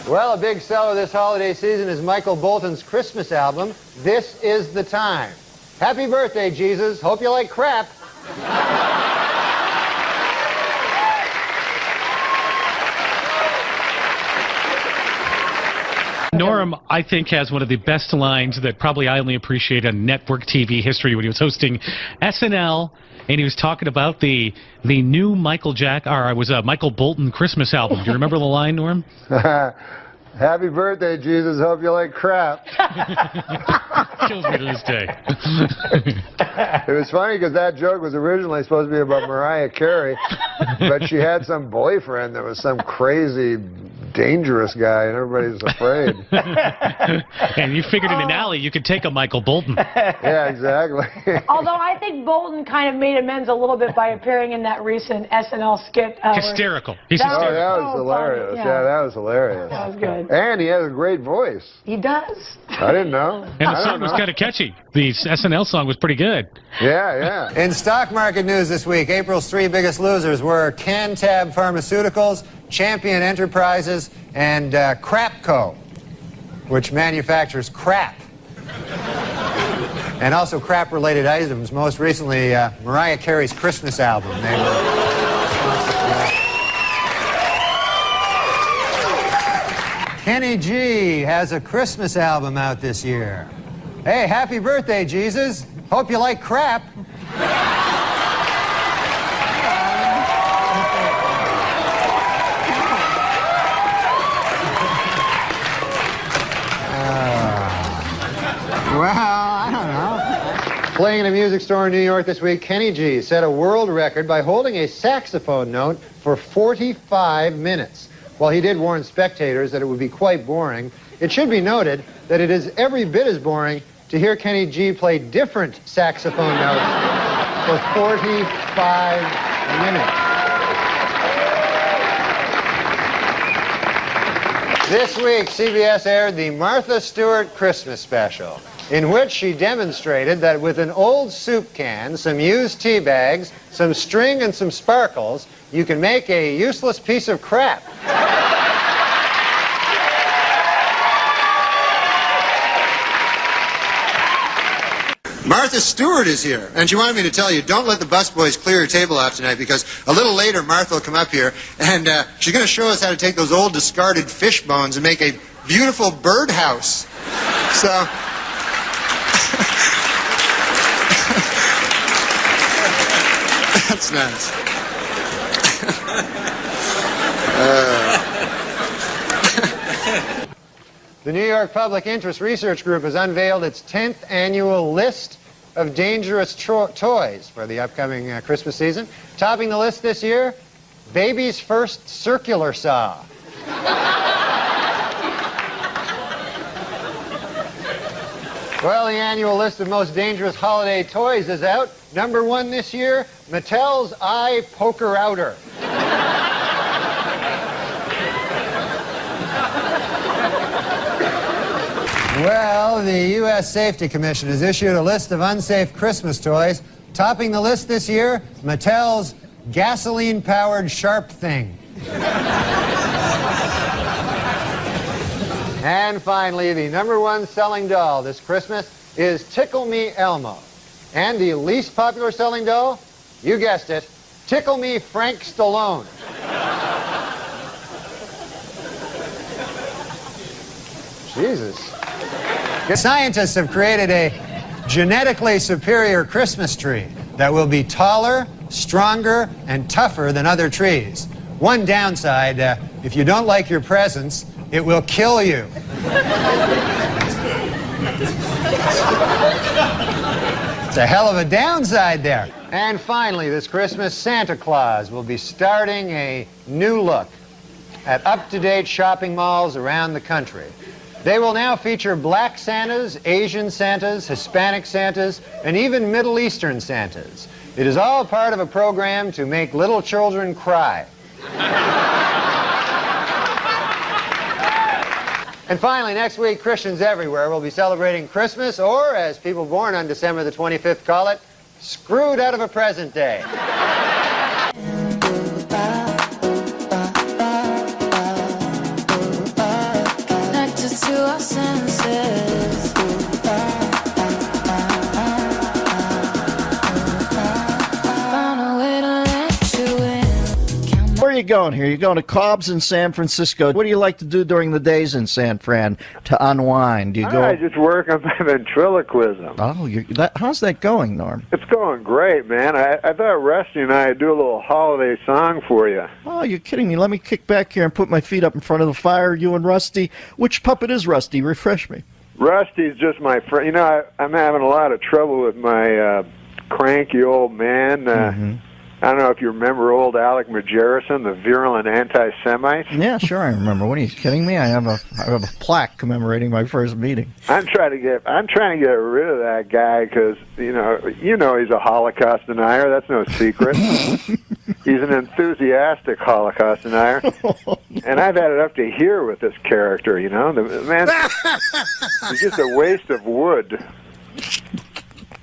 Well, a big seller this holiday season is Michael Bolton's Christmas album, This Is the Time. Happy birthday, Jesus. Hope you like crap. Norm, I think, has one of the best lines that probably I only appreciate on network TV history when he was hosting SNL, and he was talking about the new Michael Bolton Christmas album. Do you remember the line, Norm? Happy birthday, Jesus. Hope you like crap. Kills me to this day. It was funny because that joke was originally supposed to be about Mariah Carey, but she had some boyfriend that was some crazy, dangerous guy, and everybody was afraid. And you figured in an alley you could take a Michael Bolton. Yeah, exactly. Although I think Bolton kind of made amends a little bit by appearing in that recent SNL skit. Hysterical. He's hysterical. Oh, that was hilarious. Yeah, that was hilarious. That was good. And he has a great voice. He does. I didn't know. And the song was kind of catchy. The SNL song was pretty good. Yeah, yeah. In stock market news this week, April's three biggest losers were Cantab Pharmaceuticals, Champion Enterprises, and Crapco, which manufactures crap. And also crap-related items. Most recently, Mariah Carey's Christmas album. Kenny G has a Christmas album out this year. Hey, happy birthday, Jesus. Hope you like crap. Well, I don't know. Playing in a music store in New York this week, Kenny G set a world record by holding a saxophone note for 45 minutes. While he did warn spectators that it would be quite boring, it should be noted that it is every bit as boring to hear Kenny G play different saxophone notes for 45 minutes. This week, CBS aired the Martha Stewart Christmas special, in which she demonstrated that with an old soup can, some used tea bags, some string, and some sparkles, you can make a useless piece of crap. Martha Stewart is here, and she wanted me to tell you, don't let the busboys clear your table off tonight, because a little later Martha will come up here, and she's going to show us how to take those old discarded fish bones and make a beautiful birdhouse. So... That's nice. The New York Public Interest Research Group has unveiled its 10th annual list of dangerous toys for the upcoming Christmas season. Topping the list this year, baby's first circular saw. Well, the annual list of most dangerous holiday toys is out. Number 1 this year, Mattel's Eye Poker Outer. Well, the U.S. Safety Commission has issued a list of unsafe Christmas toys. Topping the list this year, Mattel's gasoline-powered sharp thing. And finally, the #1 selling doll this Christmas is Tickle Me Elmo. And the least popular selling doll, you guessed it, Tickle Me Frank Stallone. Jesus. Scientists have created a genetically superior Christmas tree that will be taller, stronger, and tougher than other trees. One downside, if you don't like your presents, it will kill you. It's a hell of a downside there. And finally, this Christmas, Santa Claus will be starting a new look at up-to-date shopping malls around the country. They will now feature black Santas, Asian Santas, Hispanic Santas, and even Middle Eastern Santas. It is all part of a program to make little children cry. And finally, next week, Christians everywhere will be celebrating Christmas, or, as people born on December the 25th call it, screwed out of a present day. going here? You're going to Cobb's in San Francisco. What do you like to do during the days in San Fran to unwind? Do you go? I just work on my ventriloquism. Oh, how's that going, Norm? It's going great, man. I thought Rusty and I would do a little holiday song for you. Oh, you're kidding me. Let me kick back here and put my feet up in front of the fire, you and Rusty. Which puppet is Rusty? Refresh me. Rusty's just my friend. You know, I'm having a lot of trouble with my cranky old man. I don't know if you remember old Alec Majerison, the virulent anti-Semite. Yeah, sure, I remember. What, are you kidding me? I have a plaque commemorating my first meeting. I'm trying to get rid of that guy because you know he's a Holocaust denier. That's no secret. He's an enthusiastic Holocaust denier, and I've had it up to here with this character. You know, the man, he's just a waste of wood.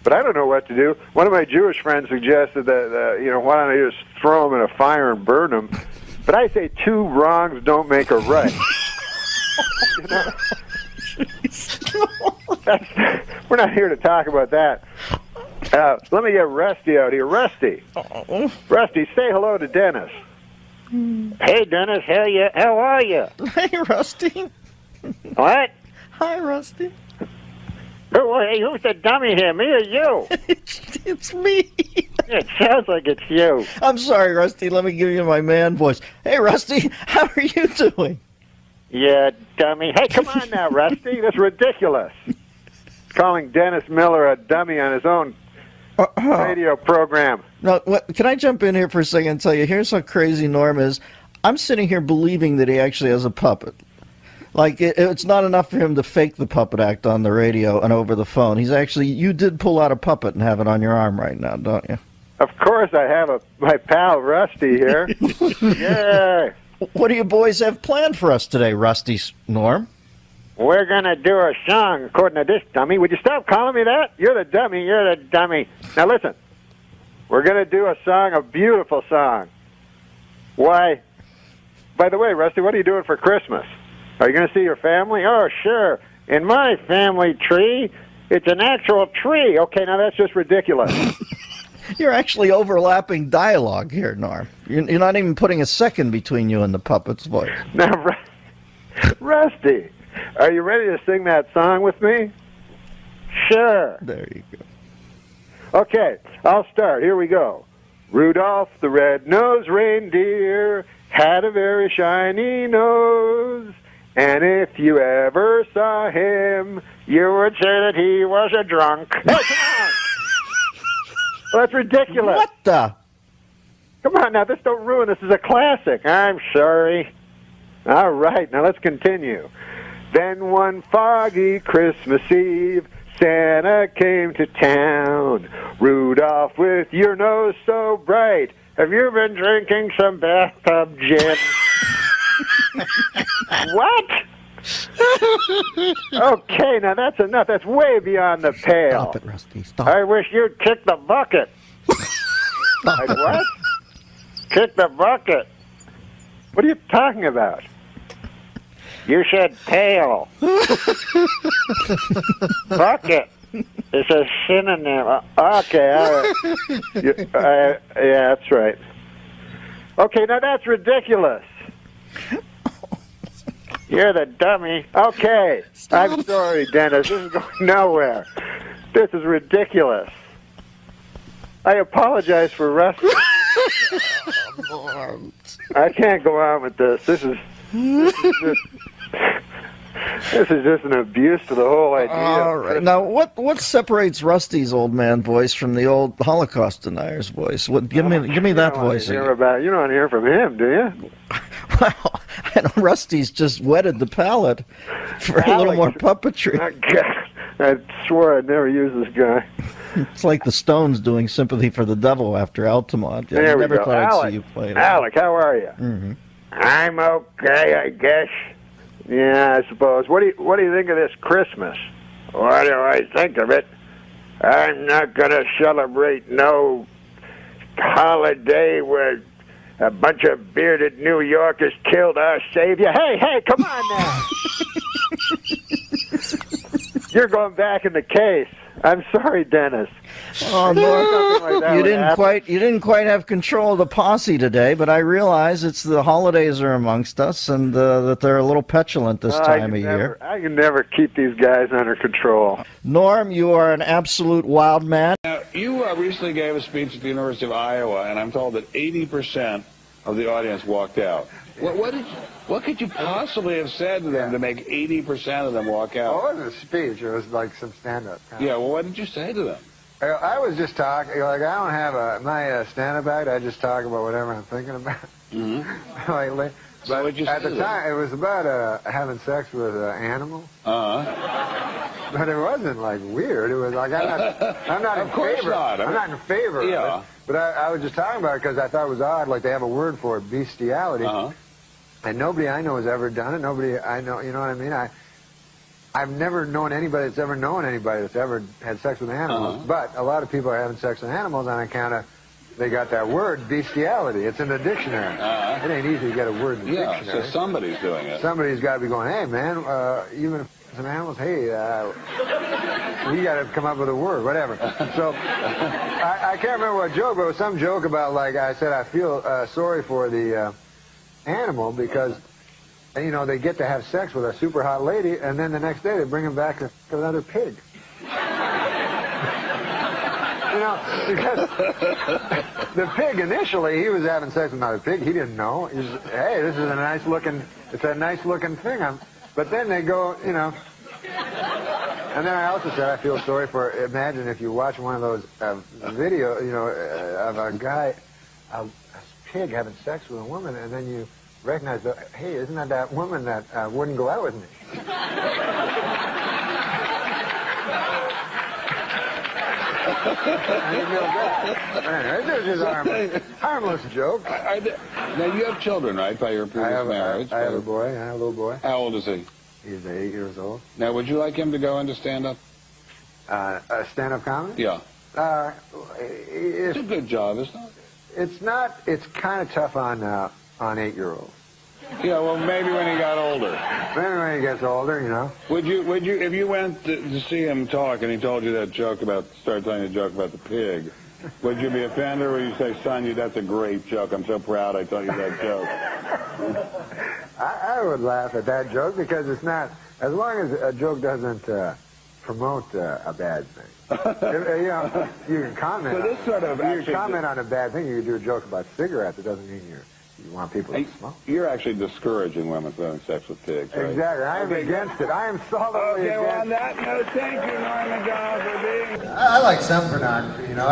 But I don't know what to do. One of my Jewish friends suggested that, why don't I just throw them in a fire and burn them? But I say 2 wrongs don't make a right. We're not here to talk about that. Let me get Rusty out here. Rusty, say hello to Dennis. Hey, Dennis, how are you? Hey, Rusty. What? Hi, Rusty. Who's the dummy here, me or you? It's me. It sounds like it's you. I'm sorry, Rusty. Let me give you my man voice. Hey, Rusty, how are you doing? Yeah, dummy. Hey, come on now, Rusty. That's ridiculous. Calling Dennis Miller a dummy on his own radio program. Now, can I jump in here for a second and tell you, here's how crazy Norm is. I'm sitting here believing that he actually has a puppet. Like, it's not enough for him to fake the puppet act on the radio and over the phone. You did pull out a puppet and have it on your arm right now, don't you? Of course I have my pal Rusty here. Yeah. What do you boys have planned for us today, Rusty, Norm? We're going to do a song, according to this dummy. Would you stop calling me that? You're the dummy. Now listen, we're going to do a song, a beautiful song. Why? By the way, Rusty, what are you doing for Christmas? Are you going to see your family? Oh, sure. In my family tree, it's an actual tree. Okay, now that's just ridiculous. You're actually overlapping dialogue here, Norm. You're not even putting a second between you and the puppet's voice. Now, Rusty, are you ready to sing that song with me? Sure. There you go. Okay, I'll start. Here we go. Rudolph the red-nosed reindeer had a very shiny nose. And if you ever saw him, you would say that he was a drunk. Hey, come on! Well, that's ridiculous. What the? Come on now, don't ruin this. This is a classic. I'm sorry. All right, now let's continue. Then one foggy Christmas Eve, Santa came to town. Rudolph, with your nose so bright, have you been drinking some bathtub gin? What? Okay, now that's enough. That's way beyond the pale. Stop it, Rusty. Stop. I wish you'd kick the bucket. Like what? Kick the bucket? What are you talking about? You said tail. Bucket. It's a synonym. Okay, all right. Yeah, that's right. Okay, now that's ridiculous. You're the dummy. Okay. Stop. I'm sorry, Dennis. This is going nowhere. This is ridiculous. I apologize for Rusty. I can't go on with this. This is just an abuse to the whole idea. All right. Now, what separates Rusty's old man voice from the old Holocaust denier's voice? Give me that voice. You don't want to hear from him, do you? Well, I know Rusty's just whetted the palate for a little more puppetry. I swore I'd never use this guy. It's like the Stones doing "Sympathy for the Devil" after Altamont. There I we never go. thought Alec, I'd see you play that. Alec, how are you? Mm-hmm. I'm okay, I guess. Yeah, I suppose. What do you think of this Christmas? What do I think of it? I'm not going to celebrate no holiday where a bunch of bearded New Yorkers killed our savior. Hey, come on now. You're going back in the case. I'm sorry, Dennis. Oh, Norm, Something like that you would happen. didn't quite have control of the posse today, but I realize it's the holidays are amongst us, and that they're a little petulant this time of year. I can never keep these guys under control. Norm, you are an absolute wild man. Now, you recently gave a speech at the University of Iowa, and I'm told that 80% of the audience walked out. What could you possibly have said to them to make 80% of them walk out? Oh, it wasn't a speech. It was like some stand-up. Yeah, well, what did you say to them? I was just talking, like, I don't have my stand-up act. I just talk about whatever I'm thinking about lately. So But what'd you at say the to time, it was about having sex with animals. Uh-huh. But it wasn't, like, weird. It was like, I'm not in Of course favor. not. I'm not in favor of Yeah. it. But I was just talking about it because I thought it was odd. Like, they have a word for it, bestiality. Uh-huh. And nobody I know has ever done it. Nobody I know, you know what I mean? I've never known anybody that's ever known anybody that's ever had sex with animals. Uh-huh. But a lot of people are having sex with animals on account of they got that word, bestiality. It's in the dictionary. Uh-huh. It ain't easy to get a word in the Yeah, dictionary. so somebody's doing it. Somebody's got to be going, hey, man, even if some animals, hey, we got to come up with a word, whatever. So I can't remember what joke, but it was some joke about, like, I said, I feel sorry for the animal because, you know, they get to have sex with a super hot lady, and then the next day they bring him back to another pig. You know, because the pig initially, he was having sex with another pig. He didn't know. He's, hey, this is a nice looking, it's a nice looking thing. But then they go, you know. And then I also said I feel sorry for. Imagine if you watch one of those video, you know, of a guy, a pig having sex with a woman, and then you recognize that, hey, isn't that woman that wouldn't go out with me? I feel bad. Anyway, this is harmless joke. Now, you have children, right, by your previous marriage? I have a boy. I have a little boy. How old is he? He's 8 years old. Now, would you like him to go into stand-up? Stand-up comedy? Yeah. It's It's a good job, isn't it? It's not. It's kind of tough on 8-year-olds. Yeah, well, maybe when he got older. Maybe when he gets older, you know. Would you, if you went to see him talk and he told you that joke started telling you a joke about the pig, would you be offended or would you say, son, that's a great joke. I'm so proud I told you that joke. I would laugh at that joke because it's not, as long as a joke doesn't promote a bad thing. You know, you can comment. So this sort of you actually can comment on a bad thing. You can do a joke about cigarettes. It doesn't mean you want people to smoke. You're actually discouraging women from having sex with pigs, right? Exactly. I am against it. I am solidly Okay, well, on against that note, thank you, Norm MacDonald, for being... I like some pornography, you know.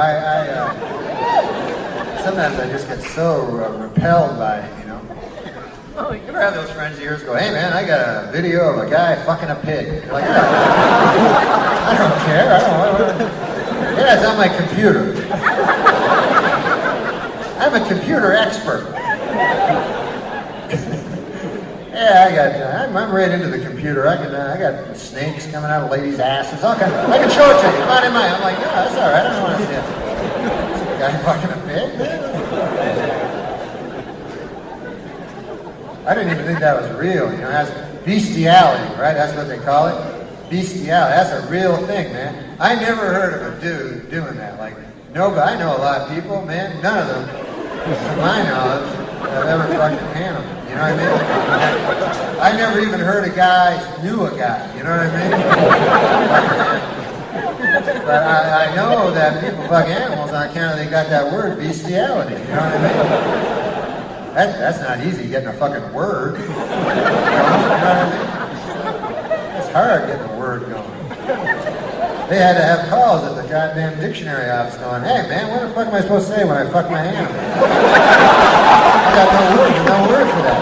Sometimes I just get so repelled by it, you know. Oh, you ever have those friends of yours go, hey, man, I got a video of a guy fucking a pig. You're like, I don't care. I don't know. Yeah, it's on my computer. I'm a computer expert. Yeah, I'm right into the computer. I got snakes coming out of ladies' asses, all kinds. I can show it to you. Come on in mine. I'm like, no, that's all right. I don't want to see it. Some guy fucking a pig, man. I didn't even think that was real. You know, that's bestiality, right? That's what they call it. Bestiality. That's a real thing, man. I never heard of a dude doing that. Like, nobody. I know a lot of people, man. None of them, to my knowledge, have ever fucking an animal. You know what I mean? I never even heard a guy knew a guy. You know what I mean? But I know that people fuck animals on account of they got that word bestiality. You know what I mean? That's not easy, getting a fucking word. You know what I mean? It's hard getting a word going. They had to have calls at the goddamn dictionary office going, hey man, what the fuck am I supposed to say when I fuck my animal? I got no word for that.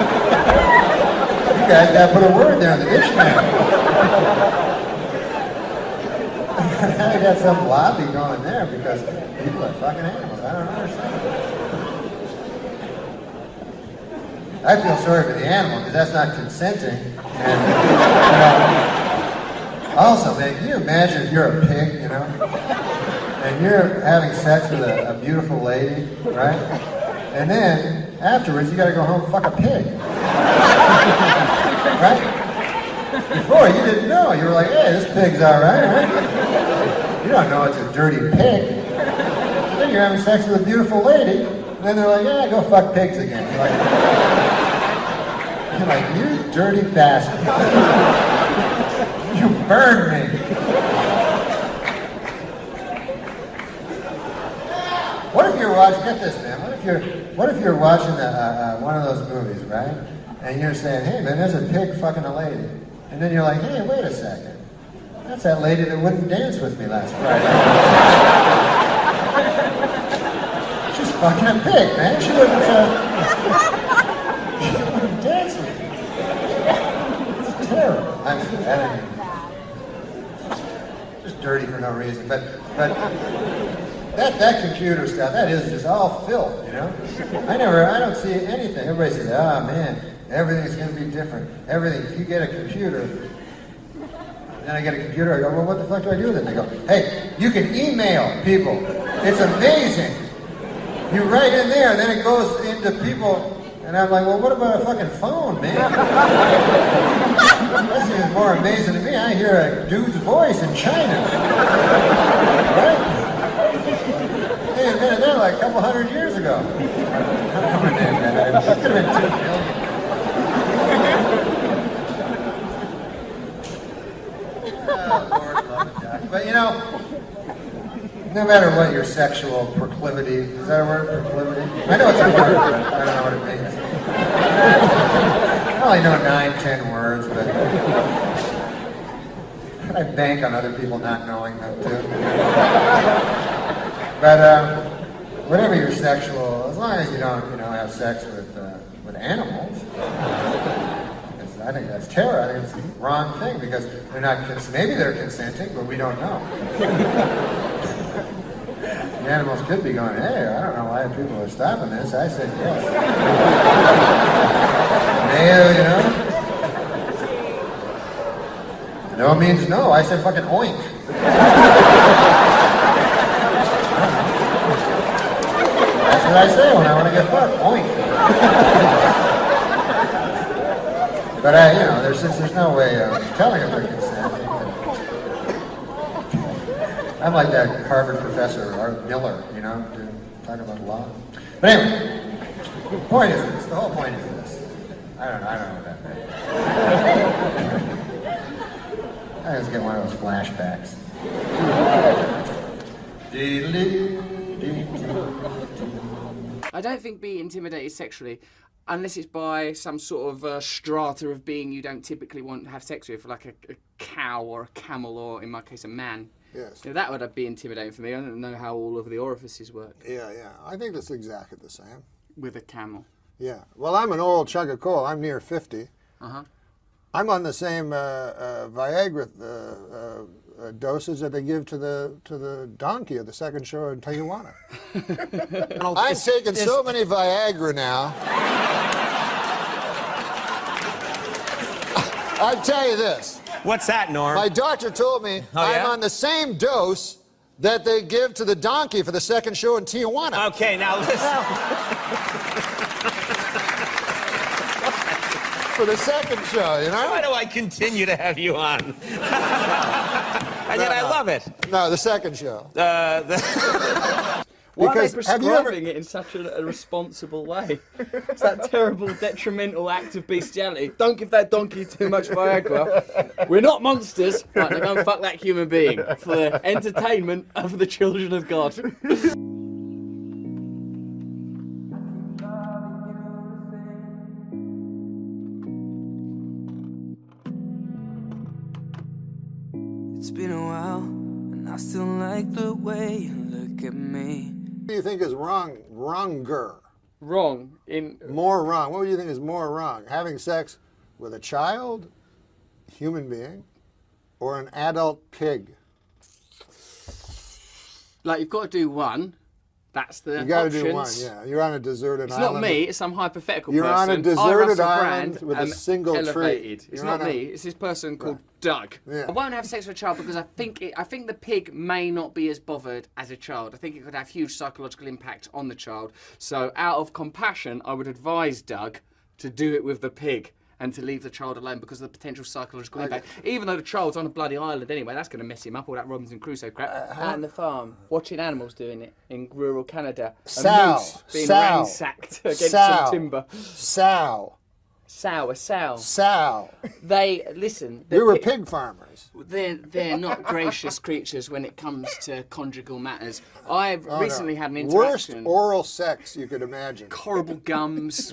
You guys gotta put a word there in the dictionary. I got some lobby going there because people are fucking animals. I don't understand. I feel sorry for the animal because that's not consenting. And, you know, also, man, can you imagine if you're a pig, you know, and you're having sex with a beautiful lady, right? And then afterwards, you got to go home and fuck a pig, right? Before you didn't know, you were like, hey, this pig's all right, right? don't know it's a dirty pig. Then you're having sex with a beautiful lady, and then they're like, yeah, go fuck pigs again. You're like, you dirty bastard. You burned me. What if you're watching, get this, man, what if you're watching one of those movies, right? And you're saying, hey, man, there's a pig fucking a lady. And then you're like, hey, wait a second. That's that lady that wouldn't dance with me last Friday. She's fucking a pig, man. She wouldn't dance with me. It's terrible. Just dirty for no reason. But that computer stuff, that is just all filth, you know? I don't see anything. Everybody says, oh man, everything's gonna be different. Everything, if you get a computer, then I get a computer, I go, well, what the fuck do I do with it? They go, hey, you can email people. It's amazing. You write in there, then it goes into people, and I'm like, well, what about a fucking phone, man? That seems more amazing to me. I hear a dude's voice in China. Right? They invented that like a couple hundred years ago. I don't know, man. It could have been 2 million. But you know, no matter what your sexual proclivity, is that a word, proclivity? I know it's a word, but I don't know what it means. I only know 9-10 words, but I bank on other people not knowing them too. But whatever your sexual, as long as you don't, have sex with animals. I think that's terror. I think it's the wrong thing because they're not, maybe they're consenting, but we don't know. The animals could be going, hey, I don't know why people are stopping this. I said yes. Mayo, No means no. I said fucking oink. That's what I say when I want to get fucked. Oink. But there's no way of telling if they're consenting. I'm like that Harvard professor, Art Miller, talking about law. But anyway, the point is this. The whole point is this. I don't know what that means. I just get one of those flashbacks. I don't think be intimidated sexually unless it's by some sort of strata of being you don't typically want to have sex with, like a cow or a camel or, in my case, a man. Yes. That would be intimidating for me. I don't know how all of the orifices work. Yeah. I think that's exactly the same. With a camel. Yeah. Well, I'm an old chunk of coal. I'm near 50. Uh-huh. I'm on the same Viagra dosage that they give to the donkey at the second show in Tijuana. I'm taking so many Viagra now. I'll tell you this. What's that, Norm? My doctor told me I'm on the same dose that they give to the donkey for the second show in Tijuana. Okay, now listen. For the second show, Why do I continue to have you on? And yet I love it. No, the second show. Why are they prescribing it in such a responsible way? It's that terrible, detrimental act of bestiality. Don't give that donkey too much Viagra. We're not monsters. Right, now go and fuck that human being for the entertainment of the children of God. It's been a while, and I still like the way you look at me. What do you think is wronger? Wrong? More wrong. What do you think is more wrong? Having sex with a child, human being, or an adult pig? Like, you've got to do one. That's the You got to options. do one, yeah. You're on a deserted island. It's not me, it's some hypothetical You're person. on a deserted Russell island Brand with a single elevated. tree. It's You're not me, it's this person called Doug. Yeah. I won't have sex with a child because I think the pig may not be as bothered as a child. I think it could have huge psychological impact on the child. So out of compassion, I would advise Doug to do it with the pig. and to leave the child alone because of the potential psychological impact. Even though the child's on a bloody island anyway, that's going to mess him up, all that Robinson Crusoe crap. Out on the farm, watching animals doing it in rural Canada. A moose being ransacked against some timber. Sal. They, listen... We were pig farmers. They're not gracious creatures when it comes to conjugal matters. I've recently had an Worst interaction... oral sex you could imagine. Horrible gums,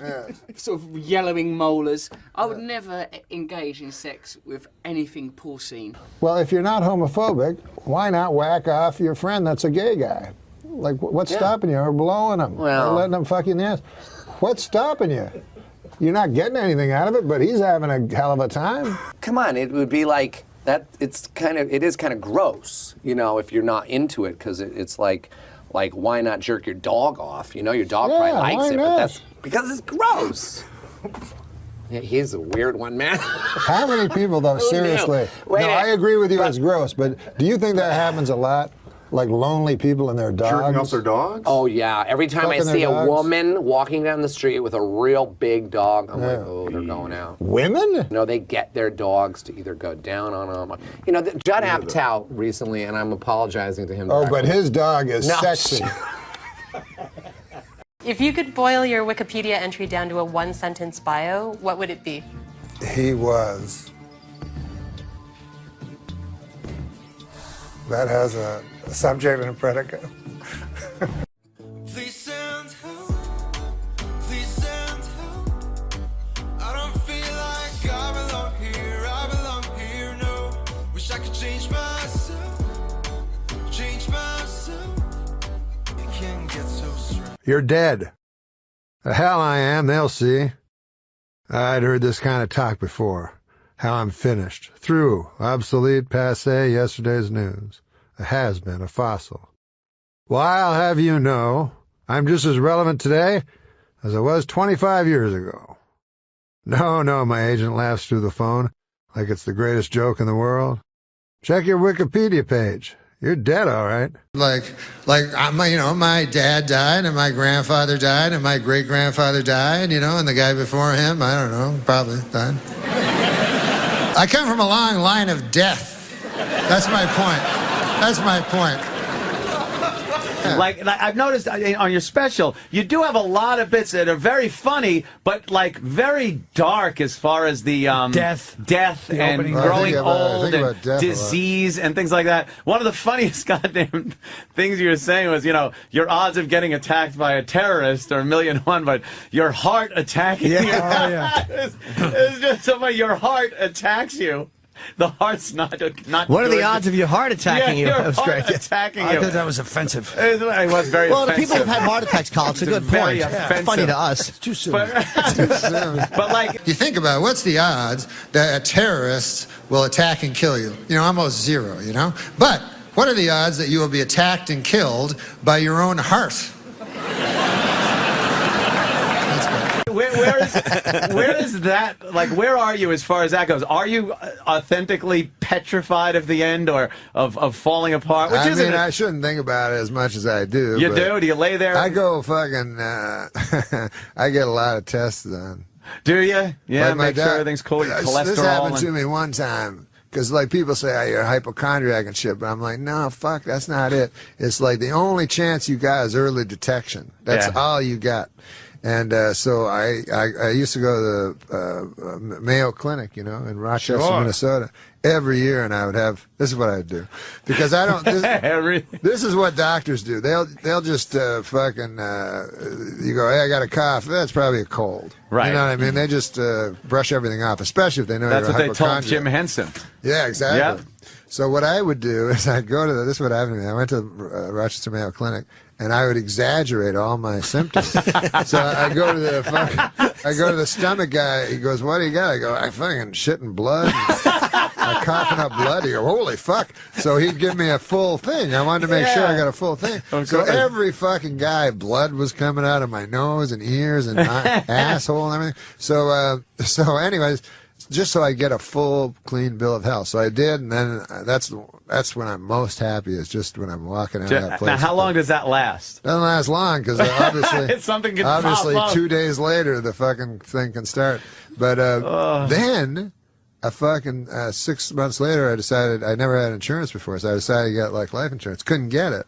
sort of yellowing molars. I would never engage in sex with anything porcine. Well, if you're not homophobic, why not whack off your friend that's a gay guy? Like, what's stopping you? Or blowing him? Or letting him fuck you in the ass? What's stopping you? You're not getting anything out of it, but he's having a hell of a time. Come on, it would be like that. It is kind of gross, you know, if you're not into it, because it's like why not jerk your dog off? You know, your dog probably likes it, but that's because it's gross. Yeah, he's a weird one, man. How many people, though, seriously? No, I agree with you, it's gross, but do you think that happens a lot? Like lonely people and their dogs? Jerking off their dogs? Oh, yeah. Every time I see a woman walking down the street with a real big dog, I'm like, oh, they're going out. Women? No, they get their dogs to either go down on them. You know, Judd Apatow recently, and I'm apologizing to him. Oh, but his dog is sexy. If you could boil your Wikipedia entry down to a one-sentence bio, what would it be? He was. That has a subject and a predicate. Please send help. Please send help. I don't feel like I belong here. I belong here. No. Wish I could change myself. Change myself. It can get so strange. You're dead. The hell I am, they'll see. I'd heard this kind of talk before. How I'm finished. Through. Obsolete, passé, yesterday's news. A has-been, a fossil. Well, I'll have you know, I'm just as relevant today as I was 25 years ago. No, my agent laughs through the phone like it's the greatest joke in the world. Check your Wikipedia page. You're dead, all right. My dad died, and my grandfather died, and my great-grandfather died, and the guy before him, I don't know, probably died. I come from a long line of death. That's my point. That's my point. Yeah. Like I've noticed on your special, you do have a lot of bits that are very funny, but very dark as far as the death and growing old and disease and things like that. One of the funniest goddamn things you were saying was, your odds of getting attacked by a terrorist are 1,000,001, but your heart attacking you. It's just somebody, your heart attacks you. The heart's not. What are the odds of your heart attacking you? Your That was heart great. attacking you. I thought that was offensive. It was very well, offensive. the people who've had heart attacks, Carl, it's a good point. Offensive. Funny to us. It's too soon. But you think about it, what's the odds that a terrorist will attack and kill you? Almost zero, But what are the odds that you will be attacked and killed by your own heart? Where is that? Where are you as far as that goes? Are you authentically petrified of the end or of falling apart? I shouldn't think about it as much as I do. You do? Do you lay there? I go fucking. I get a lot of tests done. Do you? Yeah, make sure everything's cool. Your cholesterol. This happened to me one time. Because, people say, you're a hypochondriac and shit, but I'm like, no, fuck, that's not it. It's the only chance you got is early detection. That's all you got. And so I used to go to the Mayo Clinic, in Rochester, Minnesota, every year, and I would have, this is what I would do. Because I don't, this is what doctors do. They'll just you go, hey, I got a cough. That's probably a cold. Right. You know what I mean? They just brush everything off, especially if they know that's you're a what they told hypochondriac. Jim Henson. Yeah, exactly. Yep. So what I would do is I'd go to this is what happened to me. I went to Rochester Mayo Clinic, and I would exaggerate all my symptoms. So I go to the stomach guy. He goes, "What do you got?" I go, "I fucking shitting blood. I'm coughing up blood." He goes, "Holy fuck!" So he'd give me a full thing. I wanted to make sure I got a full thing. So every fucking guy, blood was coming out of my nose and ears and my asshole and everything. So anyways. just so I get a full, clean bill of health. So I did, and then that's when I'm most happy. Is just when I'm walking out of that place. Now, how long does that last? Doesn't last long because obviously, something can obviously pop up. 2 days later the fucking thing can start. But then, a fucking 6 months later, I decided I never had insurance before, so I decided to get like life insurance. Couldn't get it,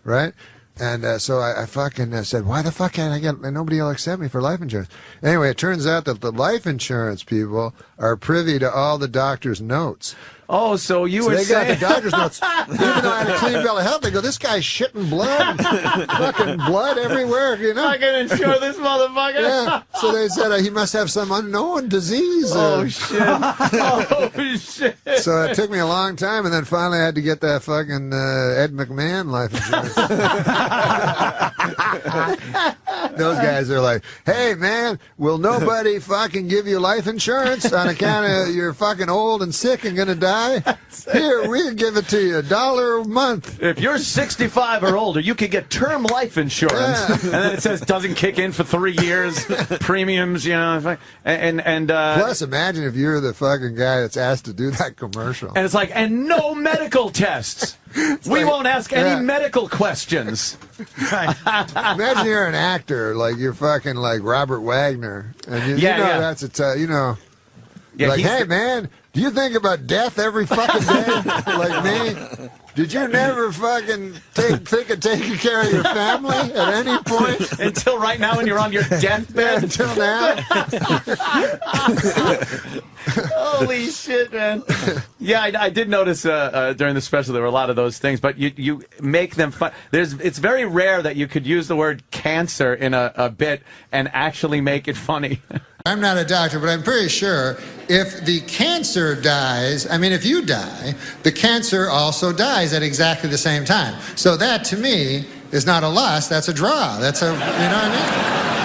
right? And so I fucking said, why the fuck can't I get, nobody will accept me for life insurance. Anyway, it turns out that the life insurance people are privy to all the doctor's notes. Oh, so you were they saying... got the doctor's notes. Even though I had a clean bill of health, they go, this guy's shitting blood, fucking blood everywhere, you know. I can insure this motherfucker. Yeah. So they said he must have some unknown disease. Oh, shit. Oh, shit. So it took me a long time, and then finally I had to get that fucking Ed McMahon life insurance. Those guys are like, hey, man, will nobody fucking give you life insurance on account of you're fucking old and sick and going to die? Here, we'll give it to you, $1 a month. If you're 65 or older, you can get term life insurance. Yeah. And then it says doesn't kick in for 3 years, premiums, you know. And plus, imagine if you're the fucking guy that's asked to do that commercial. And it's like, and no medical tests. We won't ask any medical questions. Imagine you're an actor, like you're fucking like Robert Wagner, and you know that's you know, like, hey man, do you think about death every fucking day, like me? Did you never fucking think of taking care of your family at any point? Until right now when you're on your deathbed? Until now? Holy shit, man. Yeah, I did notice during the special there were a lot of those things, but you make them fun. It's very rare that you could use the word cancer in a bit and actually make it funny. I'm not a doctor, but I'm pretty sure if the cancer dies, I mean, if you die, the cancer also dies at exactly the same time. So that, to me, is not a loss, that's a draw. That's a, you know what I mean?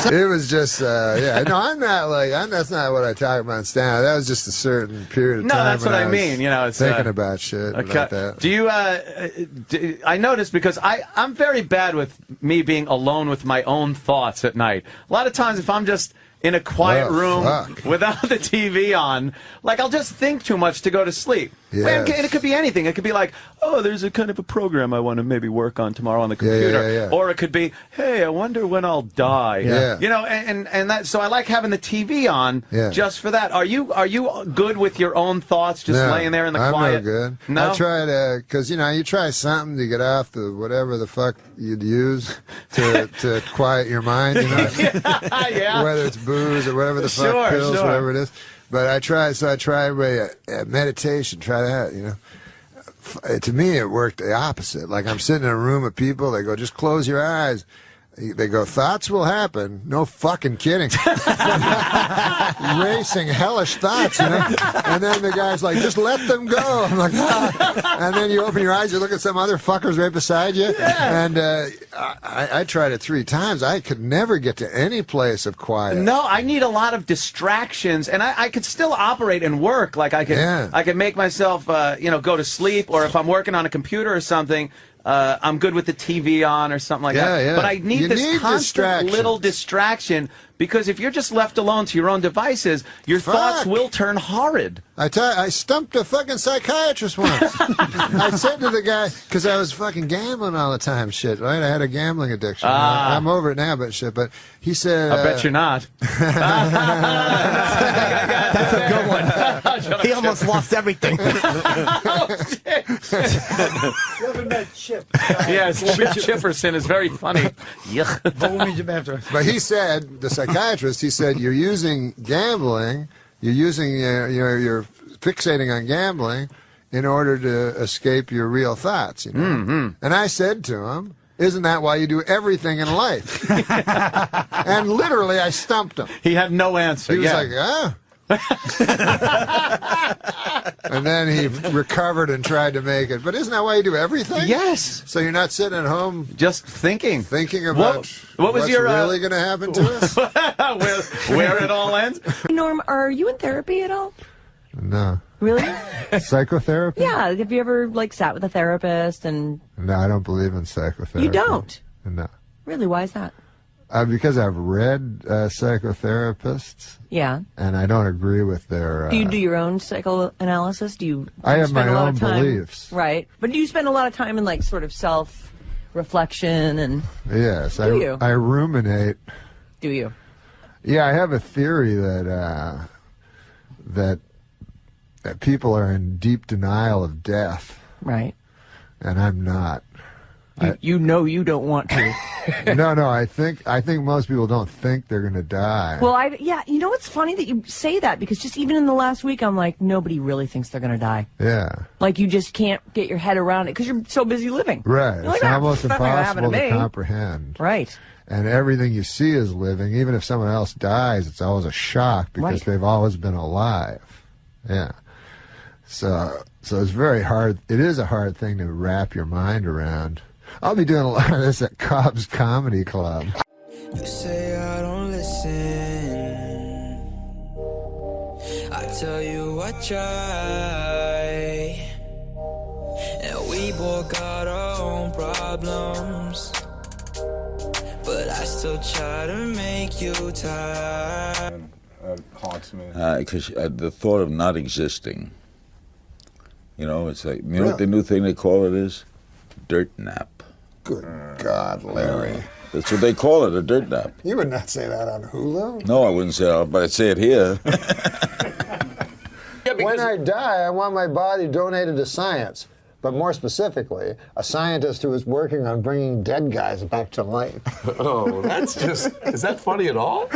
It was just, yeah. No, I'm not like, that's not what I talk about in stand-up. That was just a certain period of time. No, that's what I was mean. You know, it's thinking about shit like that. Do you? I noticed because I'm very bad with me being alone with my own thoughts at night. A lot of times, if I'm just in a quiet room without the TV on, like I'll just think too much to go to sleep. Yes. And it could be anything. It could be like, oh, there's a kind of a program I want to maybe work on tomorrow on the computer. Or it could be, hey, I wonder when I'll die. You know, and that. So I like having the TV on just for that. Are you good with your own thoughts, just laying there in the quiet? I'm no good. No? I try to, because you know, you try something to get off the whatever the fuck you'd use to quiet your mind. You know, whether it's booze or whatever the fuck pills, whatever it is. But I try meditation, try that, you know. To me, it worked the opposite. Like I'm sitting in a room of people, they go, just close your eyes. They go, thoughts will happen. No fucking kidding. Racing, hellish thoughts, you know? And then the guy's like, just let them go. I'm like, ah. And then you open your eyes, you look at some other fuckers right beside you. And I tried it 3 times. I could never get to any place of quiet. No, I need a lot of distractions, and I could still operate and work. Like I could make myself, you know, go to sleep, or if I'm working on a computer or something, I'm good with the TV on or something like that. But I need this constant little distraction, because if you're just left alone to your own devices, your thoughts will turn horrid. I stumped a fucking psychiatrist once. I said to the guy, because I was fucking gambling all the time, shit, right? I had a gambling addiction. I'm over it now, but shit. But he said... I bet you're not. That's a good one. He almost lost everything. Oh, shit. You haven't met Chip. Yes, Chip Chipperson is very funny. But he said, the psychiatrist, he said, you're using gambling, you're fixating on gambling in order to escape your real thoughts, you know? And I said to him, isn't that why you do everything in life? And literally, I stumped him. He had no answer. He was like, ah. And then he recovered and tried to make it. But isn't that why you do everything? Yes. So you're not sitting at home just thinking about what was what's your, really going to happen to us? where it all ends? Norm, are you in therapy at all? No. Really? Psychotherapy? Yeah. Have you ever sat with a therapist and? No, I don't believe in psychotherapy. You don't? No. Really? Why is that? Because I've read psychotherapists, Yeah. and I don't agree with their... Do you do your own psychoanalysis? Do you I have spend my a lot own of time, beliefs. Right. But do you spend a lot of time in, like, sort of self-reflection and... Yes, Do you? I ruminate. Do you? Yeah, I have a theory that that people are in deep denial of death. Right. And I'm not. You know you don't want to. No, I think most people don't think they're going to die. Well, you know, it's funny that you say that, because just even in the last week, I'm like, nobody really thinks they're going to die. Yeah. Like, you just can't get your head around it because you're so busy living. Right. You're like, It's almost that's not gonna happen impossible to me. comprehend. Right. And everything you see is living. Even if someone else dies, it's always a shock because they've always been alive. Yeah. So it's very hard. It is a hard thing to wrap your mind around. I'll be doing a lot of this at Cobb's Comedy Club. You say I don't listen. I tell you I try. And we both got our own problems. But I still try to make you tired. Haunts me. Because the thought of not existing. You know, it's like, you know what the new thing they call it is? Dirt nap. Good God, Larry. That's what they call it, a dirt nap. You would not say that on Hulu. No, I wouldn't say that, but I'd say it here. When I die, I want my body donated to science. But more specifically, a scientist who is working on bringing dead guys back to life. Oh, that's just... Is that funny at all?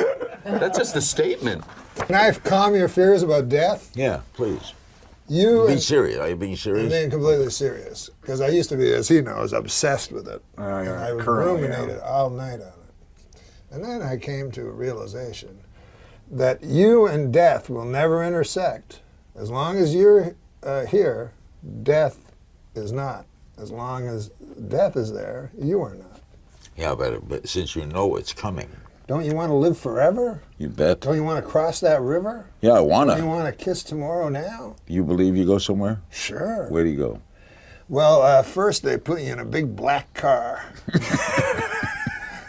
That's just a statement. Can I calm your fears about death? Yeah, please. Be serious. Are you being serious? I'm being completely serious. Because I used to be, as he knows, obsessed with it. And I would ruminate it all night on it. And then I came to a realization that you and death will never intersect. As long as you're here, death is not. As long as death is there, you are not. Yeah, but since you know it's coming. Don't you want to live forever? You bet. Don't you want to cross that river? Yeah, I want to. Don't you want to kiss tomorrow now? You believe you go somewhere? Sure. Where do you go? Well, first they put you in a big black car.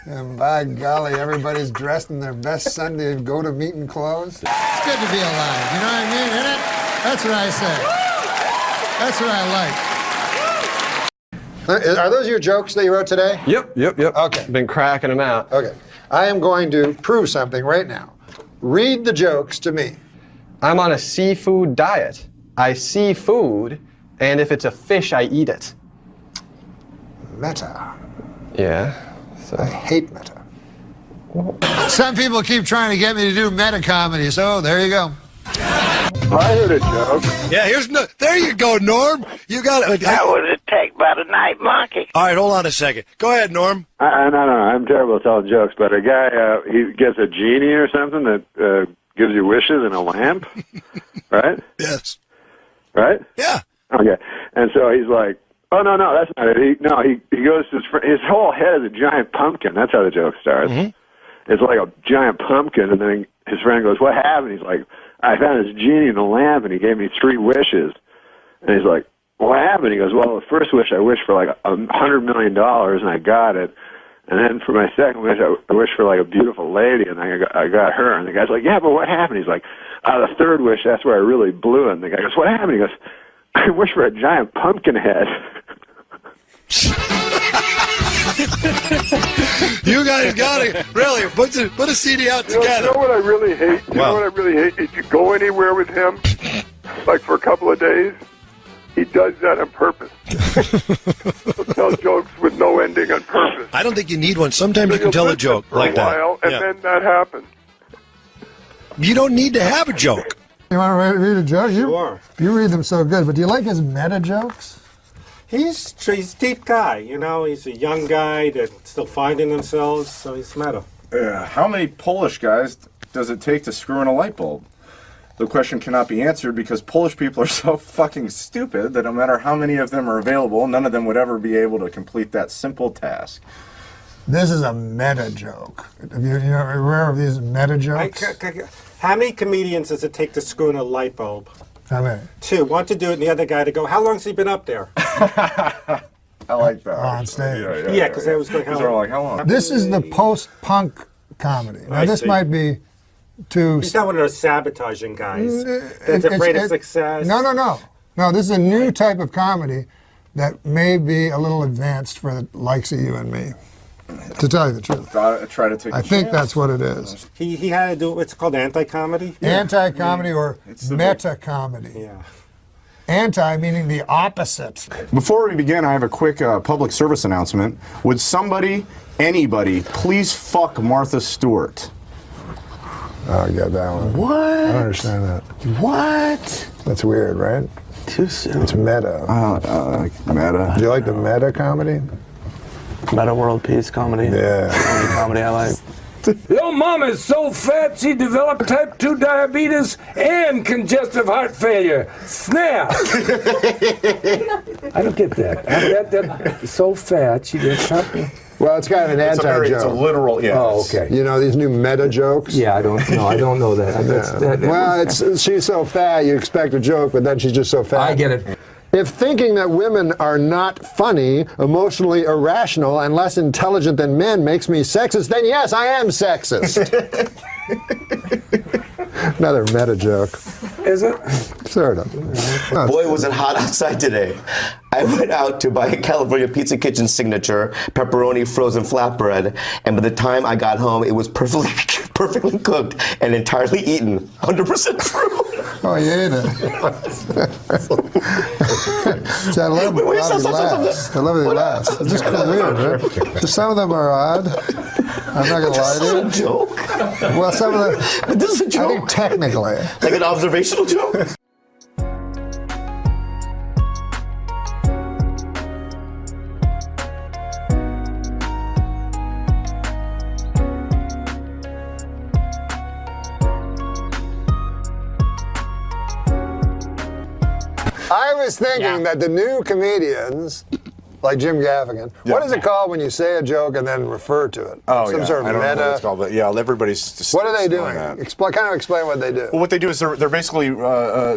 And by golly, everybody's dressed in their best Sunday go-to-meeting clothes. It's good to be alive, you know what I mean, isn't it? That's what I say. That's what I like. Are those your jokes that you wrote today? Yep. Okay. Been cracking them out. Okay. I am going to prove something right now. Read the jokes to me. I'm on a seafood diet. I see food, and if it's a fish, I eat it. Meta. Yeah. I hate meta. Some people keep trying to get me to do meta comedy, so there you go. I heard a joke. Yeah, there you go, Norm. You got it. That was a take by the night monkey. All right, hold on a second. Go ahead, Norm. No, I'm terrible at telling jokes, but a guy, he gets a genie or something that gives you wishes in a lamp, right? Yes. Right? Yeah. Okay. And so he's like, oh, no, that's not it. He goes to his whole head is a giant pumpkin. That's how the joke starts. Mm-hmm. It's like a giant pumpkin, and then his friend goes, what happened? He's like, I found this genie in a lamp, and he gave me 3 wishes. And he's like, what happened? He goes, well, the first wish I wished for like $100 million, and I got it. And then for my second wish, I wished for like a beautiful lady, and I got her. And the guy's like, yeah, but what happened? He's like, the third wish, that's where I really blew it. And the guy goes, what happened? He goes, I wish for a giant pumpkin head. You guys got it. Really, put a CD out together. You know what I really hate? You know what I really hate? If you go anywhere with him, like for a couple of days, he does that on purpose. He'll tell jokes with no ending on purpose. I don't think you need one. Sometimes you can tell a joke like that. And then that happens. You don't need to have a joke. You want to read a joke? Sure. You read them so good, but do you like his meta jokes? He's a deep guy, you know. He's a young guy that's still finding themselves, so he's meta. How many Polish guys does it take to screw in a light bulb? The question cannot be answered because Polish people are so fucking stupid that no matter how many of them are available, none of them would ever be able to complete that simple task. This is a meta joke. Have you aware of these meta jokes? How many comedians does it take to screw in a light bulb? How many? 2. One to do it, and the other guy to go, how long's he been up there? I like that. on stage. Yeah, because I was like, These are like, how long? This is the post-punk comedy. Now, this might be too... He's not one of those sabotaging guys that's afraid of success. No. No, this is a new type of comedy that may be a little advanced for the likes of you and me. To tell you the truth. Try to take I think that's what it is. He had to do what's called anti-comedy. Anti-comedy or meta-comedy. Yeah. Anti meaning the opposite. Before we begin, I have a quick public service announcement. Would anybody, please fuck Martha Stewart? Oh, I get that one. What? I don't understand that. What? That's weird, right? Too soon. It's meta. Meta. Do you like the meta comedy? Meta world peace comedy. Yeah. Only comedy I like. Your mom is so fat she developed type 2 diabetes and congestive heart failure. Snap! I don't get that. That so fat she did something. Well, it's kind of an anti-joke. It's a literal, yeah. Oh, okay. You know these new meta jokes? Yeah, I don't know that. Well, she's so fat, you expect a joke, but then she's just so fat. I get it. If thinking that women are not funny, emotionally irrational, and less intelligent than men makes me sexist, then yes, I am sexist. Another meta joke. Is it? Sort of. Boy, was it hot outside today. I went out to buy a California Pizza Kitchen signature pepperoni frozen flatbread, and by the time I got home, it was perfectly cooked and entirely eaten. 100% true. Oh, you ate it. See, I love the laughs. I love the laughs. It's just kind of weird, right? Some of them are odd. I'm not going to lie to you. This is a joke. Well, some of them. But this is a joke. I think technically. Like an observational joke? I was thinking that the new comedians, like Jim Gaffigan, what is it called when you say a joke and then refer to it? Oh, Some sort of I don't know meta. what it's called, but yeah, everybody's just. What are they doing? That. Explain what they do. Well, what they do is they're basically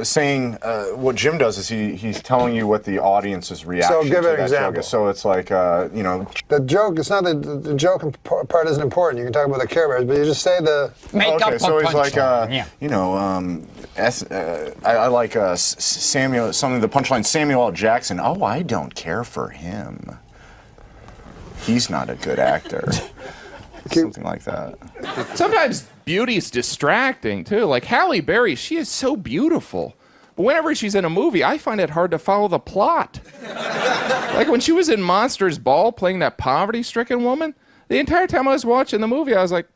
saying what Jim does is he's telling you what the audience's reaction So give to an that example. joke is. So it's like The joke. It's not the joke part isn't important. You can talk about the Care Bears, but you just say the. Okay, so he's like I like Samuel. Something the punchline Samuel L. Jackson. Oh, I don't care for him. He's not a good actor. Something like that. Sometimes beauty's distracting too. Like Halle Berry, she is so beautiful. But whenever she's in a movie, I find it hard to follow the plot. Like when she was in Monsters Ball playing that poverty-stricken woman, the entire time I was watching the movie, I was like,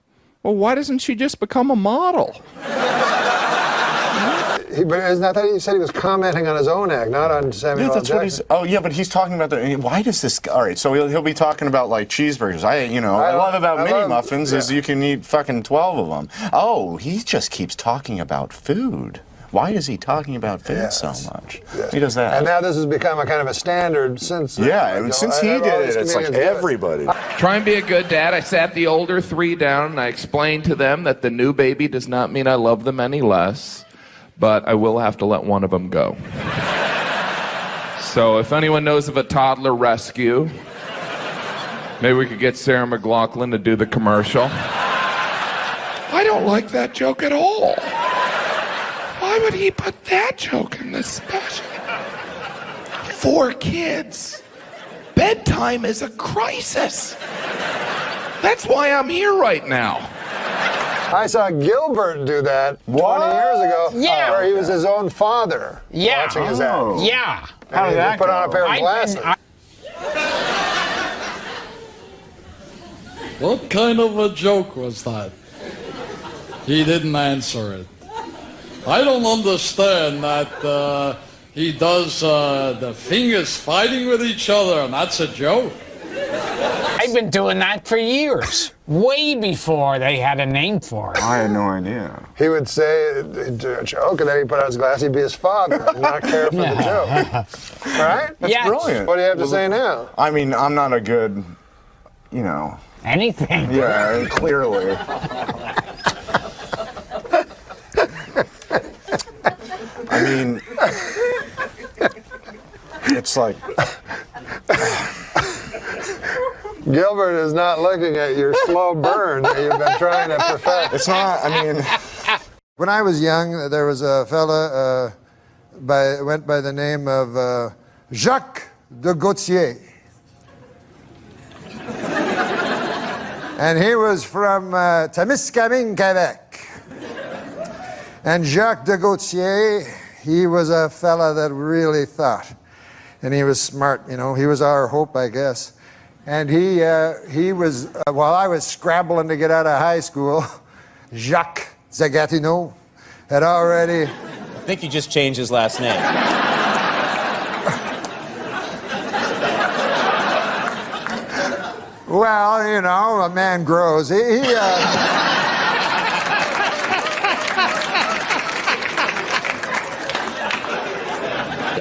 well, why doesn't she just become a model? But isn't that he said he was commenting on his own act, not on Samuel L. That's Jackson? what he's. Oh yeah, but he's talking about why does this? All right, so he'll be talking about like cheeseburgers. I love about mini muffins is you can eat fucking 12 of them. Oh, he just keeps talking about food. Why is he talking about food so much? Yes. He does that. And now this has become a kind of a standard since. Since he did it, it's like everybody. Try and be a good dad. I sat the older three down and I explained to them that the new baby does not mean I love them any less. But I will have to let one of them go. So if anyone knows of a toddler rescue, maybe we could get Sarah McLachlan to do the commercial. I don't like that joke at all. Why would he put that joke in this special? 4 kids. Bedtime is a crisis. That's why I'm here right now. I saw Gilbert do that 20 years ago, where he was his own father watching his act. Yeah. How did that put on a pair of glasses. What kind of a joke was that? He didn't answer it. I don't understand that he does the fingers fighting with each other, and that's a joke. I've been doing that for years, way before they had a name for it. I had no idea. He would say a joke, and then he'd put on his glasses, he'd be his father, and not care for the joke. Right? That's brilliant. What do you have to say now? I mean, I'm not a good, Anything. Yeah, clearly. I mean, it's like... Gilbert is not looking at your slow burn that you've been trying to perfect. It's not, I mean... When I was young, there was a fella went by the name of Jacques de Gautier. And he was from Témiscamingue, Quebec. And Jacques de Gautier, he was a fella that really thought. And he was smart, you know. He was our hope, I guess. And he was, while I was scrabbling to get out of high school, Jacques Zagatineau had already... I think you just changed his last name. Well, you know, a man grows.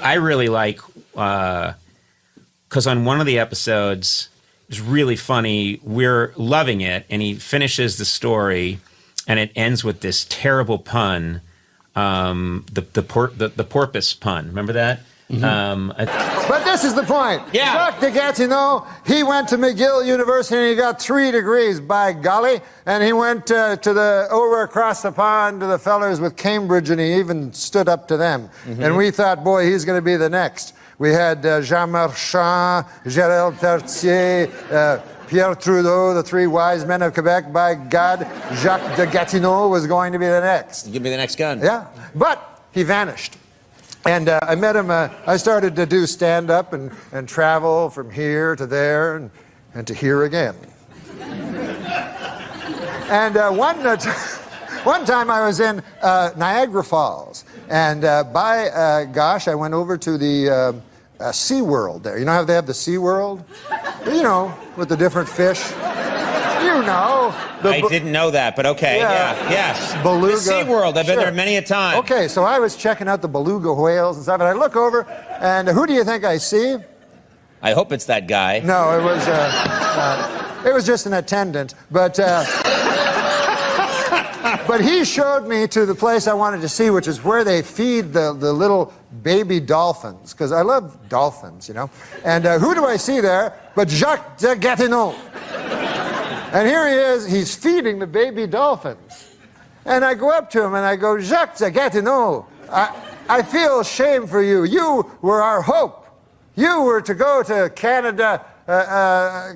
I really like, because on one of the episodes, it was really funny, we're loving it, and he finishes the story, and it ends with this terrible pun, the porpoise pun. Remember that? But this is the point. Yeah. Jacques de Gatineau, he went to McGill University and he got 3 degrees, by golly. And he went over across the pond to the fellers with Cambridge, and he even stood up to them. And we thought, boy, he's going to be the next. We had Jean Marchand, Gérald Tertier, Pierre Trudeau, the 3 wise men of Quebec. By God, Jacques de Gatineau was going to be the next. Give me the next gun. Yeah, but he vanished. And I met him, I started to do stand-up and travel from here to there and to here again. And one time I was in Niagara Falls, and gosh, I went over to the Sea World there. You know how they have the Sea World? You know, with the different fish. You know. I didn't know that, but okay, yes. Beluga. The SeaWorld, I've been there many a time. Okay, so I was checking out the beluga whales and stuff, and I look over, and who do you think I see? I hope it's that guy. No, it was just an attendant, but he showed me to the place I wanted to see, which is where they feed the little baby dolphins, because I love dolphins, you know. And who do I see there but Jacques de Gatineau? And here he is, he's feeding the baby dolphins. And I go up to him and I go, Jacques de Gatineau, I feel shame for you. You were our hope. You were to go to Canada,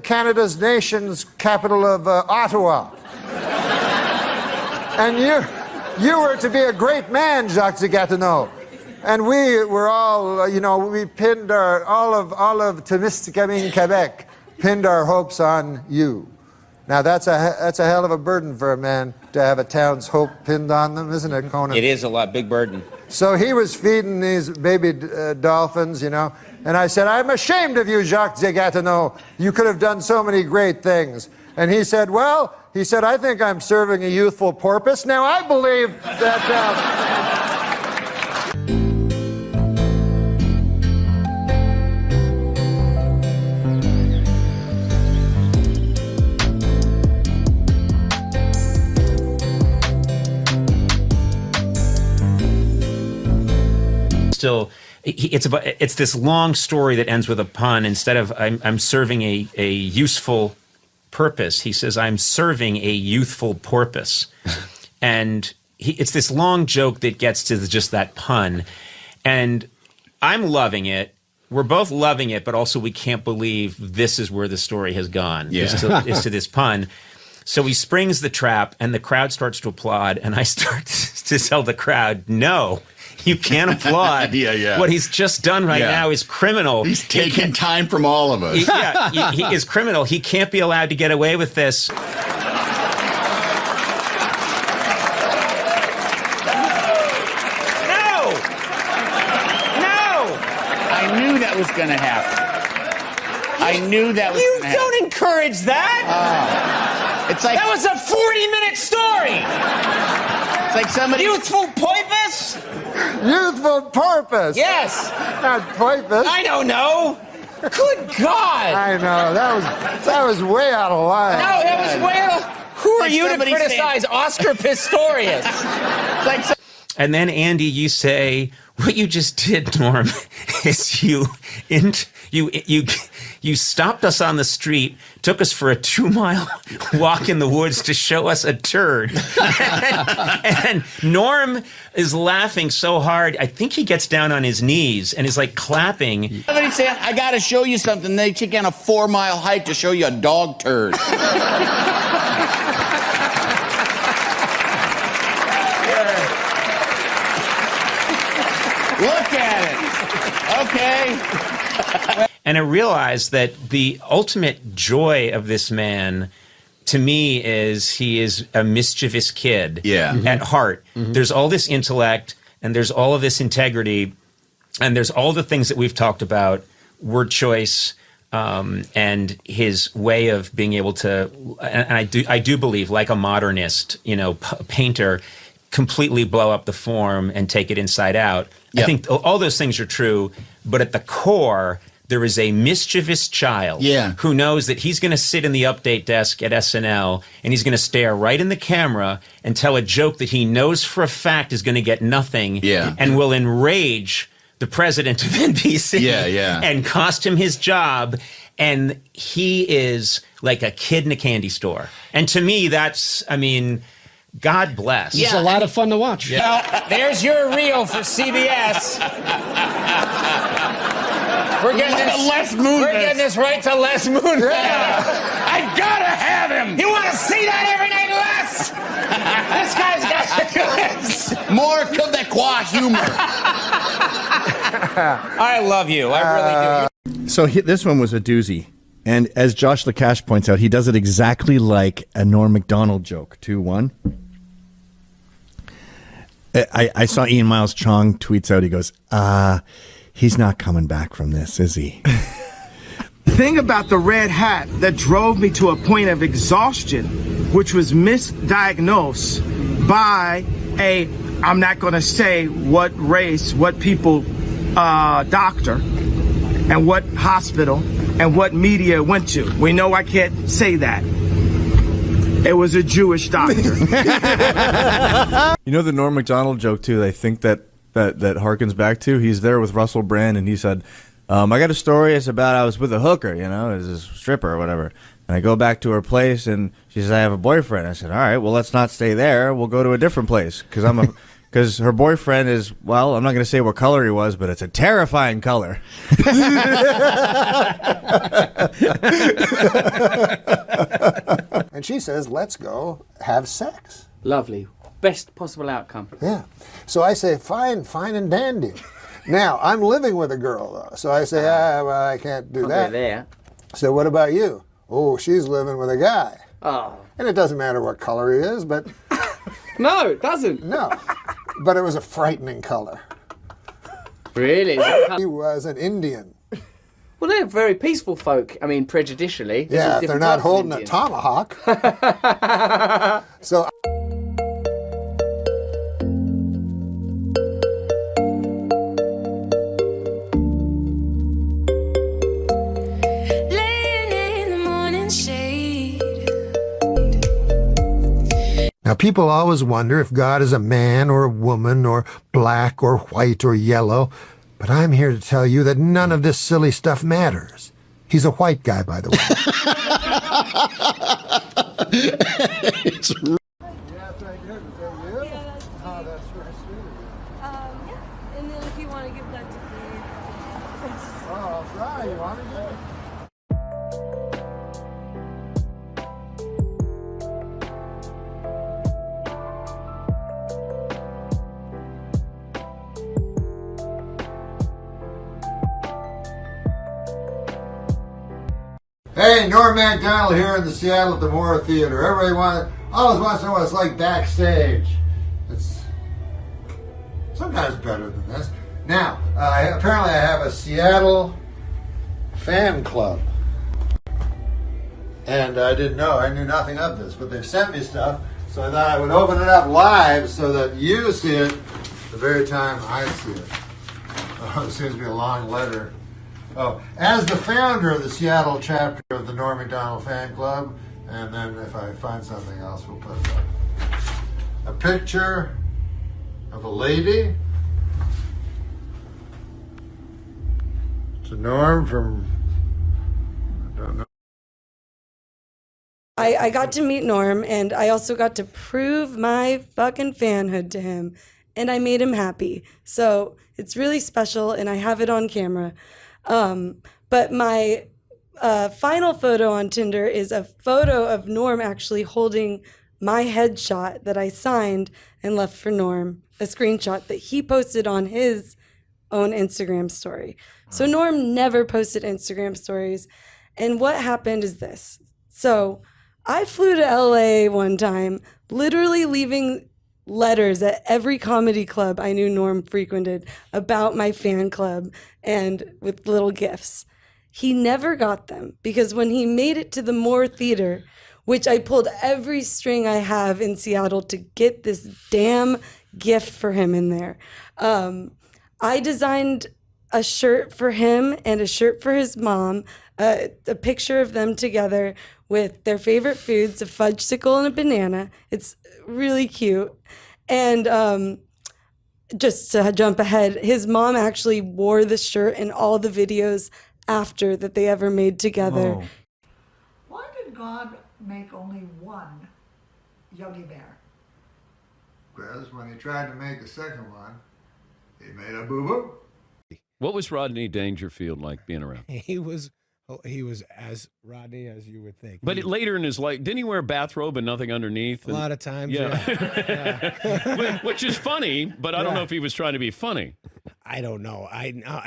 Canada's nation's capital of Ottawa. And you were to be a great man, Jacques de Gatineau. And we were all, you know, we pinned all of Témiscamingue, Quebec, pinned our hopes on you. Now, that's a hell of a burden for a man to have a town's hope pinned on them, isn't it, Conan? It is a big burden. So he was feeding these baby dolphins, you know, and I said, I'm ashamed of you, Jacques de Gatineau. You could have done so many great things. And he said, well, I think I'm serving a youthful porpoise. Now, I believe that... Still, it's this long story that ends with a pun. Instead of I'm serving a useful purpose, he says I'm serving a youthful porpoise, and it's this long joke that gets to just that pun, and I'm loving it. We're both loving it, but also we can't believe this is where the story has gone. Yeah. is to this pun. So he springs the trap, and the crowd starts to applaud, and I start to tell the crowd, no. You can't applaud. What he's just done right now is criminal. He's taking time from all of us. He is criminal. He can't be allowed to get away with this. No! I knew that was going to happen. I knew that was going to happen. You don't encourage that! It's like... That was a 40-minute story! It's like somebody... Youthful porpoise? Youthful porpoise? Yes! Not porpoise. I don't know! Good God! I know, that was way out of line. No, that was way out of... Who are you to criticize Oscar Pistorius? And then, Andy, you say, what you just did, Norm, is you stopped us on the street, took us for a 2-mile walk in the woods to show us a turd. and Norm is laughing so hard, I think he gets down on his knees and is like clapping. Somebody saying, I got to show you something. They take on a 4-mile hike to show you a dog turd. Look at it. Okay. And I realized that the ultimate joy of this man, to me, is he is a mischievous kid at heart. There's all this intellect, and there's all of this integrity, and there's all the things that we've talked about, word choice, and his way of being able to, and I do believe, like a modernist, painter, completely blow up the form and take it inside out. Yep. I think all those things are true, but at the core, there is a mischievous child who knows that he's going to sit in the update desk at SNL and he's going to stare right in the camera and tell a joke that he knows for a fact is going to get nothing and will enrage the president of NBC and cost him his job. And he is like a kid in a candy store. And to me, that's, God bless. It's a lot of fun to watch. Well, there's your reel for CBS. We're getting this right to Les Moonves. I gotta have him. You want to see that every night, Les? This guy's got this. More Quebecois humor. I love you. I really do. So this one was a doozy. And as Josh Lacash points out, he does it exactly like a Norm MacDonald joke. 2-1. I saw Ian Miles Chong tweets out, he goes, he's not coming back from this, is he? The thing about the red hat that drove me to a point of exhaustion, which was misdiagnosed by I'm not going to say what race, what people, doctor, and what hospital, and what media went to. We know I can't say that. It was a Jewish doctor. You know the Norm MacDonald joke, too, I think that harkens back to? He's there with Russell Brand, and he said, I got a story. It's about I was with a hooker, as a stripper or whatever. And I go back to her place, and she says, I have a boyfriend. I said, all right, well, let's not stay there. We'll go to a different place, because her boyfriend is, well, I'm not going to say what color he was, but it's a terrifying color. And she says, let's go have sex. Lovely. Best possible outcome. Yeah. So I say, fine and dandy. Now, I'm living with a girl, though. So I say, well, I can't do that. There. So what about you? Oh, she's living with a guy. Oh. And it doesn't matter what color he is, but... No, it doesn't. No. But it was a frightening color. Really? He was an Indian. Well, they're very peaceful folk. Prejudicially. Yeah, if they're not holding a tomahawk. So... Now, people always wonder if God is a man or a woman or black or white or yellow, but I'm here to tell you that none of this silly stuff matters. He's a white guy, by the way. It's and then if you want to give that to me. Oh, sorry, you want to do it? Hey, Norm MacDonald here in the Seattle at the Moore Theater. Everybody always wants to know what it's like backstage. It's sometimes better than this. Now, apparently I have a Seattle fan club. And I didn't know, I knew nothing of this, but they've sent me stuff, so I thought I would open it up live so that you see it the very time I see it. Oh, it seems to be a long letter. Oh, as the founder of the Seattle chapter of the Norm MacDonald Fan Club, and then if I find something else, we'll put it up. A picture of a lady. It's a Norm from, I don't know. I got to meet Norm, and I also got to prove my fucking fanhood to him, and I made him happy. So it's really special, and I have it on camera. But my final photo on Tinder is a photo of Norm actually holding my headshot that I signed and left for Norm, a screenshot that he posted on his own Instagram story. So Norm never posted Instagram stories. And what happened is this. So I flew to LA one time, literally leaving letters at every comedy club I knew Norm frequented about my fan club and with little gifts. He never got them because when he made it to the Moore Theater, which I pulled every string I have in Seattle to get this damn gift for him in there, I designed a shirt for him and a shirt for his mom, a picture of them together with their favorite foods, a fudgesicle and a banana. It's really cute. And just to jump ahead, his mom actually wore the shirt in all the videos after that they ever made together. Oh. Why did God make only one Yogi Bear? Because when he tried to make the second one, he made a boo-boo. What was Rodney Dangerfield like being around? He was as Rodney as you would think. But later in his life, didn't he wear a bathrobe and nothing underneath? A lot of times, yeah. Which is funny, but I don't know if he was trying to be funny. I don't know.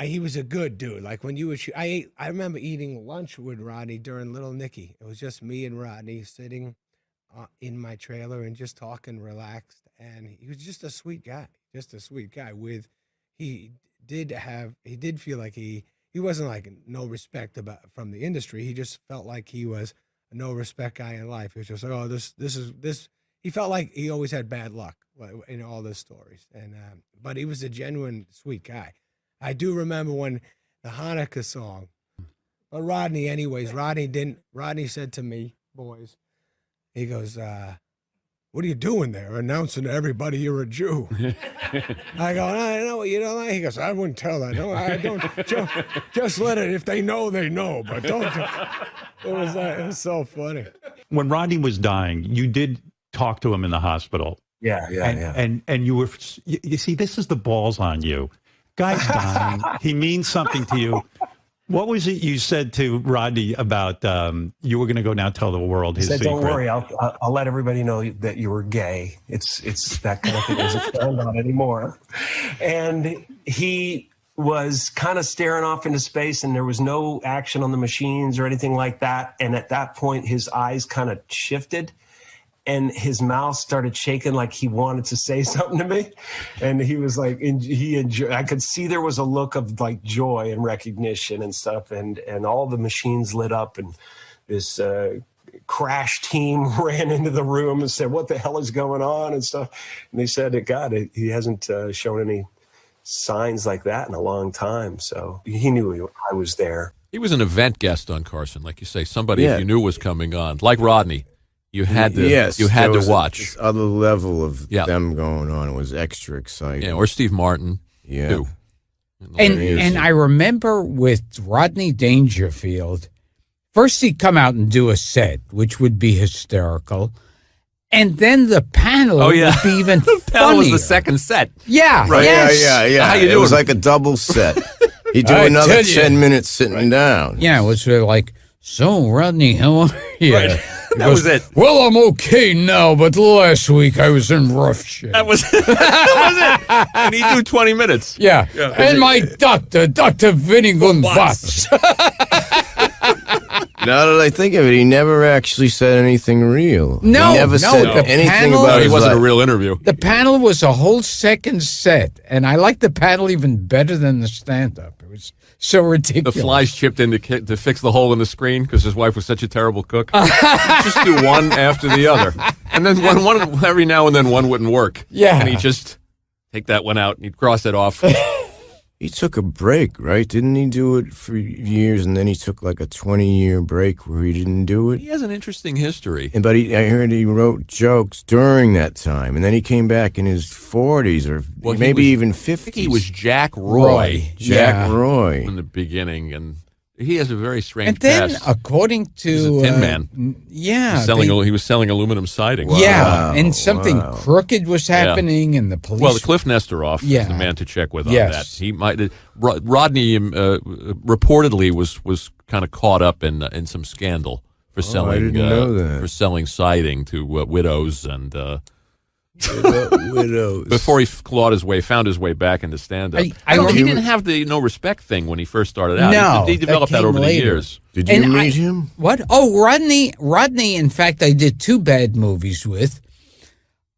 He was a good dude. Like when you would, I remember eating lunch with Rodney during Little Nicky. It was just me and Rodney sitting in my trailer and just talking, relaxed. And he was just a sweet guy. He did feel like he wasn't like no respect from the industry. He just felt like he was a no respect guy in life. He was just like, oh, this. He felt like he always had bad luck in all the stories. And but he was a genuine sweet guy. I do remember when the Hanukkah song. But Rodney, anyways, Rodney said to me, boys, he goes, what are you doing there? Announcing to everybody you're a Jew. I go, I don't know what you don't like. He goes, I wouldn't tell that. No, I don't. Just let it. If they know, they know. But don't. It was so funny. When Rodney was dying, you did talk to him in the hospital. Yeah. And you were, you see, this is the balls on you. Guy's dying. He means something to you. What was it you said to Rodney about you were going to go now tell the world his secret? Don't worry, I'll let everybody know that you were gay. It's that kind of thing isn't found out anymore. And he was kind of staring off into space, and there was no action on the machines or anything like that. And at that point, his eyes kind of shifted, and his mouth started shaking like he wanted to say something to me. And he was like, he enjoyed. I could see there was a look of like joy and recognition and stuff. And all the machines lit up, and this crash team ran into the room and said, what the hell is going on and stuff. And they said, God, he hasn't shown any signs like that in a long time. So he knew I was there. He was an event guest on Carson, like you say, somebody you knew was coming on, like Rodney. You had to watch. This other level of them going on. It was extra exciting. Yeah, or Steve Martin. Yeah. Too. And I remember with Rodney Dangerfield, first he'd come out and do a set, which would be hysterical. And then the panel would be even The panel was funnier. the second set. Yeah. Right. Yes. Yeah. How you It was doing? like a double set. He'd do I another tell you. 10 minutes sitting down. Yeah, it was sort of like, so Rodney, how are you? Right. That was it. Well, I'm okay now, but last week I was in rough shape. That was it. And he'd do 20 minutes. Yeah. And my doctor, Dr. Vinnigan Butts. Now that I think of it, he never actually said anything real. No, he never said the anything panel- about He his wasn't a life. real interview. The panel was a whole second set, and I liked the panel even better than the stand-up. It was so ridiculous. The flies chipped in to fix the hole in the screen because his wife was such a terrible cook. Just do one after the other. And then one every now and then one wouldn't work. Yeah. And he'd just take that one out and he'd cross it off. He took a break, right? Didn't he do it for years, and then he took like a 20-year break where he didn't do it? He has an interesting history. But I heard he wrote jokes during that time, and then he came back in his 40s or maybe even 50s. I think he was Jack Roy. Jack Roy. In the beginning, and he has a very strange And then, past. according to He was a Tin Man. Yeah, He was selling aluminum siding. Yeah, and something crooked was happening, and the police. Well, Cliff Nestoroff is the man to check with on that. He might. Rodney reportedly was kind of caught up in some scandal for selling. I didn't know that. For selling siding to widows and. Widows. Before he found his way back into stand-up. He didn't have the no respect thing when he first started out. No, he developed that over the years. Did you meet him? What? Oh, Rodney. In fact, I did 2 bad movies with.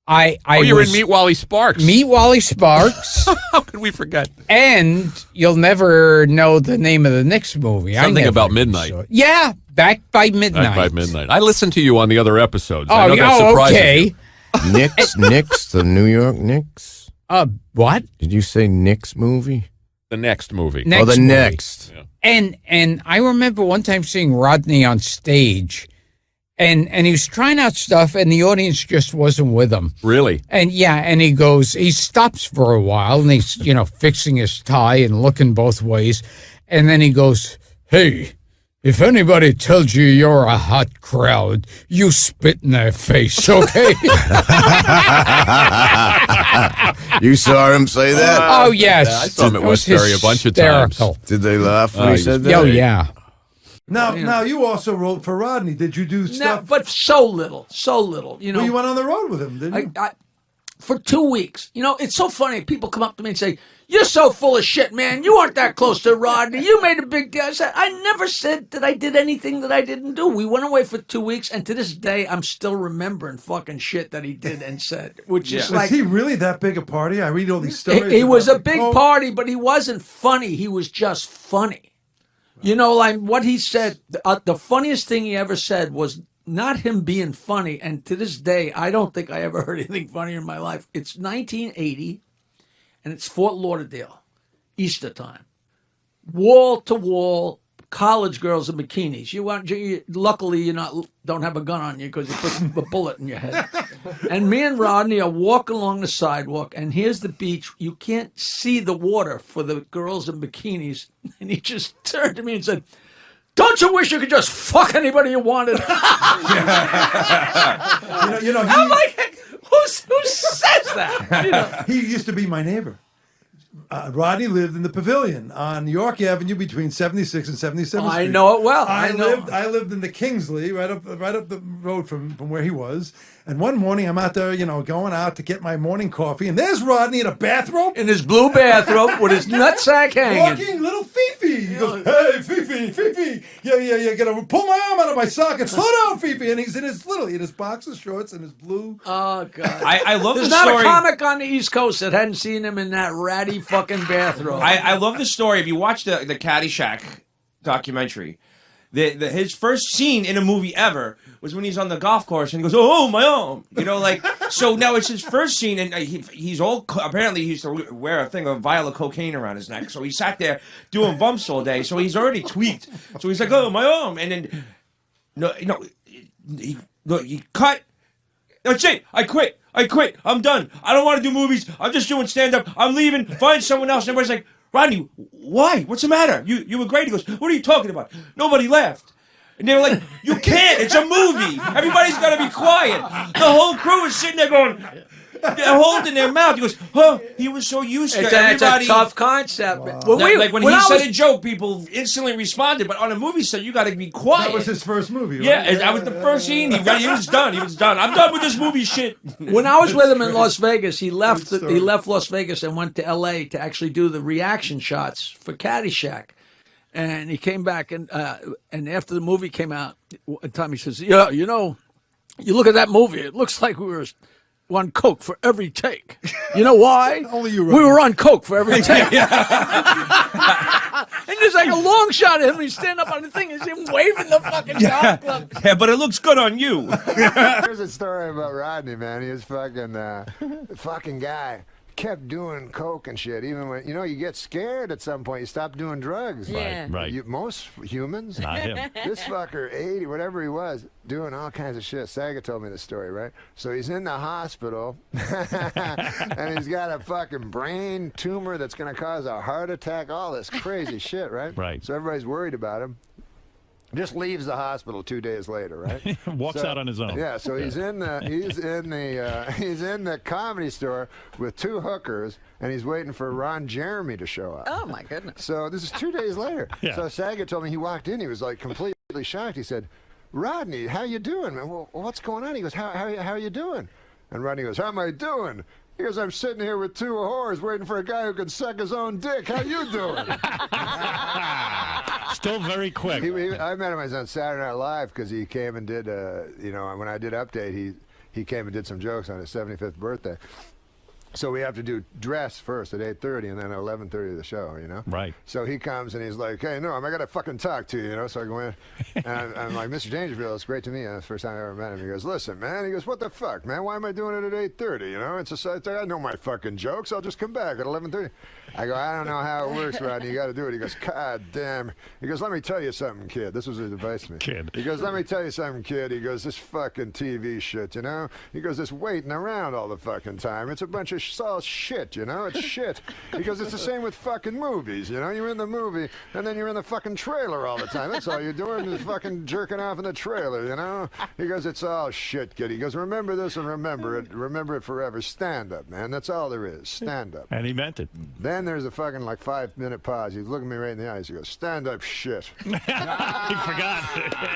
You were in Meet Wally Sparks. Meet Wally Sparks. How could we forget? And you'll never know the name of the next movie. Something about midnight. Yeah, Back by Midnight. Back by Midnight. I listened to you on the other episodes. Oh, I know that surprises okay. you. Knicks, the New York Knicks. What? Did you say Knicks movie? The next movie. Next the movie. next. Yeah. And I remember one time seeing Rodney on stage, and he was trying out stuff, and the audience just wasn't with him. Really? And he stops for a while, and he's fixing his tie and looking both ways, and then he goes, "Hey, if anybody tells you you're a hot crowd, you spit in their face, okay?" You saw him say that? Oh, yes. I saw him at Westbury a bunch of times. Did they laugh when he said that? Oh, yeah. Now you also wrote for Rodney. Did you do stuff? But so little. Well, you went on the road with him, didn't you? For 2 weeks. It's so funny. People come up to me and say, "You're so full of shit, man. You weren't that close to Rodney. You made a big deal." I said, I never said that I did anything that I didn't do. We went away for 2 weeks, and to this day, I'm still remembering fucking shit that he did and said, which is like... Was he really that big a party? I read all these stories. He was a about big Coke. party, but he wasn't funny. He was just funny. Like what he said, the funniest thing he ever said was not him being funny. And to this day, I don't think I ever heard anything funnier in my life. It's 1980, and it's Fort Lauderdale, Easter time. Wall to wall, college girls in bikinis. Luckily, you don't have a gun on you because you put a bullet in your head. And me and Rodney are walking along the sidewalk, and here's the beach. You can't see the water for the girls in bikinis. And he just turned to me and said, "Don't you wish you could just fuck anybody you wanted?" I'm like, who says that? He used to be my neighbor. Rodney lived in the Pavilion on York Avenue between 76 and 77th Street. I know it well. I lived in the Kingsley, right up the road from where he was. And one morning I'm out there, going out to get my morning coffee, and there's Rodney in a bathrobe. In his blue bathrobe with his nutsack hanging. Walking little Fifi. He goes, "Hey, Fifi. Yeah, gotta pull my arm out of my socket. Slow down, Fifi." And he's in his boxer shorts and his blue. Oh, God. I love There's the not story. a comic on the East Coast that hadn't seen him in that ratty fucking bathrobe. I love the story. If you watch the Caddyshack documentary, his first scene in a movie ever was when he's on the golf course and he goes, "Oh, my arm," So now it's his first scene, and he's all apparently he used to wear a vial of cocaine around his neck. So he sat there doing bumps all day. So he's already tweaked. So he's like, "Oh, my arm," and then he cut. That's it. I quit. I'm done. I don't want to do movies. I'm just doing stand-up. I'm leaving. Find someone else. And everybody's like, "Rodney, why? What's the matter? You were great." He goes, "What are you talking about?" Nobody laughed. And they were like, "You can't. It's a movie. Everybody's got to be quiet." The whole crew is sitting there going, they're holding their mouth. He goes, "Huh?" He was so used to everybody. It's a tough concept. Wow. When he said a joke, people instantly responded. But on a movie set, you got to be quiet. That was his first movie, right? Yeah, that was the first scene. He was done. I'm done with this movie shit. When I was with him in Las Vegas, he left Las Vegas and went to L.A. to actually do the reaction shots for Caddyshack. And he came back, and after the movie came out, Tommy says, "Yeah, you look at that movie. It looks like we were on coke for every take. You know why? Only you. We were on coke for every take." And there's like a long shot of him. He's standing up on the thing. He's him waving the fucking golf club. Yeah, but it looks good on you. Here's a story about Rodney, man. He was fucking guy. kept doing coke and shit. Even when you get scared at some point, you stop doing drugs. Yeah. Right. Most humans. Not him. This fucker, 80, whatever he was, doing all kinds of shit. Saga told me the story, right? So he's in the hospital, and he's got a fucking brain tumor that's going to cause a heart attack. All this crazy shit, right? Right. So everybody's worried about him. Just leaves the hospital 2 days later, right? Walks out on his own. Yeah, so he's in the comedy store with 2 hookers, and he's waiting for Ron Jeremy to show up. Oh my goodness! So this is 2 days later. Yeah. So Saget told me he walked in, he was like completely shocked. He said, "Rodney, how you doing, man? Well, what's going on?" He goes, "How are you doing?" And Rodney goes, "How am I doing?" He goes, "I'm sitting here with 2 whores waiting for a guy who can suck his own dick. How you doing?" Still very quick. I met him on Saturday Night Live because he came and did, when I did Update, he came and did some jokes on his 75th birthday. So we have to do dress first at 8:30 and then at 11:30 the show, Right. So he comes and he's like, "Hey, Norm, I got to fucking talk to you, So I go in and I'm like, "Mr. Dangerfield, it's great to meet you." That's the first time I ever met him. He goes, "Listen, man." He goes, "What the fuck, man? Why am I doing it at 8:30? I know my fucking jokes. I'll just come back at 11:30. I go, "I don't know how it works, Rodney. You got to do it." He goes, "God damn." He goes, "Let me tell you something, kid." This was his advice to me. Kid. He goes, "Let me tell you something, kid." He goes, "This fucking TV shit, He goes, "This waiting around all the fucking time. It's a bunch of all shit. It's shit." He goes, "It's the same with fucking movies, You're in the movie, and then you're in the fucking trailer all the time. That's all you're doing is fucking jerking off in the trailer, He goes, "It's all shit, kid." He goes, "Remember this and remember it forever. Stand up, man. That's all there is. Stand up." And he meant it. Then there's a fucking 5-minute pause. He's looking me right in the eyes. He goes, "Stand up, shit." He forgot.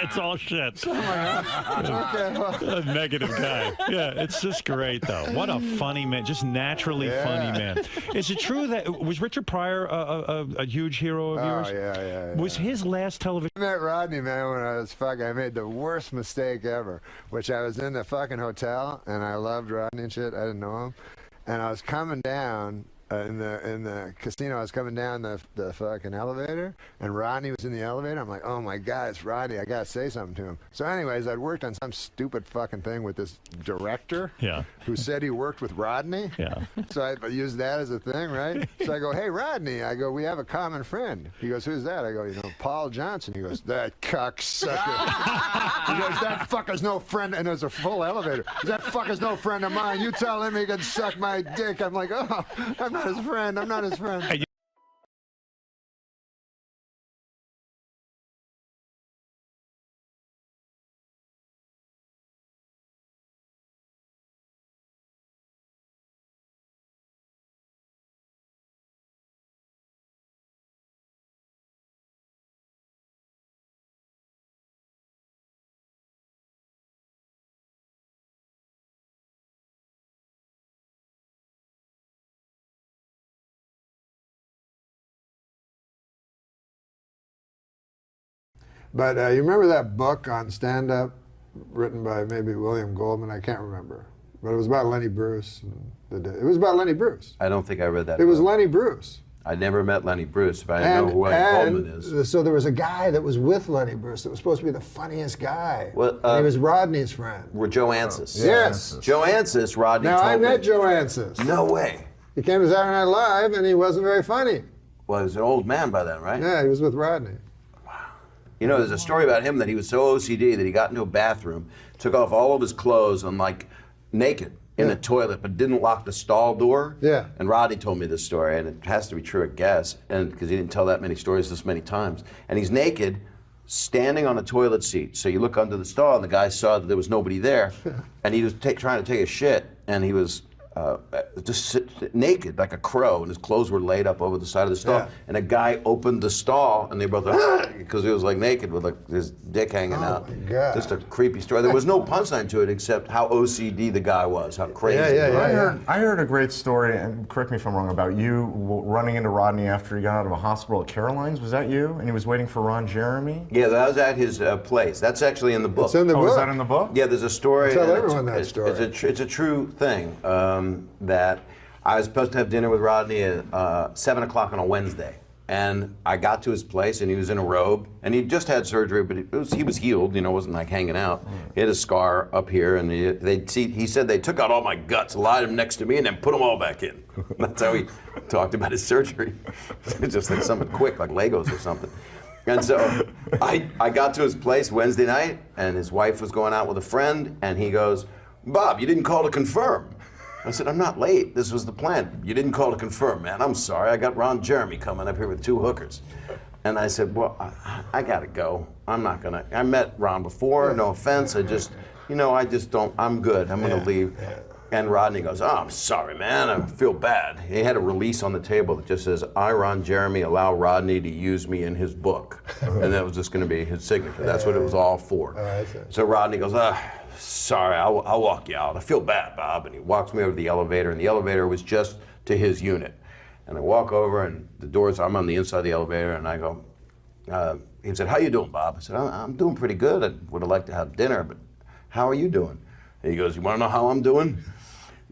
It's all shit. Okay, well. A negative guy. Yeah, it's just great, though. What a funny man. Just naturally funny man. Is it true that was Richard Pryor a huge hero of yours? Oh, yeah. Was his last television? I met Rodney, man, when I made the worst mistake ever, which I was in the fucking hotel, and I loved Rodney and shit. I didn't know him. And I was coming down in the casino. I was coming down the fucking elevator, and Rodney was in the elevator. I'm like, "Oh my God, it's Rodney. I gotta say something to him." So anyways, I'd worked on some stupid fucking thing with this director who said he worked with Rodney. Yeah. So I used that as a thing, right? So I go, "Hey, Rodney," I go, "we have a common friend." He goes, "Who's that?" I go, "Paul Johnson." He goes, "That cocksucker." He goes, "That fucker's no friend." And there's a full elevator. "That fucker's no friend of mine. You tell him he can suck my dick." I'm like, "Oh, I'm not his friend. I'm not his friend." But you remember that book on stand-up written by maybe William Goldman? I can't remember. But it was about Lenny Bruce. It was about Lenny Bruce. I don't think I read that. It was Lenny Bruce. I never met Lenny Bruce, but I know who William Goldman is. So there was a guy that was with Lenny Bruce that was supposed to be the funniest guy. Well, he was Rodney's friend. We're Joe Ansis. Yes. Joe Ansis, Rodney Now, told I met me. Joe Ansis. No way. He came to Saturday Night Live, and he wasn't very funny. Well, he was an old man by then, right? Yeah, he was with Rodney. There's a story about him that he was so OCD that he got into a bathroom, took off all of his clothes, and naked in the toilet, but didn't lock the stall door. Yeah. And Rodney told me this story, and it has to be true, I guess, and because he didn't tell that many stories this many times. And he's naked, standing on a toilet seat. So you look under the stall, and the guy saw that there was nobody there, and he was trying to take a shit, and he was just naked like a crow, and his clothes were laid up over the side of the stall. Yeah. And a guy opened the stall, and they both because he was naked with his dick hanging out. My God. Just a creepy story. There was no punchline to it except how OCD the guy was, how crazy. I heard a great story, and correct me if I'm wrong, about you running into Rodney after he got out of a hospital at Caroline's. Was that you? And he was waiting for Ron Jeremy? Yeah, that was at his place. That's actually in the book. It's in the book. Is that in the book? Yeah, there's a story. Tell everyone that story. It's a true thing. That I was supposed to have dinner with Rodney at 7 o'clock on a Wednesday. And I got to his place, and he was in a robe, and he just had surgery, but he was healed, you know, wasn't like hanging out. He had a scar up here, and he said they took out all my guts, lied him next to me, and then put them all back in. That's how he talked about his surgery. It's just like something quick, like Legos or something. And so I got to his place Wednesday night, and his wife was going out with a friend, and he goes, "Bob, you didn't call to confirm." I said, "I'm not late. This was the plan." "You didn't call to confirm, man. I'm sorry. I got Ron Jeremy coming up here with 2 hookers." And I said, "Well, I gotta go. I'm not gonna. I met Ron before. No offense. I just don't. I'm good. I'm gonna leave." And Rodney goes, "Oh, I'm sorry, man. I feel bad." He had a release on the table that just says, "I, Ron Jeremy, allow Rodney to use me in his book." And that was just going to be his signature. That's what it was all for. So Rodney goes, "Sorry, I'll walk you out. I feel bad, Bob." And he walks me over to the elevator, and the elevator was just to his unit. And I walk over, and the doors, I'm on the inside of the elevator, and I go, he said, "How you doing, Bob?" I said, "I'm doing pretty good. I would have liked to have dinner, but how are you doing?" And he goes, "You want to know how I'm doing?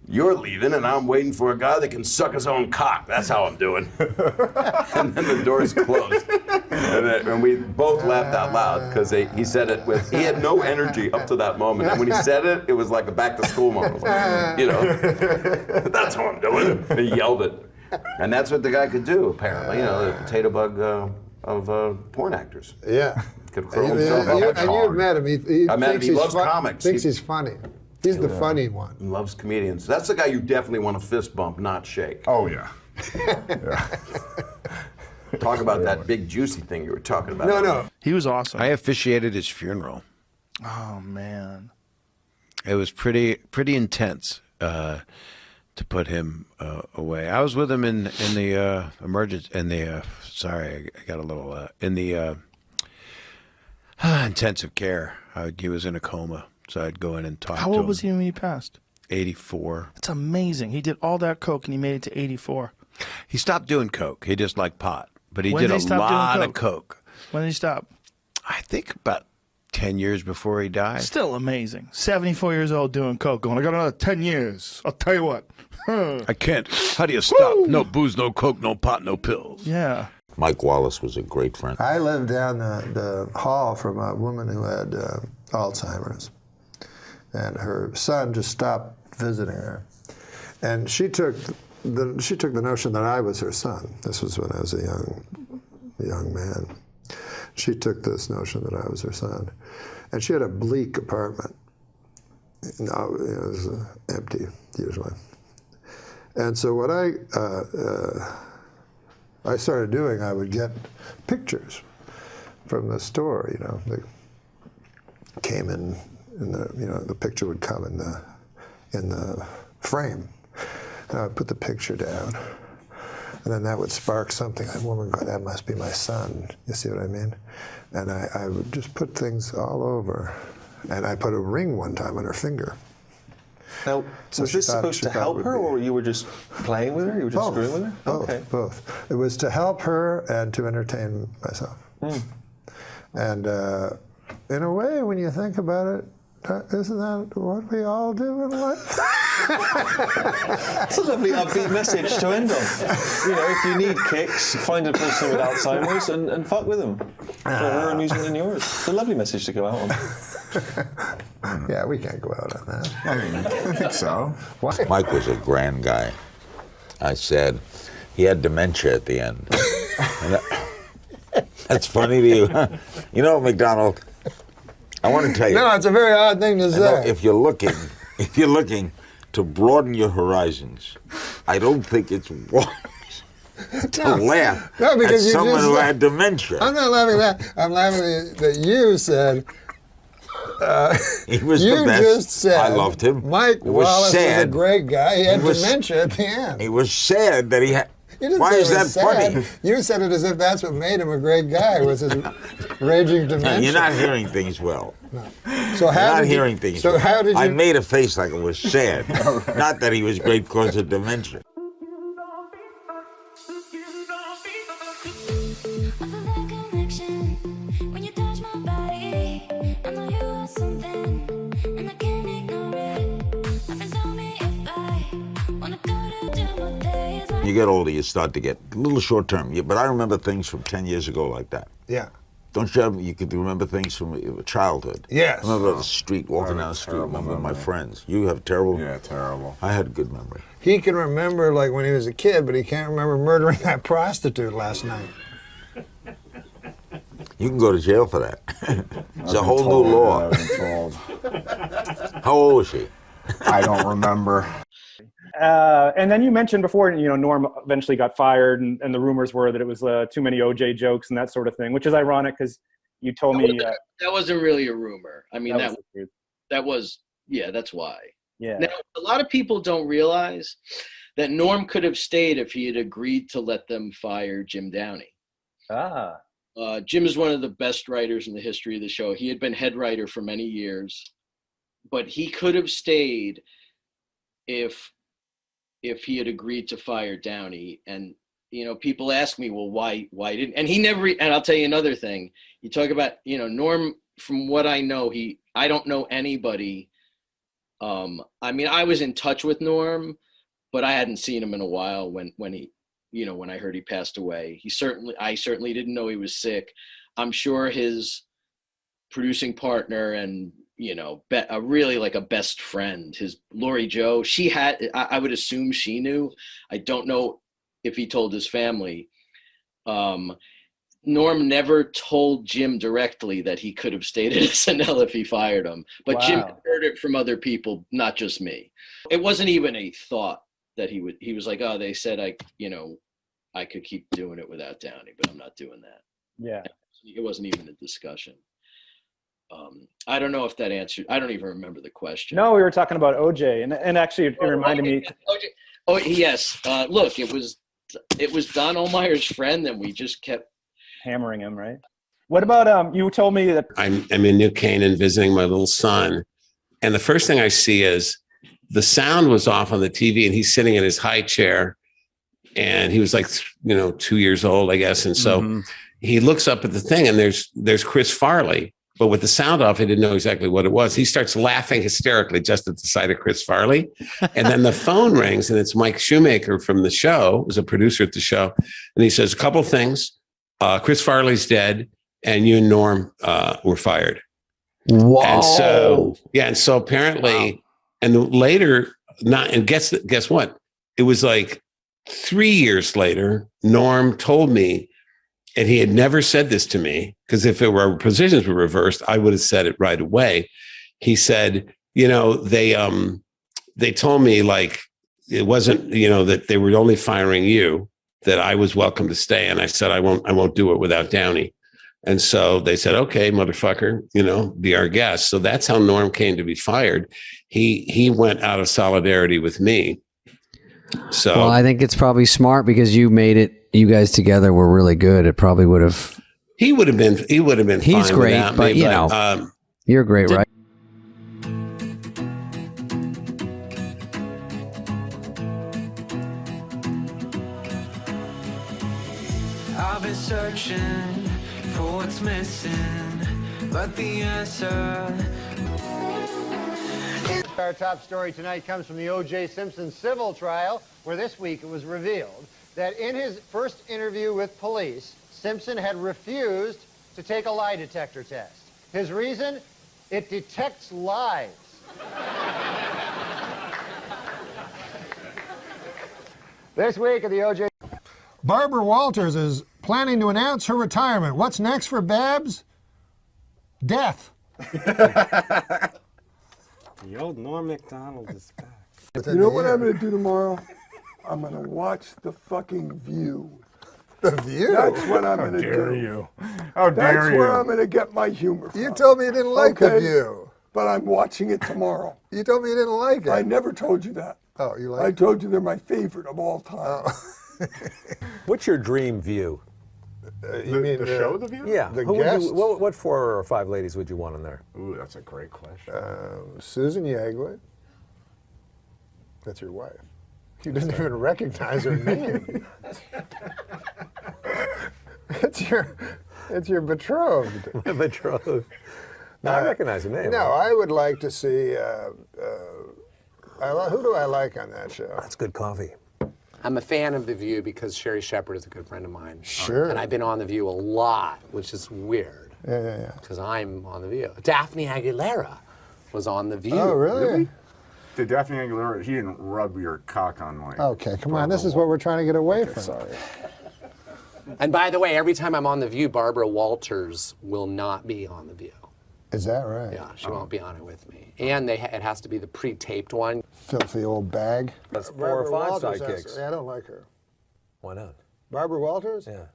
You're leaving, and I'm waiting for a guy that can suck his own cock. That's how I'm doing." And then the doors closed. And we both laughed out loud because he said it he had no energy up to that moment. And when he said it, it was like a back-to-school moment. Like, "That's how I'm doing." And he yelled it. And that's what the guy could do, apparently. The potato bug of porn actors. Yeah. Could curl himself up. And you've met him. I met him. He loves comics. Thinks he's funny. He's the funny one. Loves comedians. That's the guy you definitely want to fist bump, not shake. Oh, yeah. Talk about that big juicy thing you were talking about. No. He was awesome. I officiated his funeral. Oh, man. It was pretty intense to put him away. I was with him in the emergency, sorry, I got a little, in the intensive care. He was in a coma. So I'd go in and talk to him. How old was he when he passed? 84. That's amazing. He did all that coke and he made it to 84. He stopped doing coke. He just liked pot. But he When did did a he stop lot doing of coke. When did he stop? I think about 10 years before he died. Still amazing. 74 years old doing coke. Going, "I got another 10 years. I'll tell you what." I can't. How do you stop? No booze, no coke, no pot, no pills. Yeah. Mike Wallace was a great friend. I lived down the hall from a woman who had Alzheimer's. And her son just stopped visiting her. And she took the notion that I was her son. This was when I was a young man. She took this notion that I was her son. And she had a bleak apartment. It was empty, usually. And so what I started doing, I would get pictures from the store, They came in the picture would come in the frame. And I would put the picture down. And then that would spark something. That woman go, "That must be my son." You see what I mean? And I would just put things all over. And I put a ring one time on her finger. Now, was this supposed to help her, or you were just playing with her? You were just screwing with her? Okay. Both. It was to help her and to entertain myself. And in a way, when you think about it, isn't that what we all do in life? That's a lovely upbeat message to end on. If you need kicks, find a person with Alzheimer's and fuck with them for her amusement and yours. It's a lovely message to go out on. Yeah, we can't go out on that. I think so. Why? Mike was a grand guy. I said he had dementia at the end. That's funny to you, huh? McDonald, I want to tell you. No, it's a very odd thing to say. If you're looking to broaden your horizons, I don't think it's wise to laugh at someone who had dementia. I'm not laughing at that. I'm laughing that you said. He was you the best. Just said I loved him. Mike Wallace was a great guy. He had dementia at the end. It was sad that he had. You didn't Why say is it that was sad. funny? You said it as if that's what made him a great guy, was his raging dementia. You're not hearing things well. No. So how did hearing things so well. how did you? I made a face like it was sad, not that he was great because of dementia. Wanna go to You get older, you start to get a little short term. But I remember things from 10 years ago like that. Yeah. Don't you have, you could remember things from childhood? Yes. I remember the street, walking down the street, remember my friends. You have terrible? Yeah, terrible. I had good memory. He can remember like when he was a kid, but he can't remember murdering that prostitute last night. You can go to jail for that. It's a whole new law. How old was she? I don't remember. And then you mentioned before, Norm eventually got fired, and the rumors were that it was too many OJ jokes and that sort of thing, which is ironic because you told me that wasn't really a rumor. I mean, that's why. Yeah. Now, a lot of people don't realize that Norm could have stayed if he had agreed to let them fire Jim Downey. Ah. Jim is one of the best writers in the history of the show. He had been head writer for many years, but he could have stayed if he had agreed to fire Downey. And people ask me, well, why didn't? And he never. And I'll tell you another thing. You talk about Norm. From what I know, I don't know anybody. I mean, I was in touch with Norm, but I hadn't seen him in a while when he. When I heard he passed away, I certainly didn't know he was sick. I'm sure his producing partner and, really like a best friend, his Lori Jo, I would assume she knew. I don't know if he told his family. Norm never told Jim directly that he could have stayed at SNL if he fired him, but Jim heard it from other people, not just me. It wasn't even a thought that he was like, oh, they said I could keep doing it without Downey, but I'm not doing that. Yeah. It wasn't even a discussion. I don't know if that answered. I don't even remember the question. No, we were talking about OJ, and actually it reminded me. OJ. Oh yes. Look, it was Don Ohlmeyer's friend, and we just kept hammering him, right? What about you told me that I'm in New Canaan visiting my little son, and the first thing I see is the sound was off on the TV, and he's sitting in his high chair. And he was like, 2 years old, I guess. And so he looks up at the thing and there's Chris Farley, but with the sound off, he didn't know exactly what it was. He starts laughing hysterically just at the sight of Chris Farley. And then the phone rings and it's Mike Shoemaker from the show, was a producer at the show. And he says, a couple things. Chris Farley's dead and you and Norm were fired. Wow. And so apparently, and later, guess what? It was like 3 years later, Norm told me, and he had never said this to me, because if our positions were reversed, I would have said it right away. He said, they told me like it wasn't, that they were only firing you, that I was welcome to stay. And I said, I won't do it without Downey. And so they said, okay, motherfucker, be our guest. So that's how Norm came to be fired. He went out of solidarity with me. So well, I think it's probably smart because you made it. You guys together were really good. It probably would have. He would have been. He's fine great, without but me, you're great, right? I've been searching for what's missing, but the answer. Our top story tonight comes from the O.J. Simpson civil trial, where this week it was revealed that in his first interview with police, Simpson had refused to take a lie detector test. His reason? It detects lies. This week at the O.J. Barbara Walters is planning to announce her retirement. What's next for Babs? Death. The old NORM MACDONALD is back. You know what I'm going to do tomorrow? I'm going to watch The fucking View. The View? That's what I'm going to do. How dare you? How dare you? That's where I'm going to get my humor from. You told me you didn't like The View. But I'm watching it tomorrow. You told me you didn't like it. I never told you that. Oh, you like it? I told you they're my favorite of all time. Oh. What's your dream view? You mean the show, The View? Yeah. The Who guests? would you, what 4 or 5 ladies would you want in there? Ooh, that's a great question. Susan Yegley. That's your wife. You didn't even recognize her name. It's your betrothed. My betrothed. No, I recognize the name. No, I would like to see. Who do I like on that show? That's good coffee. I'm a fan of The View because Sherry Shepherd is a good friend of mine. Sure. And I've been on The View a lot, which is weird. Yeah. Because I'm on The View. Daphne Aguilera was on The View. Oh, really? Did Daphne Aguilera, he didn't rub your cock on my... Okay, come on. This is what we're trying to get away from. Sorry. And by the way, every time I'm on The View, Barbara Walters will not be on The View. Is that right? Yeah, she won't be on it with me. And it has to be the pre-taped one. Filthy old bag. That's 4 or 5 sidekicks. I don't like her. Why not? Barbara Walters? Yeah.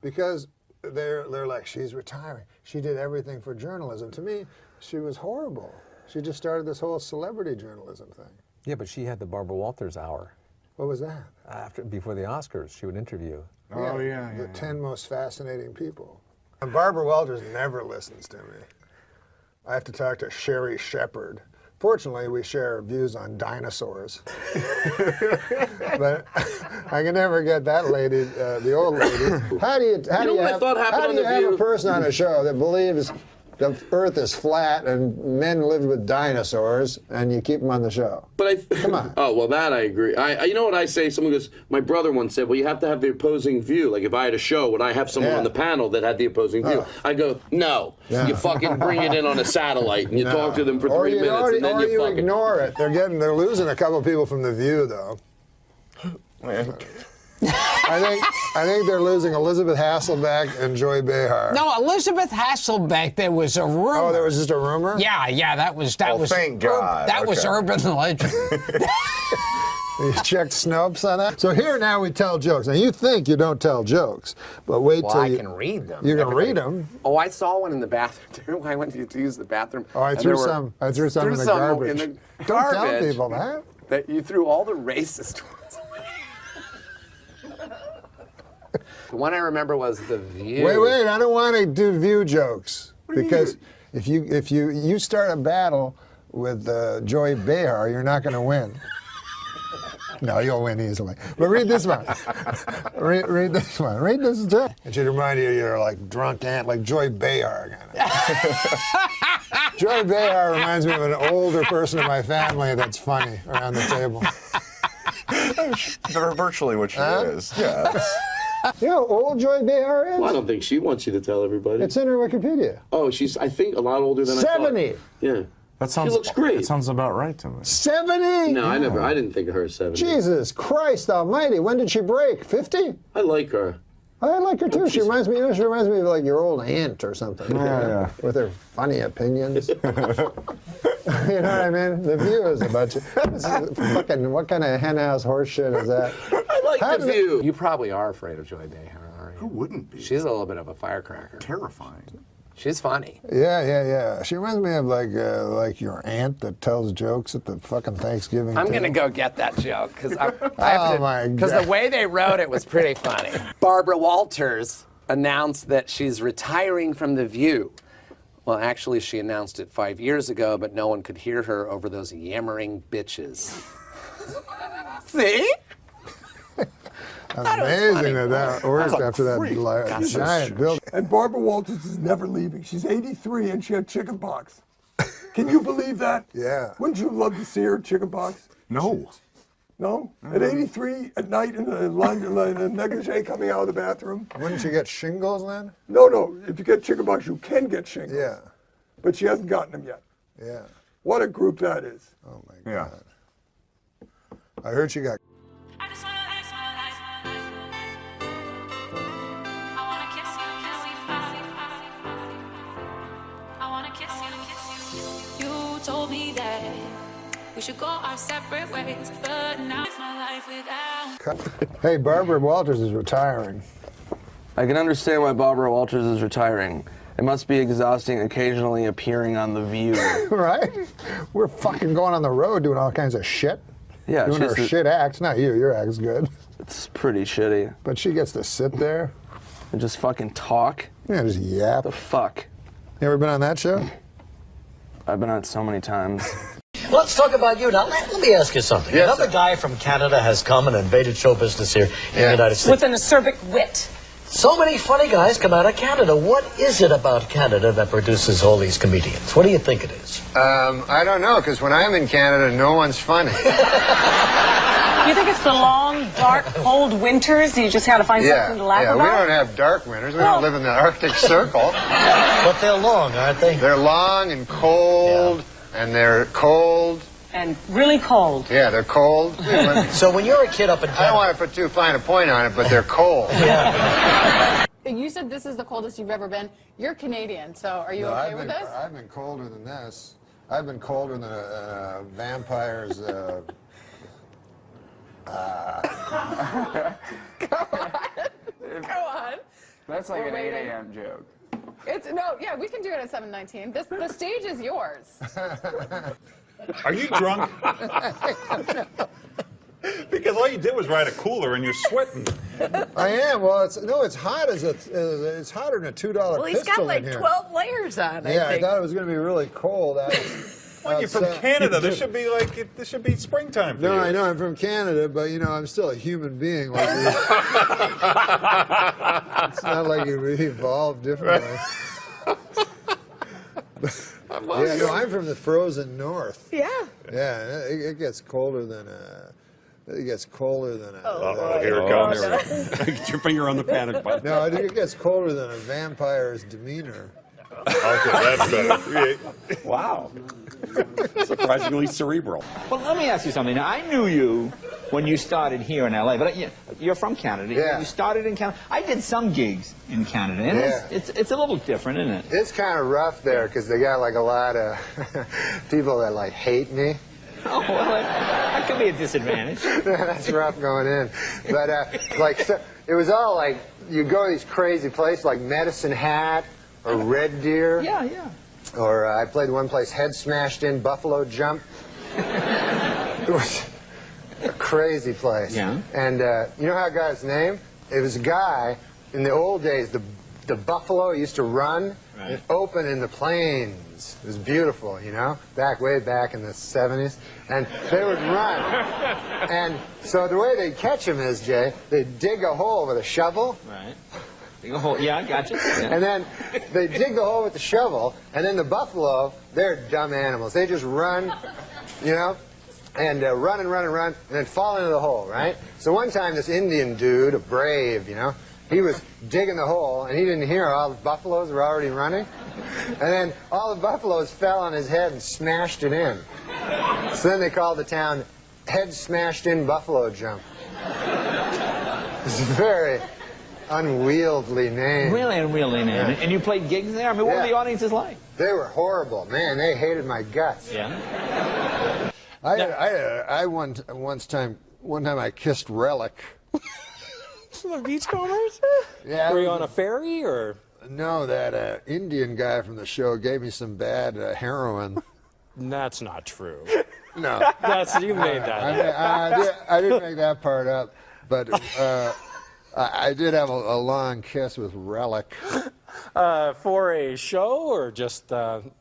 Because they're like, she's retiring. She did everything for journalism. To me, she was horrible. She just started this whole celebrity journalism thing. Yeah, but she had the Barbara Walters hour. What was that? Before the Oscars, she would interview. The 10 most fascinating people. And Barbara Walters never listens to me. I have to talk to Sherry Shepherd. Fortunately, we share views on dinosaurs. But I can never get that lady, the old lady. How do you have a person on a show that believes the Earth is flat and men lived with dinosaurs, and you keep them on the show? But come on. Oh well, that I agree. You know what I say? Someone goes. My brother once said, "Well, you have to have the opposing view. Like if I had a show, would I have someone on the panel that had the opposing view?" I go, "No. You fucking bring it in on a satellite and you talk to them for 3 minutes, and then you fucking ignore it. They're losing a couple people from The View, though. I think they're losing Elizabeth Hasselbeck and Joy Behar. No, Elizabeth Hasselbeck, there was a rumor. Oh, there was just a rumor? Yeah, that was thank God. That was urban legend. You checked Snopes on that? So here now we tell jokes. Now you think you don't tell jokes, but wait till I can read them. You can read them. Oh, I saw one in the bathroom. I went to use the bathroom. Oh, I threw some in the garbage. Don't tell people that. That you threw all the racist ones. The one I remember was The View. Wait, I don't want to do View jokes. Because if you start a battle with Joy Behar, you're not going to win. No, you'll win easily. But read this one. read this one. Read this joke. It should remind you you're like drunk aunt, like Joy Behar. Joy Behar reminds me of an older person in my family that's funny around the table. They're virtually what she is. Yeah. You know how old Joy Behar is? Well, I don't think she wants you to tell everybody. It's in her Wikipedia. Oh, she's, I think, a lot older than 70. I thought. Yeah. That sounds, she looks great. That sounds about right to me. 70? No, I didn't think of her as 70. Jesus Christ almighty, when did she break? 50? I like her. I like her too. She reminds me of like your old aunt or something. Yeah. With her funny opinions. You know what I mean? The View is a bunch of fucking, what kind of henhouse horse shit is that? I like The View. You probably are afraid of Joy Behar, aren't you? Who wouldn't be? She's a little bit of a firecracker. Terrifying. She's funny. Yeah. She reminds me of like your aunt that tells jokes at the fucking Thanksgiving. I'm going to go get that joke because Because the way they wrote it was pretty funny. Barbara Walters announced that she's retiring from The View. Well, actually, she announced it 5 years ago, but no one could hear her over those yammering bitches. See? Amazing that worked after that giant building. And Barbara Walters is never leaving. She's 83 and she had chicken pox. Can you believe that? Yeah. Wouldn't you love to see her chicken pox? No. No? At 83 at night in the negligee coming out of the bathroom? Wouldn't you get shingles then? No. If you get chicken pox, you can get shingles. Yeah. But she hasn't gotten them yet. Yeah. What a group that is. Oh my God. I heard she got. Told me that we should go our separate ways, but now it's my life without. Hey, Barbara Walters is retiring. I can understand why Barbara Walters is retiring. It must be exhausting occasionally appearing on The View. Right? We're fucking going on the road doing all kinds of shit. Yeah, doing her shit acts. Not you. Your act's good. It's pretty shitty. But she gets to sit there and just fucking talk. Yeah, just yap. The fuck. You ever been on that show? I've been on it so many times. Let's talk about you now. Let me ask you something. Yes, Another guy from Canada has come and invaded show business here in the United States. With an acerbic wit. So many funny guys come out of Canada. What is it about Canada that produces all these comedians? What do you think it is? I don't know, because when I'm in Canada, no one's funny. You think it's the long, dark, cold winters? You just had to find something to laugh we about? don't have dark winters. We don't live in the Arctic Circle. But they're long, aren't they? They're long and cold, and they're cold. And really cold. Yeah, they're cold. So when you're a kid up in I don't want to put too fine a point on it, but they're cold. You said this is the coldest you've ever been. You're Canadian, so are you okay with this? I've been colder than this. I've been colder than a vampire's. Go on. That's like We're an waiting. 8 a.m. joke. Yeah, we can do it at 7:19. The stage is yours. Are you drunk? Because all you did was ride a cooler and you're sweating. I am. Well, it's hot it's hotter than a $2 Well, he's pistol got like in here. 12 layers on, Yeah, I think. I thought it was going to be really cold. Well, you're from Canada. This should be springtime for you. No, I know I'm from Canada, but I'm still a human being. Like it's not like we evolved differently. I'm from the frozen north. Yeah. Yeah, it gets colder than a. It gets colder than a. Here it comes. Get your finger on the panic button. No, it gets colder than a vampire's demeanor. Okay, that's better. Wow. Surprisingly cerebral. Well, let me ask you something. Now, I knew you when you started here in L.A., but you're from Canada. Yeah. You started in Canada. I did some gigs in Canada, and it's a little different, isn't it? It's kind of rough there because they got like a lot of people that like hate me. Oh, well, that could be a disadvantage. That's rough going in. But it was all like, you go to these crazy places like Medicine Hat or Red Deer. Yeah. Or I played one place, Head Smashed In, Buffalo Jump. It was a crazy place. Yeah. And you know how I got his name? It was a guy, in the old days, the buffalo used to run and open in the plains. It was beautiful, way back in the 70s. And they would run. And so the way they'd catch him is, Jay, they'd dig a hole with a shovel. Right. Dig a hole. Yeah, I got you. Yeah. And then they dig the hole with the shovel, and then the buffalo, they're dumb animals. They just run, and run, and then fall into the hole, right? So one time this Indian dude, a brave, he was digging the hole, and he didn't hear all the buffaloes were already running. And then all the buffaloes fell on his head and smashed it in. So then they called the town Head Smashed In Buffalo Jump. It's a very unwieldy name. Really unwieldy name. Yeah. And you played gigs there? I mean, what were the audiences like? They were horrible. Man, they hated my guts. Yeah. One time I kissed Relic. The Beachcombers? Yeah. Were you on a ferry or? No, that Indian guy from the show gave me some bad heroin. That's not true. No. You made that up. I didn't make that part up, but I did have a long kiss with Relic. For a show or just party?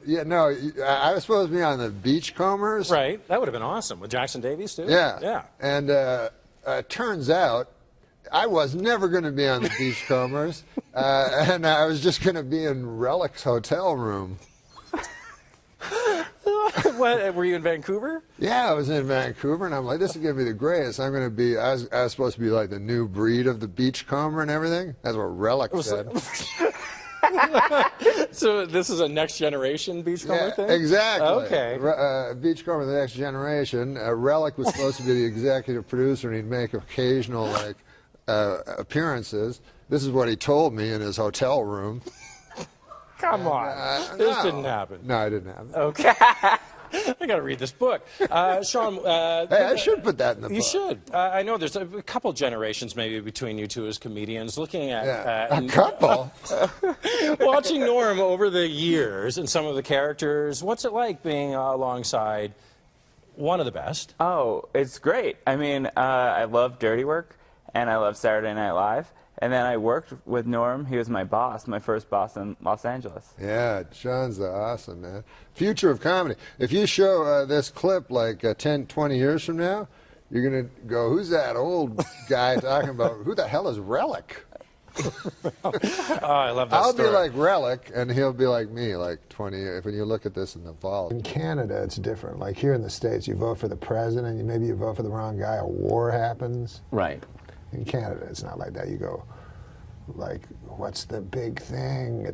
Yeah, no, I was supposed to be on the Beachcombers. Right, that would have been awesome with Jackson Davies too. Yeah. And turns out I was never going to be on the Beachcombers, and I was just going to be in Relic's hotel room. What, were you in Vancouver? Yeah, I was in Vancouver, and I'm like, this is going to be the greatest. I'm going to be, I was supposed to be like the new breed of the Beachcomber and everything. That's what Relic said. So this is a next generation Beachcomber thing? Exactly. Okay. Beachcomber, the next generation. Relic was supposed to be the executive producer, and he'd make occasional appearances. This is what he told me in his hotel room. Come on. This didn't happen. No, it didn't happen. Okay. I got to read this book. Sean. Hey, I should put that in the book. You should. I know there's a couple generations maybe between you two as comedians. Looking at a couple. Watching Norm over the years and some of the characters, what's it like being alongside one of the best? Oh, it's great. I mean, I love Dirty Work, and I love Saturday Night Live. And then I worked with Norm. He was my boss, my first boss in Los Angeles. Yeah, Sean's awesome, man. Future of comedy. If you show this clip like 10, 20 years from now, you're going to go, who's that old guy talking about, who the hell is Relic? I love that I'll story. be like Relic, and he'll be like me, like 20 years. When you look at this in the fall. In Canada, it's different. Like here in the States, you vote for the president, maybe you vote for the wrong guy, a war happens. Right. In Canada, it's not like that. You go, like, what's the big thing?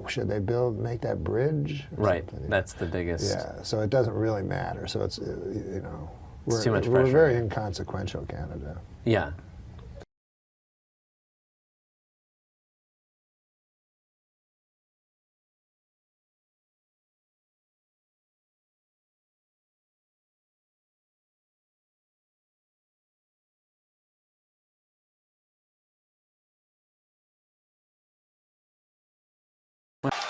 Should they make that bridge? Right. That's the biggest. Yeah. So it doesn't really matter. So it's, you know, It's too much we're pressure. very inconsequential, Canada. Yeah.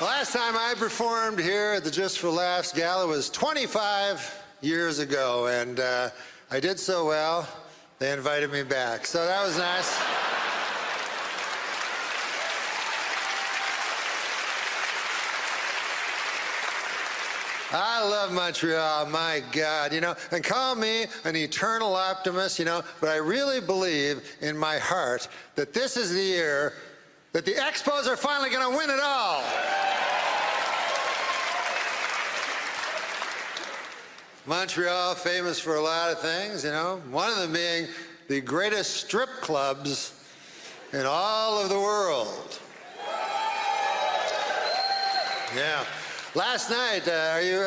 Last time I performed here at the Just for Laughs Gala was 25 years ago, and I did so well, they invited me back. So that was nice. I love Montreal, my God, you know, and call me an eternal optimist, you know, but I really believe in my heart that this is the year that the Expos are finally going to win it all. Montreal, famous for a lot of things, you know, one of them being the greatest strip clubs in all of the world. Yeah. Last night, are you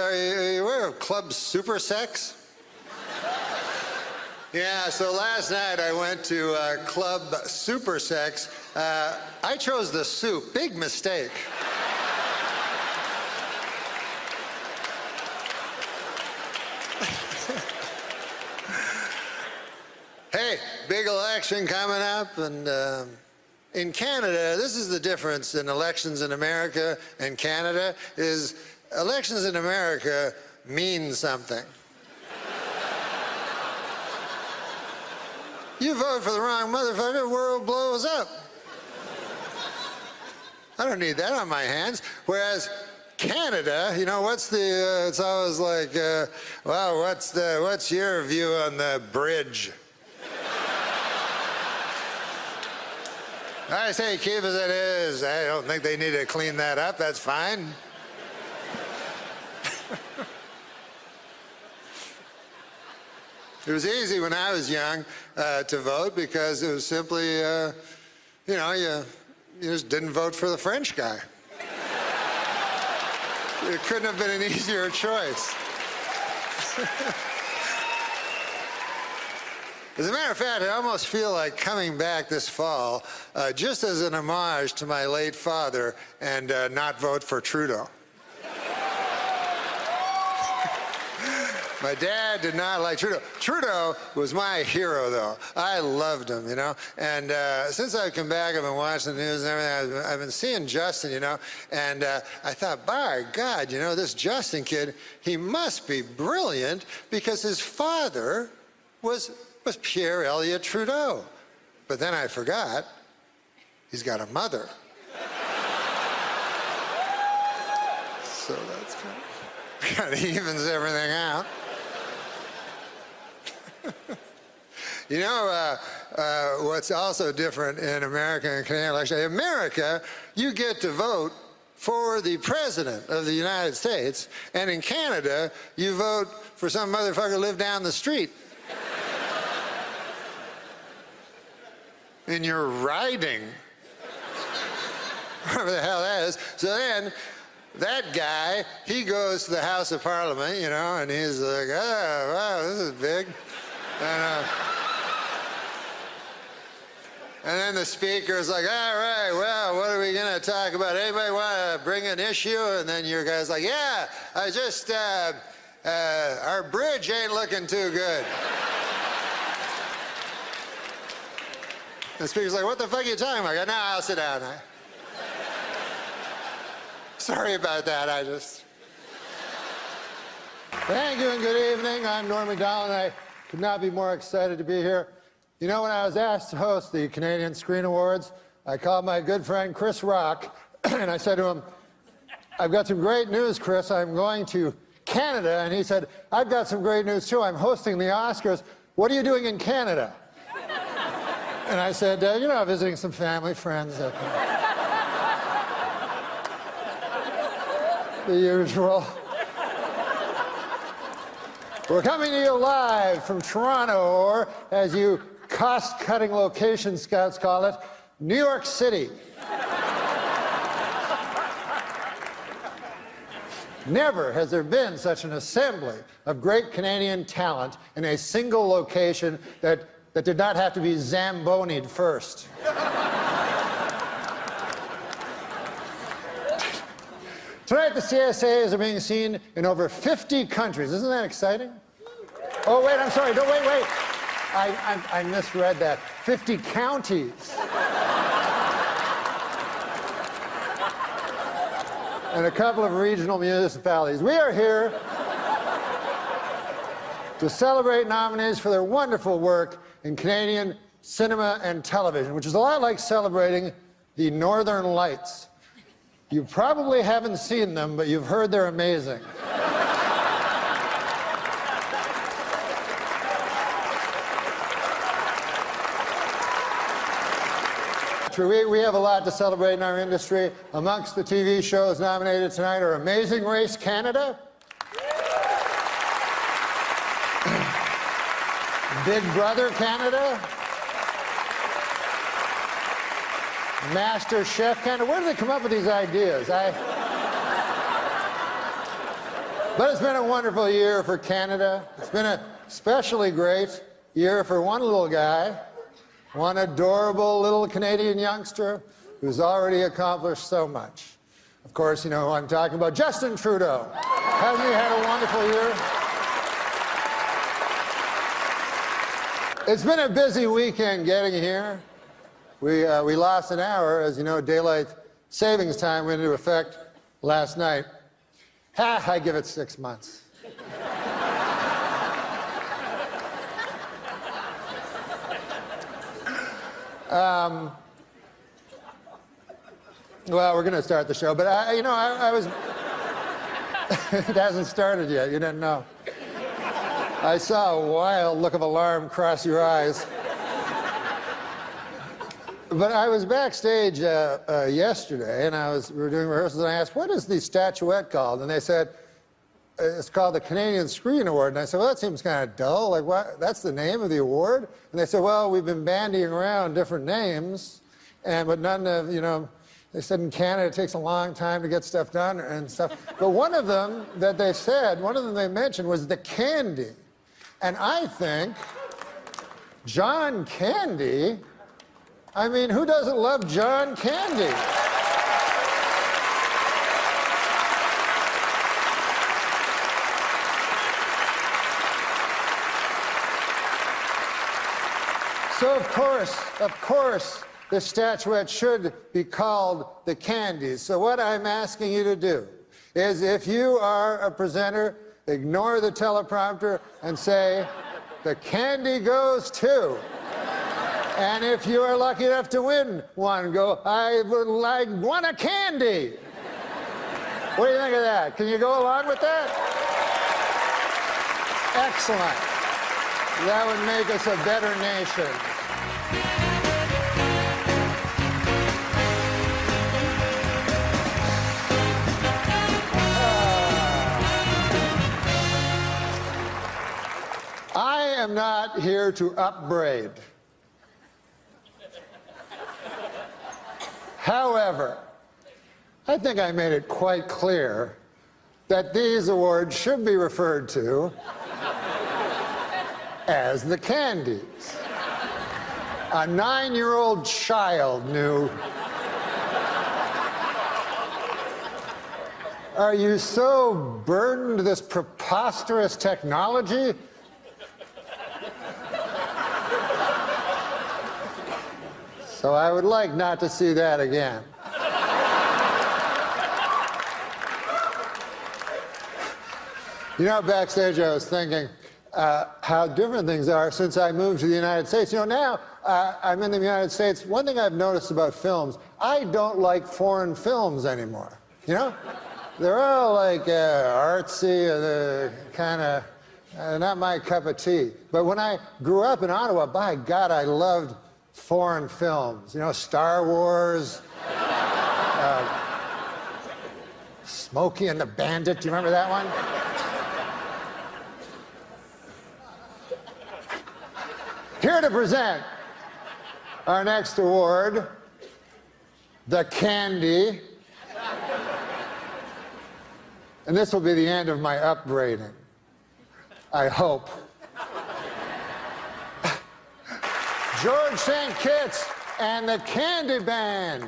aware of Club Super Sex? Yeah, so last night I went to Club Super Sex. I chose the soup. Big mistake. Hey, big election coming up, and in Canada, this is the difference in elections in America and Canada, is elections in America mean something. You vote for the wrong motherfucker, the world blows up. I don't need that on my hands. Whereas Canada, you know, what's the, it's always like, well, what's your view on the bridge? I say keep as it is. I don't think they need to clean that up. That's fine. It was easy when I was young to vote because it was simply, you know, you just didn't vote for the French guy. It couldn't have been an easier choice. As a matter of fact, I almost feel like coming back this fall just as an homage to my late father and not vote for Trudeau. My dad did not like Trudeau. Trudeau was my hero, though. I loved him, you know. And since I've come back, I've been watching the news and everything. I've been seeing Justin, you know. And I thought, by God, you know, this Justin kid, he must be brilliant because his father was Pierre Elliott Trudeau. But then I forgot, he's got a mother. So that's kind of evens everything out. You know, what's also different in America and Canadian election? In America, you get to vote for the President of the United States, and in Canada, you vote for some motherfucker who lived down the street. In your riding. Whatever the hell that is. So then, that guy, he goes to the House of Parliament, you know, and he's like, oh, wow, this is big. And then the speaker's like, all right, well, what are we going to talk about? Anybody want to bring an issue? And then your guy's like, yeah, I just, our bridge ain't looking too good. The speaker's like, what the fuck are you talking about? I go, no, I'll sit down. Sorry about that, I just... Thank you and good evening. I'm Norm MacDonald, and I could not be more excited to be here. You know, when I was asked to host the Canadian Screen Awards, I called my good friend Chris Rock, and I said to him, I've got some great news, Chris. I'm going to Canada. And he said, I've got some great news, too. I'm hosting the Oscars. What are you doing in Canada? And I said, you know, visiting some family, friends. The usual. We're coming to you live from Toronto, or as you cost-cutting location scouts call it, New York City. Never has there been such an assembly of great Canadian talent in a single location that did not have to be Zambonied first. Tonight, the CSAs are being seen in over 50 countries. Isn't that exciting? Oh, wait, I'm sorry. No, wait. I misread that. 50 counties. And a couple of regional municipalities. We are here to celebrate nominees for their wonderful work in Canadian cinema and television, which is a lot like celebrating the Northern Lights. You probably haven't seen them, but you've heard they're amazing. We have a lot to celebrate in our industry. Amongst the TV shows nominated tonight are Amazing Race Canada, Big Brother Canada, Master Chef Canada. Where do they come up with these ideas? But it's been a wonderful year for Canada. It's been a especially great year for one little guy, one adorable little Canadian youngster who's already accomplished so much. Of course, you know who I'm talking about, Justin Trudeau. Hasn't he had a wonderful year? It's been a busy weekend getting here. We lost an hour. As you know, daylight savings time went into effect last night. I give it 6 months. Well, we're going to start the show, but I was... It hasn't started yet. You didn't know. I saw a wild look of alarm cross your eyes. But I was backstage yesterday, and we were doing rehearsals, and I asked, what is the statuette called? And they said, it's called the Canadian Screen Award. And I said, well, that seems kind of dull. Like, what? That's the name of the award? And they said, well, we've been bandying around different names, but none of, they said in Canada it takes a long time to get stuff done and stuff. But one of them that they said, one of them they mentioned was the Candy. And I think John Candy, I mean, who doesn't love John Candy? So, of course, the statuette should be called the Candies. So what I'm asking you to do is, if you are a presenter, ignore the teleprompter and say, the candy goes to. And if you are lucky enough to win one, go, I would like one a candy. What do you think of that? Can you go along with that? Excellent. That would make us a better nation. I am not here to upbraid. However, I think I made it quite clear that these awards should be referred to as the Candies. A 9-year-old child knew. Are you so burdened with this preposterous technology? So I would like not to see that again. You know, backstage I was thinking how different things are since I moved to the United States. You know, now I'm in the United States. One thing I've noticed about films, I don't like foreign films anymore. You know? They're all like artsy, kind of not my cup of tea. But when I grew up in Ottawa, by God, I loved foreign films. You know, Star Wars, Smokey and the Bandit. Do you remember that one? Here to present our next award, the Candy. And this will be the end of my upbraiding, I hope. George St. Kitts and the Candy Band.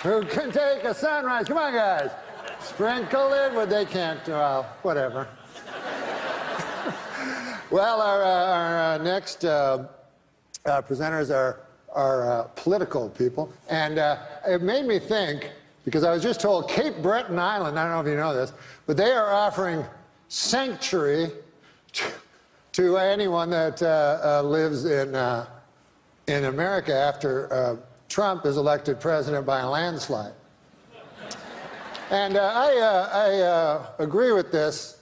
Who can take a sunrise? Come on, guys. Sprinkle it, but they can't. Well, whatever. Well, our next presenters are political people. And it made me think, because I was just told Cape Breton Island, I don't know if you know this, but they are offering sanctuary to anyone that lives in America after Trump is elected president by a landslide. And I agree with this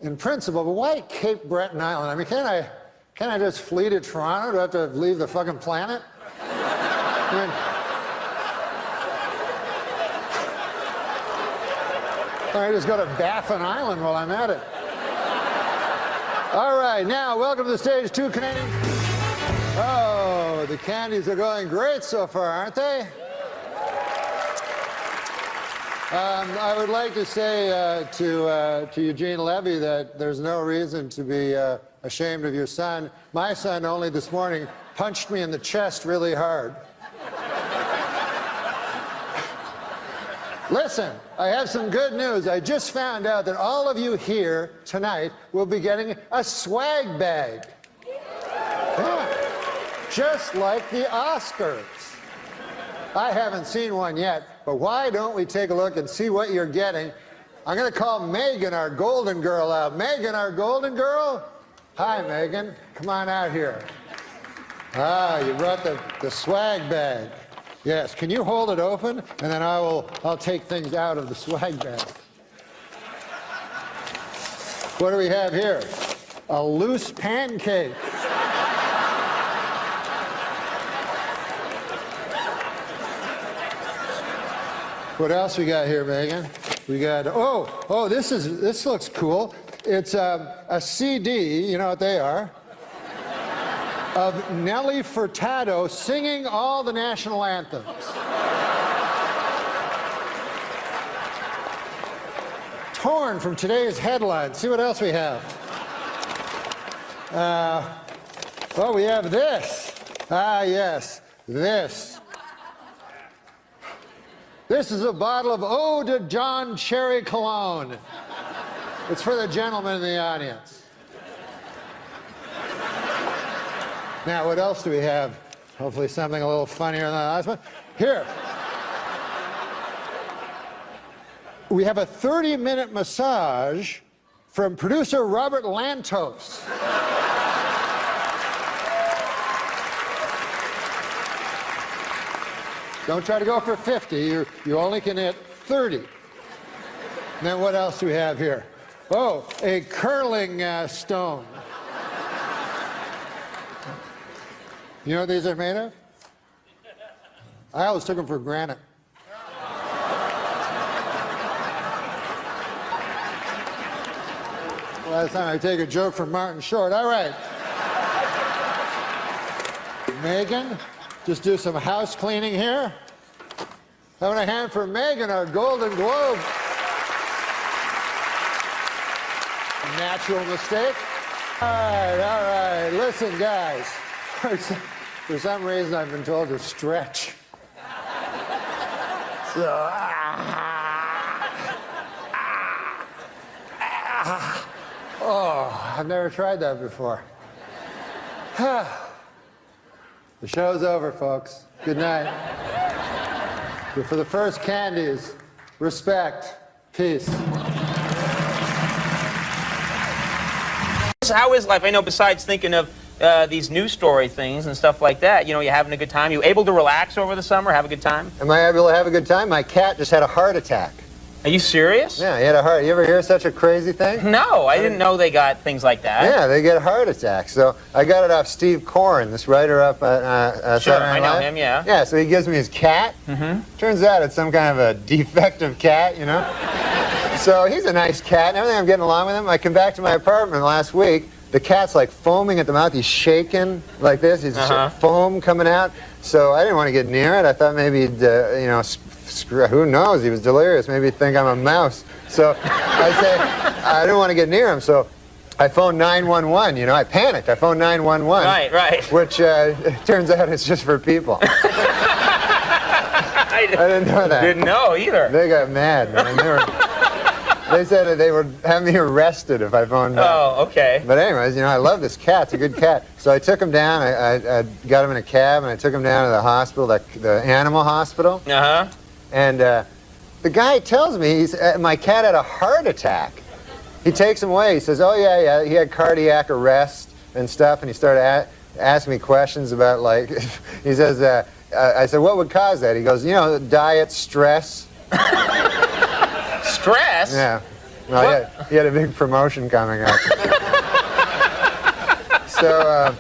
in principle, but why Cape Breton Island? I mean, can't I just flee to Toronto? Do I have to leave the fucking planet? I mean, I just go to Baffin Island while I'm at it. All right, now welcome to the stage, 2 Canadians. Oh, the Candies are going great so far, aren't they? I would like to say to Eugene Levy that there's no reason to be ashamed of your son. My son only this morning punched me in the chest really hard. Listen, I have some good news. I just found out that all of you here tonight will be getting a swag bag. Yeah. Just like the Oscars. I haven't seen one yet, but why don't we take a look and see what you're getting? I'm going to call Megan, our golden girl, out. Megan, our golden girl? Hi, Megan. Come on out here. Ah, you brought the swag bag. Yes, can you hold it open? And then I'll take things out of the swag bag. What do we have here? A loose pancake. What else we got here, Megan? We got, oh, this looks cool. It's a CD, you know what they are, of Nelly Furtado singing all the national anthems. Torn from today's headlines. See what else we have. Well, we have this. Ah, yes, this. This is a bottle of Eau de John Cherry Cologne. It's for the gentleman in the audience. Now, what else do we have? Hopefully something a little funnier than the last one. Here. We have a 30-minute massage from producer Robert Lantos. Don't try to go for 50. You only can hit 30. And then what else do we have here? Oh, a curling stone. You know what these are made of? I always took them for granite. Last time I take a joke from Martin Short. All right. Megan, just do some house cleaning here. Having a hand for Megan, our Golden Globe. Natural mistake. All right. Listen, guys. For some reason, I've been told to stretch. So, oh, I've never tried that before. The show's over, folks. Good night. For the first Candies, respect, peace. How is life? I know besides thinking of these news story things and stuff like that, you know, you having a good time? You able to relax over the summer, have a good time? Am I able to have a good time? My cat just had a heart attack. Are you serious? Yeah, he had a heart. You ever hear such a crazy thing? No, I didn't know they got things like that. Yeah, they get heart attacks. So I got it off Steve Corrin, this writer up at Sure, Saturday Night I know Live. him, yeah. Yeah, so he gives me his cat. Turns out it's some kind of a defective cat, you know? So he's a nice cat and everything. I'm getting along with him. I come back to my apartment last week. The cat's like foaming at the mouth. He's shaking like this. He's foam coming out. So I didn't want to get near it. I thought maybe he'd, you know, who knows? He was delirious. Maybe he'd think I'm a mouse. So I said, I didn't want to get near him. So I phoned 911. You know, I panicked. I phoned 911. Right. Which it turns out it's just for people. I didn't know that. Didn't know either. They got mad, man. They said they would have me arrested if I phoned back. Oh, okay. But anyways, you know, I love this cat. It's a good cat. So I took him down. I got him in a cab, and I took him down to the hospital, the animal hospital. And the guy tells me my cat had a heart attack. He takes him away. He says, oh, yeah, he had cardiac arrest and stuff. And he started asking me questions about, like, he says, I said, what would cause that? He goes, you know, diet, stress. Stress? Yeah. Well, he had a big promotion coming up. So,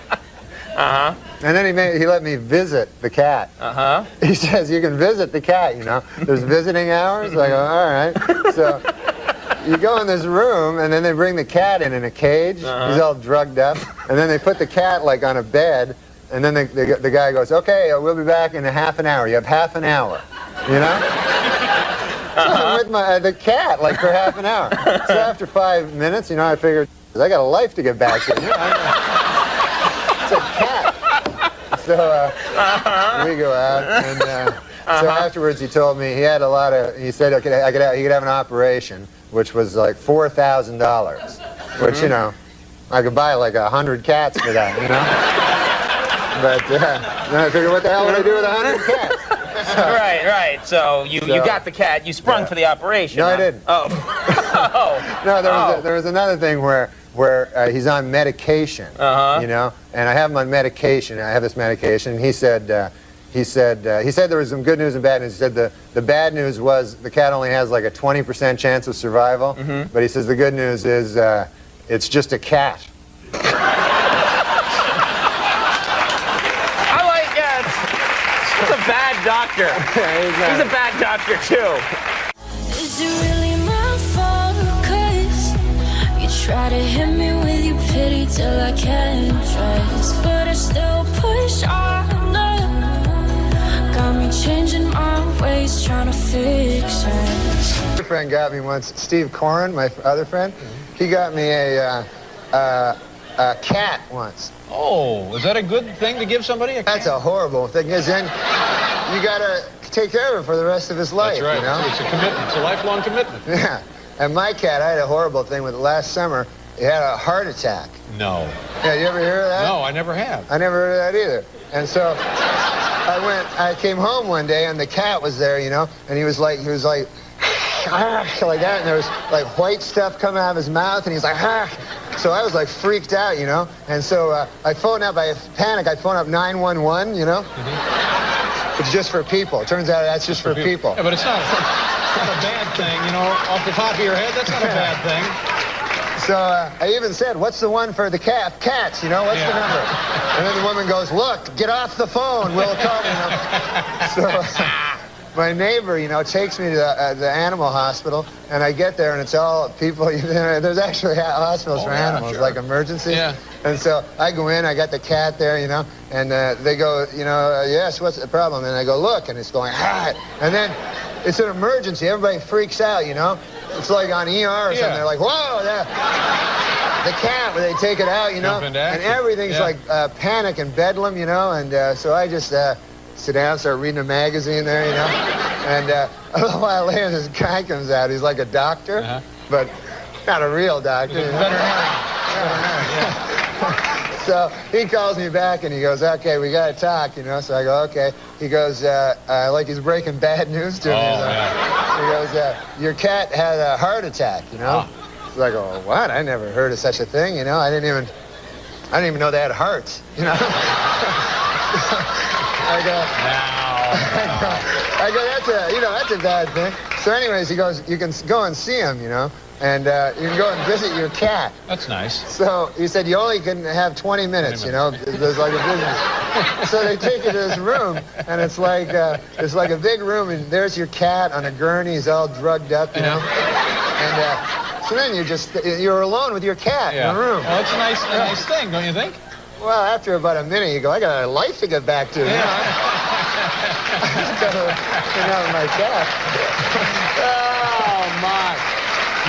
and then he let me visit the cat. He says, you can visit the cat, you know. There's visiting hours. I go, all right. So you go in this room, and then they bring the cat in a cage. He's all drugged up. And then they put the cat, like, on a bed. And then the guy goes, okay, we'll be back in a half an hour. You have half an hour, you know? So I'm with the cat, like, for half an hour. So after 5 minutes, you know, I figured, I got a life to get back to. You know, it's a cat. So we go out, and so afterwards he told me he had a lot of, he said he could have an operation, which was like $4,000, which, you know, I could buy like 100 cats for that, you know? But then I figured, what the hell would I do with 100 cats? So, right. So you got the cat. You sprung for the operation. No, I didn't. Oh. No, there was another thing where he's on medication, you know, and I have him on medication. I have this medication. And he said there was some good news and bad news. He said the bad news was the cat only has like a 20% chance of survival, but he says the good news is it's just a cat. He's a bad doctor. He's a bad doctor, too. Is it really my fault? 'Cause you try to hit me with your pity till I can't trust, but I still push on. Got me changing my ways, trying to fix it. My friend got me once, Steve Corrin, my other friend, he got me a cat once. Oh, is that a good thing to give somebody a cat? That's a horrible thing, because then you gotta take care of it for the rest of his life. That's right. You know? It's a commitment. It's a lifelong commitment. Yeah. And my cat, I had a horrible thing with it last summer. He had a heart attack. No. Yeah, you ever hear of that? No, I never have. I never heard of that either. And so I came home one day and the cat was there, you know, and he was like like that, and there was like white stuff coming out of his mouth, and he's like, So I was like freaked out, you know, and so I phoned up, I phoned up 911, you know. It's just for people. It turns out that's just for people. Yeah, but it's not a bad thing, you know, off the top of your head, that's not a bad thing. So I even said, what's the one for the cats, you know, what's the number? And then the woman goes, look, get off the phone, we'll call, you know. So my neighbor, you know, takes me to the animal hospital, and I get there, and it's all people, there's actually hospitals for animals, like emergency. Yeah. And so I go in, I got the cat there, you know, and they go, you know, yes, what's the problem? And I go, look, and it's going, and then it's an emergency. Everybody freaks out, you know. It's like on ER or something. They're like, whoa, the cat, where they take it out, you know, and everything's like panic and bedlam, you know, and so I just sit down, start reading a magazine there, you know, and a little while later, this guy comes out. He's like a doctor, but not a real doctor. Veterinarian. So he calls me back and he goes, okay, we got to talk, you know. So I go, okay. He goes, like he's breaking bad news to me. He goes, your cat had a heart attack, you know. So I go, what? I never heard of such a thing, you know. I didn't even know they had hearts, you know. I go, I go, that's a bad thing. So anyways, he goes, you can go and see him, and you can go and visit your cat. That's nice. So he said, you only can have 20 minutes, There's like a business. So they take you to this room, and it's like a big room, and there's your cat on a gurney. He's all drugged up, And so then you're alone with your cat in the room. Well, it's a nice thing, don't you think? Well, after about a minute, you go, I got a life to get back to. My cat. Oh, my.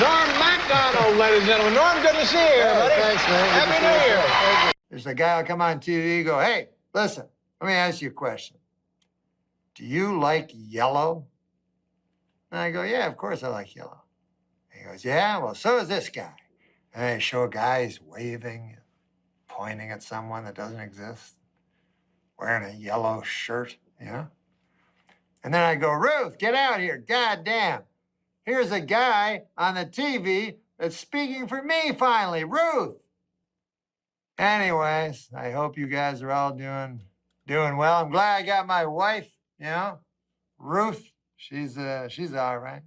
Norm MacDonald, ladies and gentlemen. Norm, good to see you here, buddy. Thanks, man. Happy New Year. There's a guy will come on TV, go, hey, listen, let me ask you a question. Do you like yellow? And I go, yeah, of course I like yellow. He goes, yeah, well, so is this guy. And they show a guy, he's waving, pointing at someone that doesn't exist, wearing a yellow shirt, And then I go, Ruth, get out here, goddamn. Here's a guy on the TV that's speaking for me finally, Ruth. Anyways, I hope you guys are all doing well. I'm glad I got my wife, Ruth. She's all right,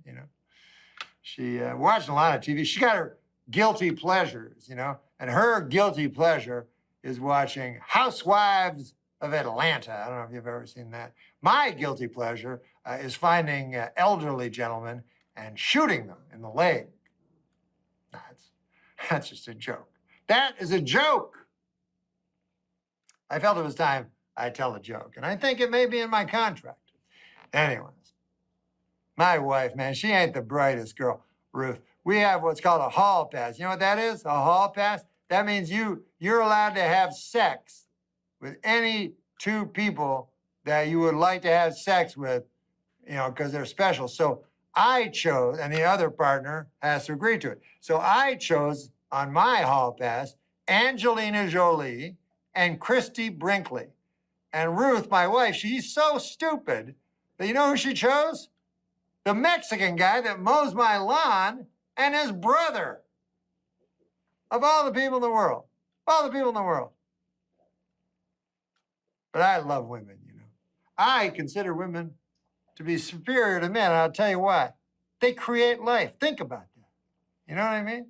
She watched a lot of TV. She got her guilty pleasures, and her guilty pleasure is watching Housewives of Atlanta. I don't know if you've ever seen that. My guilty pleasure is finding elderly gentlemen and shooting them in the leg. That's just a joke. That is a joke. I felt it was time I tell a joke, and I think it may be in my contract. Anyways, my wife, man, she ain't the brightest girl, Ruth. We have what's called a hall pass. You know what that is? A hall pass? That means you're allowed to have sex with any two people that you would like to have sex with, because they're special. So I chose, and the other partner has to agree to it. So I chose on my hall pass Angelina Jolie and Christy Brinkley. And Ruth, my wife, she's so stupid that you know who she chose? The Mexican guy that mows my lawn and his brother. Of all the people in the world. All the people in the world. But I love women, I consider women to be superior to men, and I'll tell you why. They create life. Think about that. You know what I mean?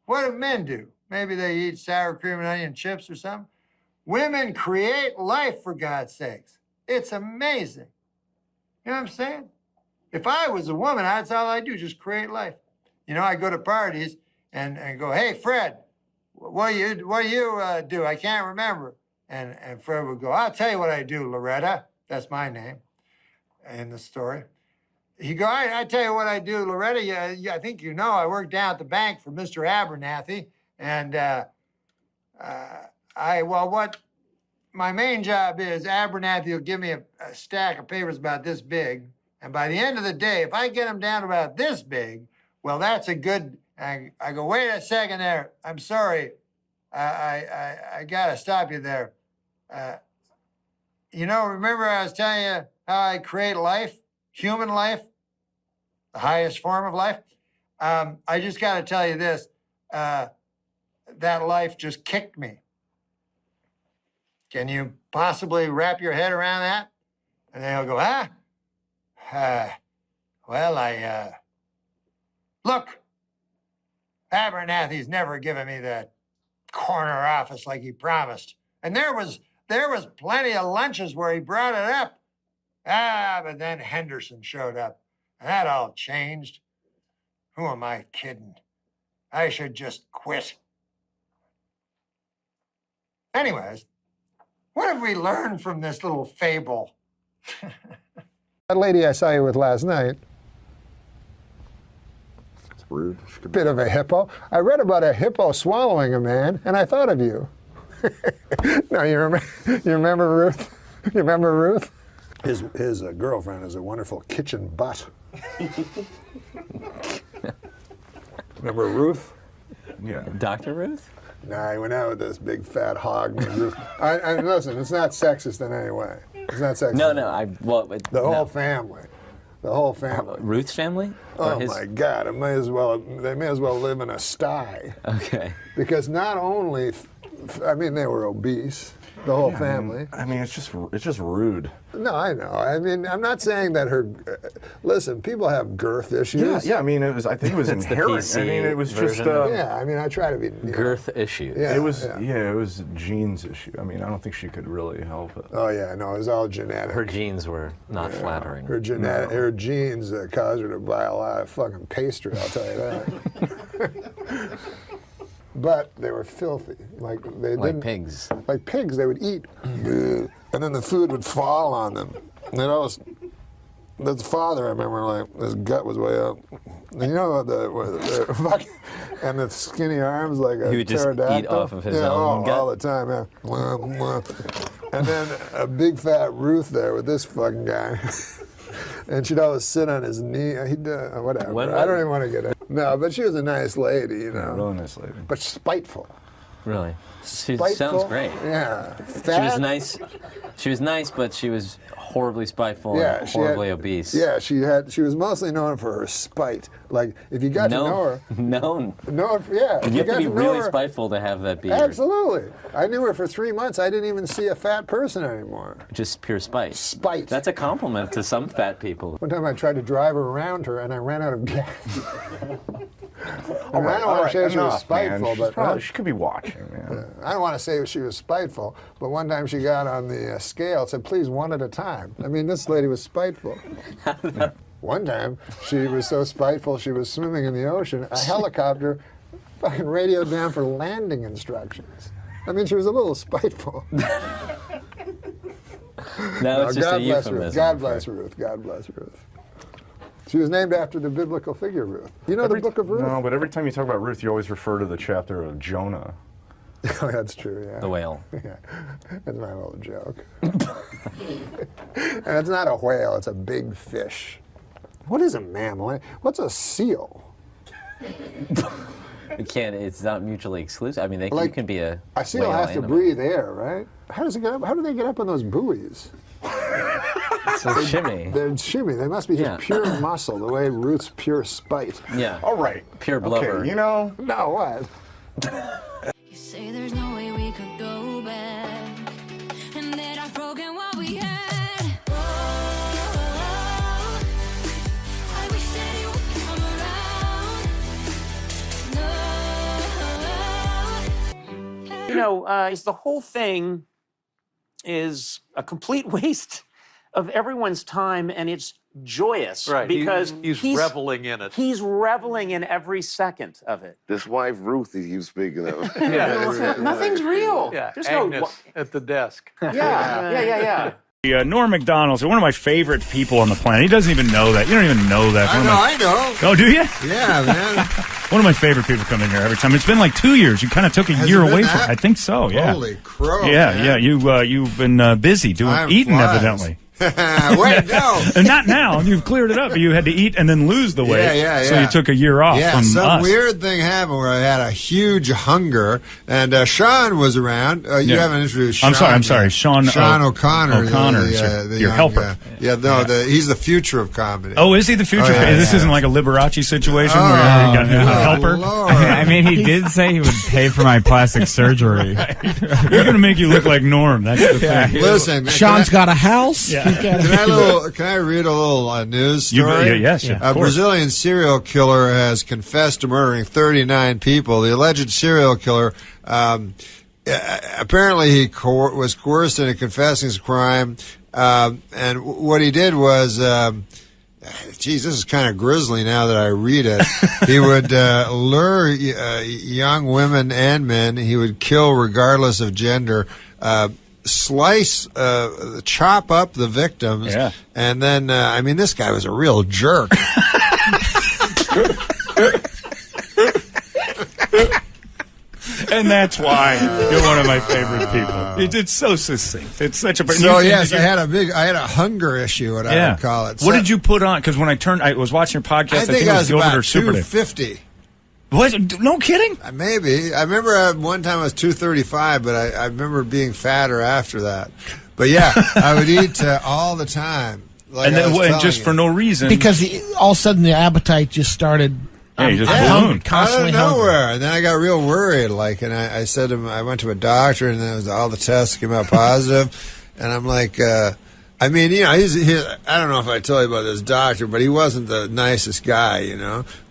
What do men do? Maybe they eat sour cream and onion chips or something. Women create life, for God's sakes. It's amazing. You know what I'm saying? If I was a woman, that's all I do, just create life. I go to parties and go, hey, Fred, what do you do? I can't remember. And Fred would go, I'll tell you what I do, Loretta. That's my name in the story. He'd go, I tell you what I do, Loretta. I think I work down at the bank for Mr. Abernathy. And what my main job is, Abernathy will give me a stack of papers about this big. And by the end of the day, if I get them down to about this big, well, that's a good, I go, wait a second there. I'm sorry. I got to stop you there. Remember I was telling you how I create life, human life, the highest form of life? I just got to tell you this. That life just kicked me. Can you possibly wrap your head around that? And they'll go, look, Abernathy's never given me that corner office like he promised. And there was plenty of lunches where he brought it up. But then Henderson showed up, and that all changed. Who am I kidding? I should just quit. Anyways, what have we learned from this little fable? That lady I saw you with last night. It's rude. Bit of a hippo. I read about a hippo swallowing a man, and I thought of you. No, you remember Ruth? You remember Ruth? His girlfriend is a wonderful kitchen butt. Remember Ruth? Yeah. Dr. Ruth? Nah, he went out with this big fat hog named Ruth. I listen, it's not sexist in any way. It's not sexist. No, the whole family. The whole family. Ruth's family? Oh my God! They may as well live in a sty. Okay. Because not only, they were obese, the whole family. I mean, it's just rude. No, I know. I mean, I'm not saying that her. Listen, people have girth issues. Yeah. I mean, I think it was inherent. I mean, it was just. Yeah, I mean, I try to be girth issues. Yeah, it was. Yeah, it was gene's issue. I mean, I don't think she could really help it. Oh yeah, no, it was all genetic. Her genes were not flattering. Her genes caused her to buy a lot of fucking pastry. I'll tell you that. But they were filthy. Like pigs. Like pigs, they would eat, and then the food would fall on them. And the father, I remember, like his gut was way up. And you know the fucking, and the skinny arms like a he would just pterodactyl. eat off of his own gut all the time. Yeah. And then a big fat Ruth there with this fucking guy. And she'd always sit on his knee. Whatever. I don't even want to get it. No, but she was a nice lady, you know. Yeah, really nice lady. But spiteful. Really? She Spiteful? sounds great. Yeah. She was nice. She was nice, but she was horribly spiteful and horribly obese. Yeah, she was mostly known for her spite. Like, if you got to know her. Known. Yeah. You have to be really spiteful to have that be. Absolutely. I knew her for 3 months. I didn't even see a fat person anymore. Just pure spite. Spite. That's a compliment to some fat people. One time I tried to drive around her and I ran out of gas. I don't want to say she was spiteful, but she could be watching, man. I don't want to say she was spiteful, but one time she got on the scale and said, please, one at a time. I mean, this lady was spiteful. One time, she was so spiteful, she was swimming in the ocean. A helicopter fucking radioed down for landing instructions. I mean, she was a little spiteful. No, it's just a euphemism. God bless Ruth. God bless Ruth. She was named after the biblical figure Ruth. You know the book of Ruth? No, but every time you talk about Ruth, you always refer to the chapter of Jonah. Oh, that's true, yeah. The whale. Yeah, that's my little joke. And it's not a whale, it's a big fish. What is a mammal? What's a seal? It's not mutually exclusive. I mean, you can be a seal whale has to and a breathe air, right? How does it get up? How do they get up on those buoys? It's a shimmy. They're shimmy. They must be just pure muscle, the way Ruth's pure spite. Yeah. All right. Pure blubber. Okay, you know. No, what? You say there's no way we could go back, and that I've broken what we had. Oh, I wish that you would come around. No. You know, the whole thing is a complete waste of everyone's time, and it's joyous because he's reveling in it. He's reveling in every second of it. This wife Ruth he keeps speaking of. Nothing's real. Yeah, There's Agnes at the desk. Yeah. Norm MacDonald's one of my favorite people on the planet. He doesn't even know that. You don't even know that. I know. Oh, do you? Yeah, man. One of my favorite people come in here every time. It's been like 2 years. You kind of took a year away from it. I think so, yeah. Holy crow. Yeah. You've been busy eating, evidently. Wait, no. And not now. You've cleared it up. But you had to eat and then lose the weight. Yeah. So you took a year off from some us. weird thing happened where I had a huge hunger, and Sean was around. You haven't introduced Sean. I'm sorry. Sean O'Connor. O'Connor, your helper. He's the future of comedy. Oh, is he the future? This isn't like a Liberace situation where you got a helper? I mean, he did say he would pay for my plastic surgery. We're going to make you look like Norm. That's the thing. Listen, Sean's got a house. Yeah. Can I read a little news story? Yes, a Brazilian serial killer has confessed to murdering 39 people. The alleged serial killer, apparently he was coerced into confessing his crime, and what he did was, this is kind of grisly now that I read it. He would lure young women and men. He would kill regardless of gender. Chop up the victims, and then, this guy was a real jerk. And that's why you're one of my favorite people. It's so succinct. It's such a... I had a hunger issue, what I would call it. What did you put on? Because when I was watching your podcast, I think it was about Gilbert or 250. What? No kidding? Maybe. I remember one time I was 235, but I remember being fatter after that. But yeah, I would eat and just for no reason. Because all of a sudden the appetite just started Yeah, you just ballooned. Out of nowhere. And then I got real worried, and I said to him, I went to a doctor, and all the tests came out positive, and I'm like, I mean, I don't know if I told you about this doctor, but he wasn't the nicest guy,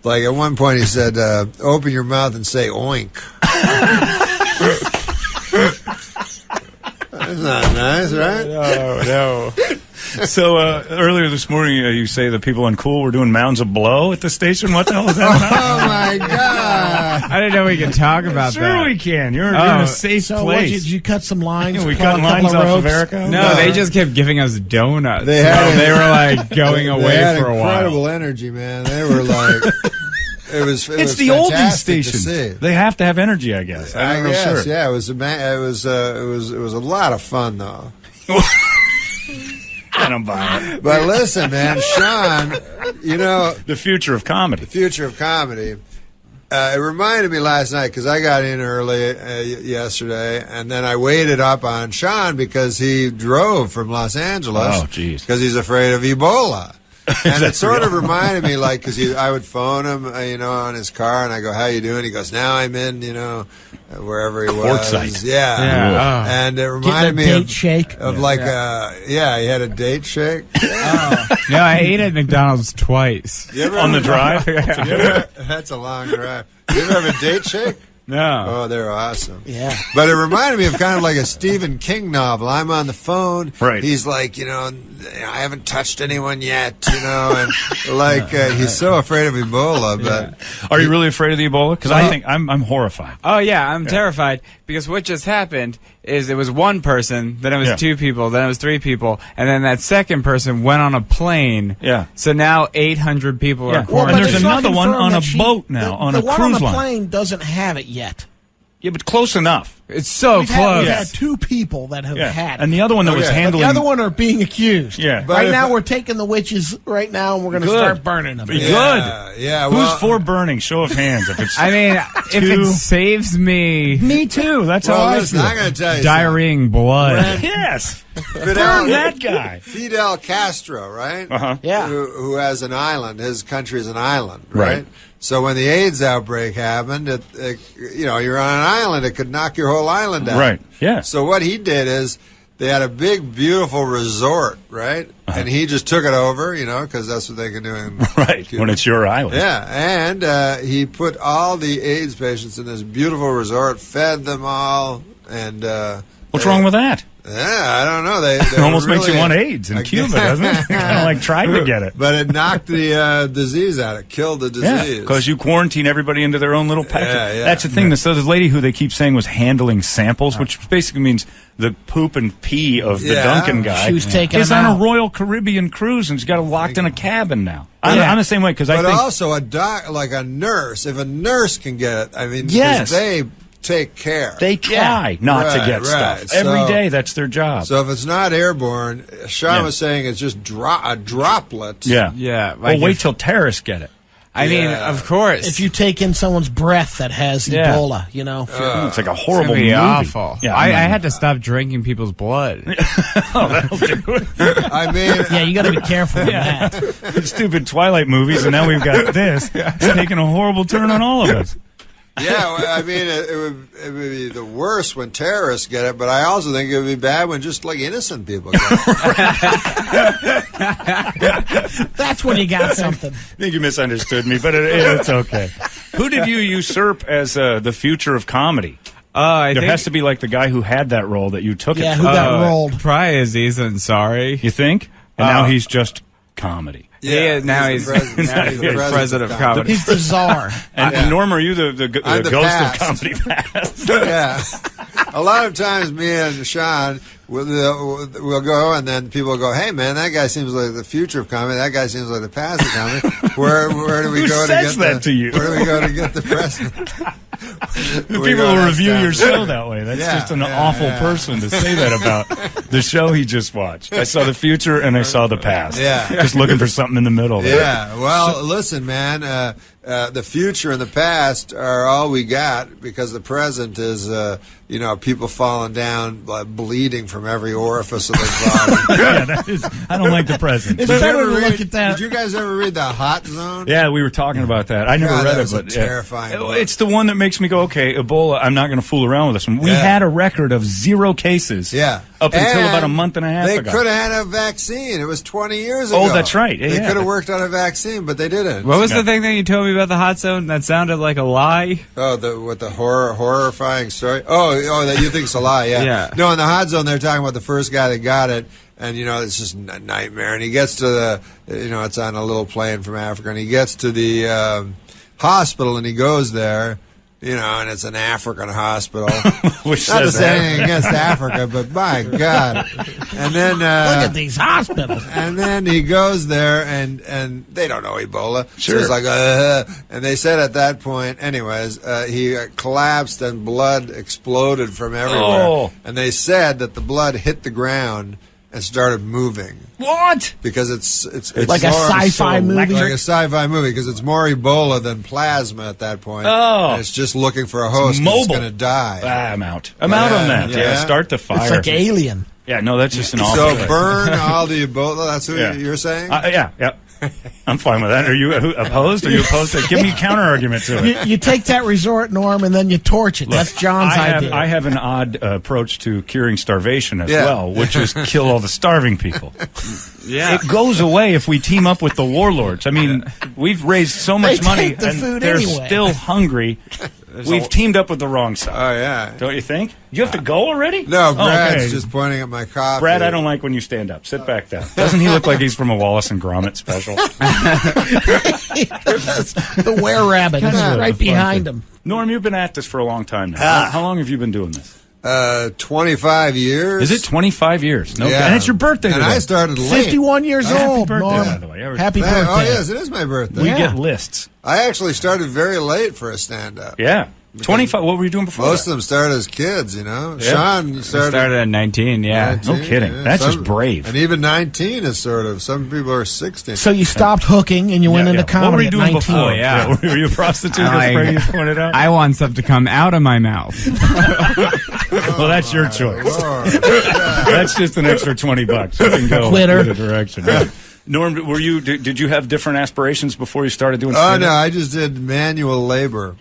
Like, at one point he said, open your mouth and say oink. That's not nice, right? No. So earlier this morning, you say the people on Cool were doing mounds of blow at the station. What the hell is that about? Oh, my God. I didn't know we could talk about that. Sure we can. You're in a safe place. Did you cut some lines? Yeah, we cut lines off of Erica? No, they just kept giving us donuts. They were like going away for a while. Incredible energy, man. They were like... It's the oldies station. They have to have energy, I guess. I'm not sure. Yeah, it was a lot of fun, though. I don't buy it. But listen, man, Sean, the future of comedy. The future of comedy. It reminded me last night because I got in early yesterday, and then I waited up on Sean because he drove from Los Angeles. Oh, geez. Because he's afraid of Ebola. And it sort of reminded me, because I would phone him, on his car, and I go, "How you doing?" He goes, "Now I'm in, wherever he was." Quartzsite. Yeah. And it reminded me date shake. of he had a date shake. No, I ate at McDonald's twice. On the drive? That's a long drive. You ever have a date shake? No. Oh, they're awesome. Yeah. But it reminded me of kind of like a Stephen King novel. I'm on the phone. Right. He's like, I haven't touched anyone yet, and he's so afraid of Ebola. But Are you really afraid of the Ebola? Because I think I'm horrified. Oh, yeah, I'm terrified because what just happened is it was one person, then it was two people, then it was three people, and then that second person went on a plane. Yeah. So now 800 people are Well, quarantined. and there's another one on a boat now, on a cruise line. The one on the plane doesn't have it yet. Yeah, but close enough. It's so We've close. had 2 people that have had it. And the other one that was handling... But the other one are being accused. Yeah. Right now we're taking the witches right now and we're going to start burning them. Good. Yeah. Who's for burning? Show of hands. If it's if it saves me... Me too. That's how I feel. I'm going to tell you diarrheaing blood. Yes. Burn that guy. Fidel Castro, right? Uh-huh. Yeah. Who has an island. His country is an island, right? So when the AIDS outbreak happened, you're on an island. It could knock your whole island down. Right, yeah. So what he did is they had a big, beautiful resort, right? And he just took it over, because that's what they can do in Cuba. When it's your island. Yeah, and he put all the AIDS patients in this beautiful resort, fed them all, and... What's wrong with that? Yeah, I don't know. They it almost really, makes you want AIDS in Cuba, doesn't it? Kind of tried to get it. But it knocked the disease out. It killed the disease. Because you quarantine everybody into their own little package. Yeah. That's the thing. So the lady who they keep saying was handling samples, which basically means the poop and pee of the Duncan guy, she was taking is him on out. a Royal Caribbean cruise and she's got him locked in a cabin now. I'm the same way because I think... But also a nurse. If a nurse can get it, yes. they take care. They try not to get stuff. Every day, that's their job. So if it's not airborne, Sean was saying it's just a droplet. Yeah. Like wait till terrorists get it. I mean, of course. If you take in someone's breath that has Ebola, it's like a horrible movie. Awful. Yeah, I had to stop drinking people's blood. That'll do it. Yeah, you got to be careful with that. Stupid Twilight movies, and now we've got this. It's taking a horrible turn on all of us. Yeah, it would be the worst when terrorists get it, but I also think it would be bad when just innocent people get it. That's when you got something. I think you misunderstood me, but it's okay. Who did you usurp as the future of comedy? There has to be the guy who had that role that you took it from. Who got rolled? Probably Aziz Ansari. You think? And now he's just comedy. Yeah, now he's the president of comedy. He's the czar. And Norm, are you the ghost past. of comedy past? Yeah. A lot of times me and Sean we'll go, and then people go, "Hey, man, that guy seems like the future of comedy. That guy seems like the past of comedy. Where do we go to get that to you? Where do we go to get the president?" People will review your show that way. That's just an awful person to say that about. The show he just watched. I saw the future and I saw the past. Yeah. Just looking for something in the middle there. Yeah. Well, listen, man. The future and the past are all we got because the present is, people falling down, bleeding from every orifice of their body. I don't like the present. It's better to look at that. Did you guys ever read The Hot Zone? Yeah, we were talking about that. I never read it, but terrifying. It's the one that makes me go, okay, Ebola. I'm not going to fool around with this one. We had a record of 0 cases. Up until about a month and a half they ago. They could have had a vaccine. It was 20 years ago. Oh, that's right. They could have worked on a vaccine, but they didn't. What was the thing that you told me about the Hot Zone that sounded like a lie? Oh, the horrifying story. Oh, that you think's a lie? Yeah. No, in the Hot Zone, they're talking about the first guy that got it, and it's just a nightmare. And he gets to the, it's on a little plane from Africa, and he gets to the hospital, and he goes there. And it's an African hospital. Which not to say anything against Africa, but my God. And then look at these hospitals. And then he goes there, and they don't know Ebola. Sure. So it's like, and they said at that point, anyways, he collapsed and blood exploded from everywhere. Oh. And they said that the blood hit the ground and started moving. What? Because it's like a sci-fi movie. Like a sci-fi movie, because it's more Ebola than plasma at that point. Oh. And it's just looking for a host. It's going to die. I'm out. I'm out on that. Yeah, start the fire. It's like Alien. Yeah, no, that's just an awful So burn all the Ebola. That's what you're saying? Yeah. I'm fine with that. Are you opposed? Are you opposed to it? Give me a counter argument to it. You take that resort, Norm, and then you torch it. That's John's idea. I have an odd approach to curing starvation as well, which is kill all the starving people. Yeah. It goes away if we team up with the warlords. I mean, we've raised so much money, and they're still hungry. We've teamed up with the wrong side. Oh, yeah. Don't you think? You have to go already? No, Brad's just pointing at my coffee. Brad, I don't like when you stand up. Sit back down. Doesn't he look like he's from a Wallace and Gromit special? The were-rabbit is right behind him. Norm, you've been at this for a long time now. How long have you been doing this? 25 years. Is it 25 years? No, yeah. And it's your birthday today. And I started late. 51 years old, Happy birthday, Norm. by the way. Happy birthday. Oh, yes, it is my birthday. We get lists. I actually started very late for a stand-up. Yeah. 25. What were you doing before Most of them started as kids, Yeah. Sean started at 19, yeah. 19, no kidding. That's just brave. And even 19 is sort of. Some people are 16. So you stopped hooking and you went into comedy What were you doing at 19. before? Were you a prostitute, as Brady pointed out? I want stuff to come out of my mouth. Well, that's your choice. That's just an extra $20. You can go Quitter. either direction. Yeah. Norm, did you have different aspirations before you started doing stand-up? Oh, no, I just did manual labor.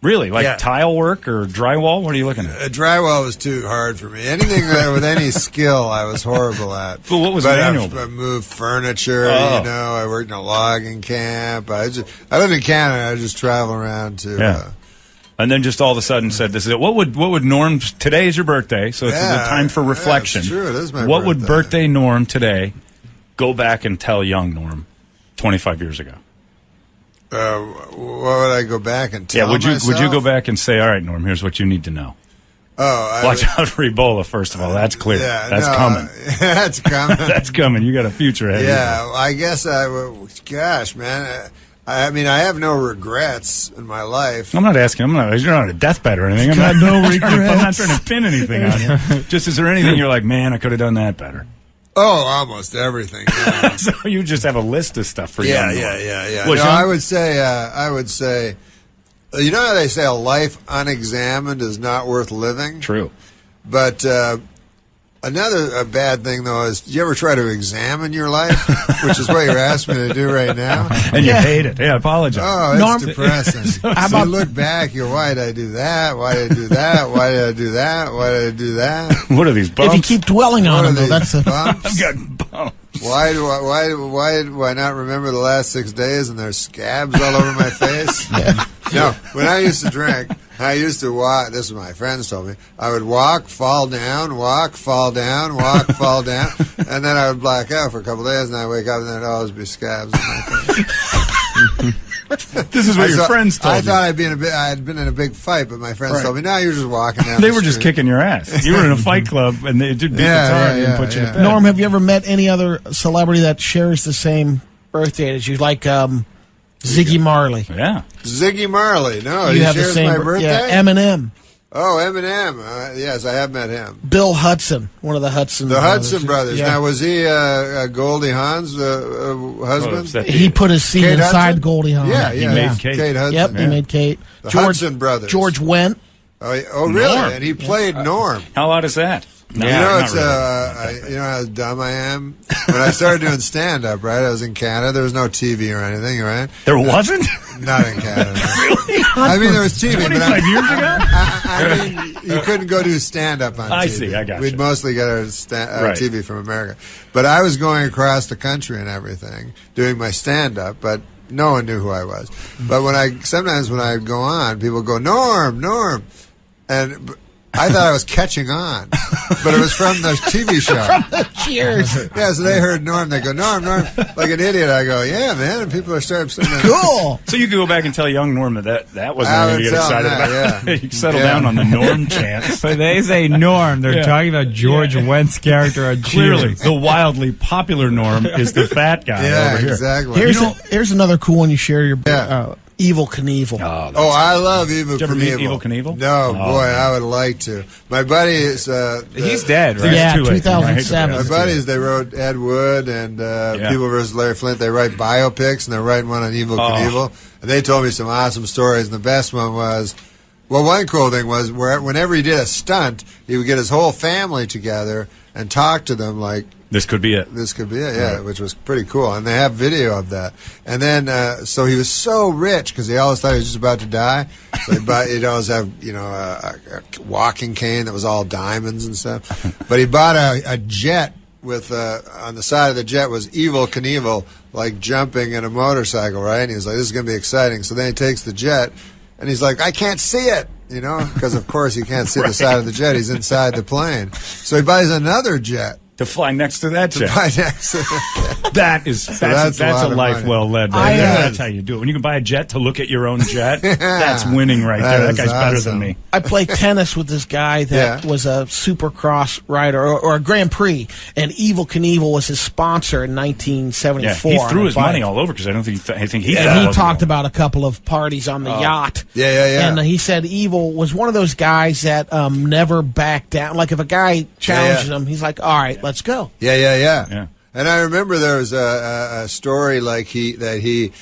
Really? Like tile work or drywall? What are you looking at? Drywall was too hard for me. Anything with any skill, I was horrible at. Well, what was manual? I moved furniture, I worked in a logging camp. I lived in Canada. I just travel around to... and then just all of a sudden said, "This is it." What would Norm? Today is your birthday, so it's the time for reflection. It's true, it is my What birthday. would birthday Norm today go back and tell young Norm 25 years ago? What would I go back and tell would you myself? go back and say, "All right, Norm, here's what you need to know"? Watch out for Ebola. First of all, that's clear. That's coming. That's coming. That's coming. You got a future ahead. Yeah, I guess I would. Gosh, man. I mean, I have no regrets in my life. I'm not asking. You're not on a deathbed or anything. Got no regrets. I'm not trying to pin anything on you. Just, is there anything you're like, man, I could have done that better? Oh, almost everything. Yeah. So you just have a list of stuff for young Norm. Yeah. Well, no, Sean? I would say, you know how they say a life unexamined is not worth living? True. But another bad thing, though, is do you ever try to examine your life? Which is what you're asking me to do right now. And you hate it. Yeah, I apologize. Oh, it's depressing. So you look back, why did I do that? Why did I do that? Why did I do that? Why did I do that? What are these bumps? If you keep dwelling on them, though, that's a... bumps? I've got bumps. Why do I not remember the last 6 days and there's scabs all over my face? No, when I used to drink, I used to walk. This is what my friends told me. I would walk, fall down, walk, fall down, walk, fall down, and then I would black out for a couple of days, and I wake up and there'd always be scabs in my face. This is what your friends told you. I thought I had been in a big fight, but my friends told me, "No, you're just walking down." They were just kicking your ass. You were in a fight club, and they did beat the tar and put you to bed. Norm, have you ever met any other celebrity that shares the same birth date as you, like Ziggy Marley? Yeah. Ziggy Marley. No, you he have shares the same my birthday? Yeah, Eminem. Oh, Eminem. Yes, I have met him. Bill Hudson, one of the Hudson The brothers. Hudson brothers. Yeah. Now, was he Goldie Hawn's husband? He put his seed Kate inside Hudson? Goldie Hawn. Yeah, he made Kate Hudson. Yep, he made Kate. The Hudson brothers. George Wendt. Oh, really? Norm. And he played Norm. How odd is that? No, you know, not it's really. you know how dumb I am. When I started doing stand up, right? I was in Canada. There was no TV or anything, right? There wasn't? Not in Canada. Really? I mean, there was TV. 25 years ago? I mean, you couldn't go do stand up on TV. I see. I got you. We'd mostly get our Right. TV from America. But I was going across the country and everything, doing my stand up, but no one knew who I was. But sometimes when I go on, people go, Norm. And I thought I was catching on, but it was from the TV show. From the Cheers. Yeah, so they heard Norm. They go, Norm. Like an idiot, I go, yeah, man. And people are starting saying, cool. So you could go back and tell young Norm that wasn't I going would to get tell him excited that, about. yeah. You can settle Yeah. down on the Norm chant. But they say Norm. They're Yeah. talking about George Wendt's character on Clearly, Cheers. the wildly popular Norm is the fat guy Yeah, over here. exactly. Here's another cool one you share. Your Evil Knievel. Oh, I love Evil Did you ever Knievel. meet Evil Knievel? No, Oh, boy, man. I would like to. My buddy is... He's dead, right? Yeah, It's too late. 2007. My buddies, they wrote Ed Wood and People vs. Larry Flint. They write biopics, and they're writing one on Evil Knievel. And they told me some awesome stories, and the best one was... Well, one cool thing was whenever he did a stunt, he would get his whole family together and talk to them like... This could be it. This could be it, yeah, which was pretty cool. And they have video of that. And then, so he was so rich because he always thought he was just about to die. So he'd always have, a walking cane that was all diamonds and stuff. But he bought a jet with, on the side of the jet was Evil Knievel, like jumping in a motorcycle, right? And he was like, this is going to be exciting. So then he takes the jet, and he's like, I can't see it. Because of course he can't see the side of the jet. He's inside the plane. So he buys another jet. To fly next to that jet. To fly next to that jet. That's a life money. well led. Right? That's how you do it. When you can buy a jet to look at your own jet, that's winning right there. That guy's better than me. I played tennis with this guy that was a Supercross rider or a Grand Prix, and Evil Knievel was his sponsor in 1974. Yeah, he threw his money all over because I don't think he And he talked about a couple of parties on the yacht. Yeah. And he said Evil was one of those guys that never backed down. Like if a guy challenges him, he's like, all right, let's go. Yeah. And I remember there was a story like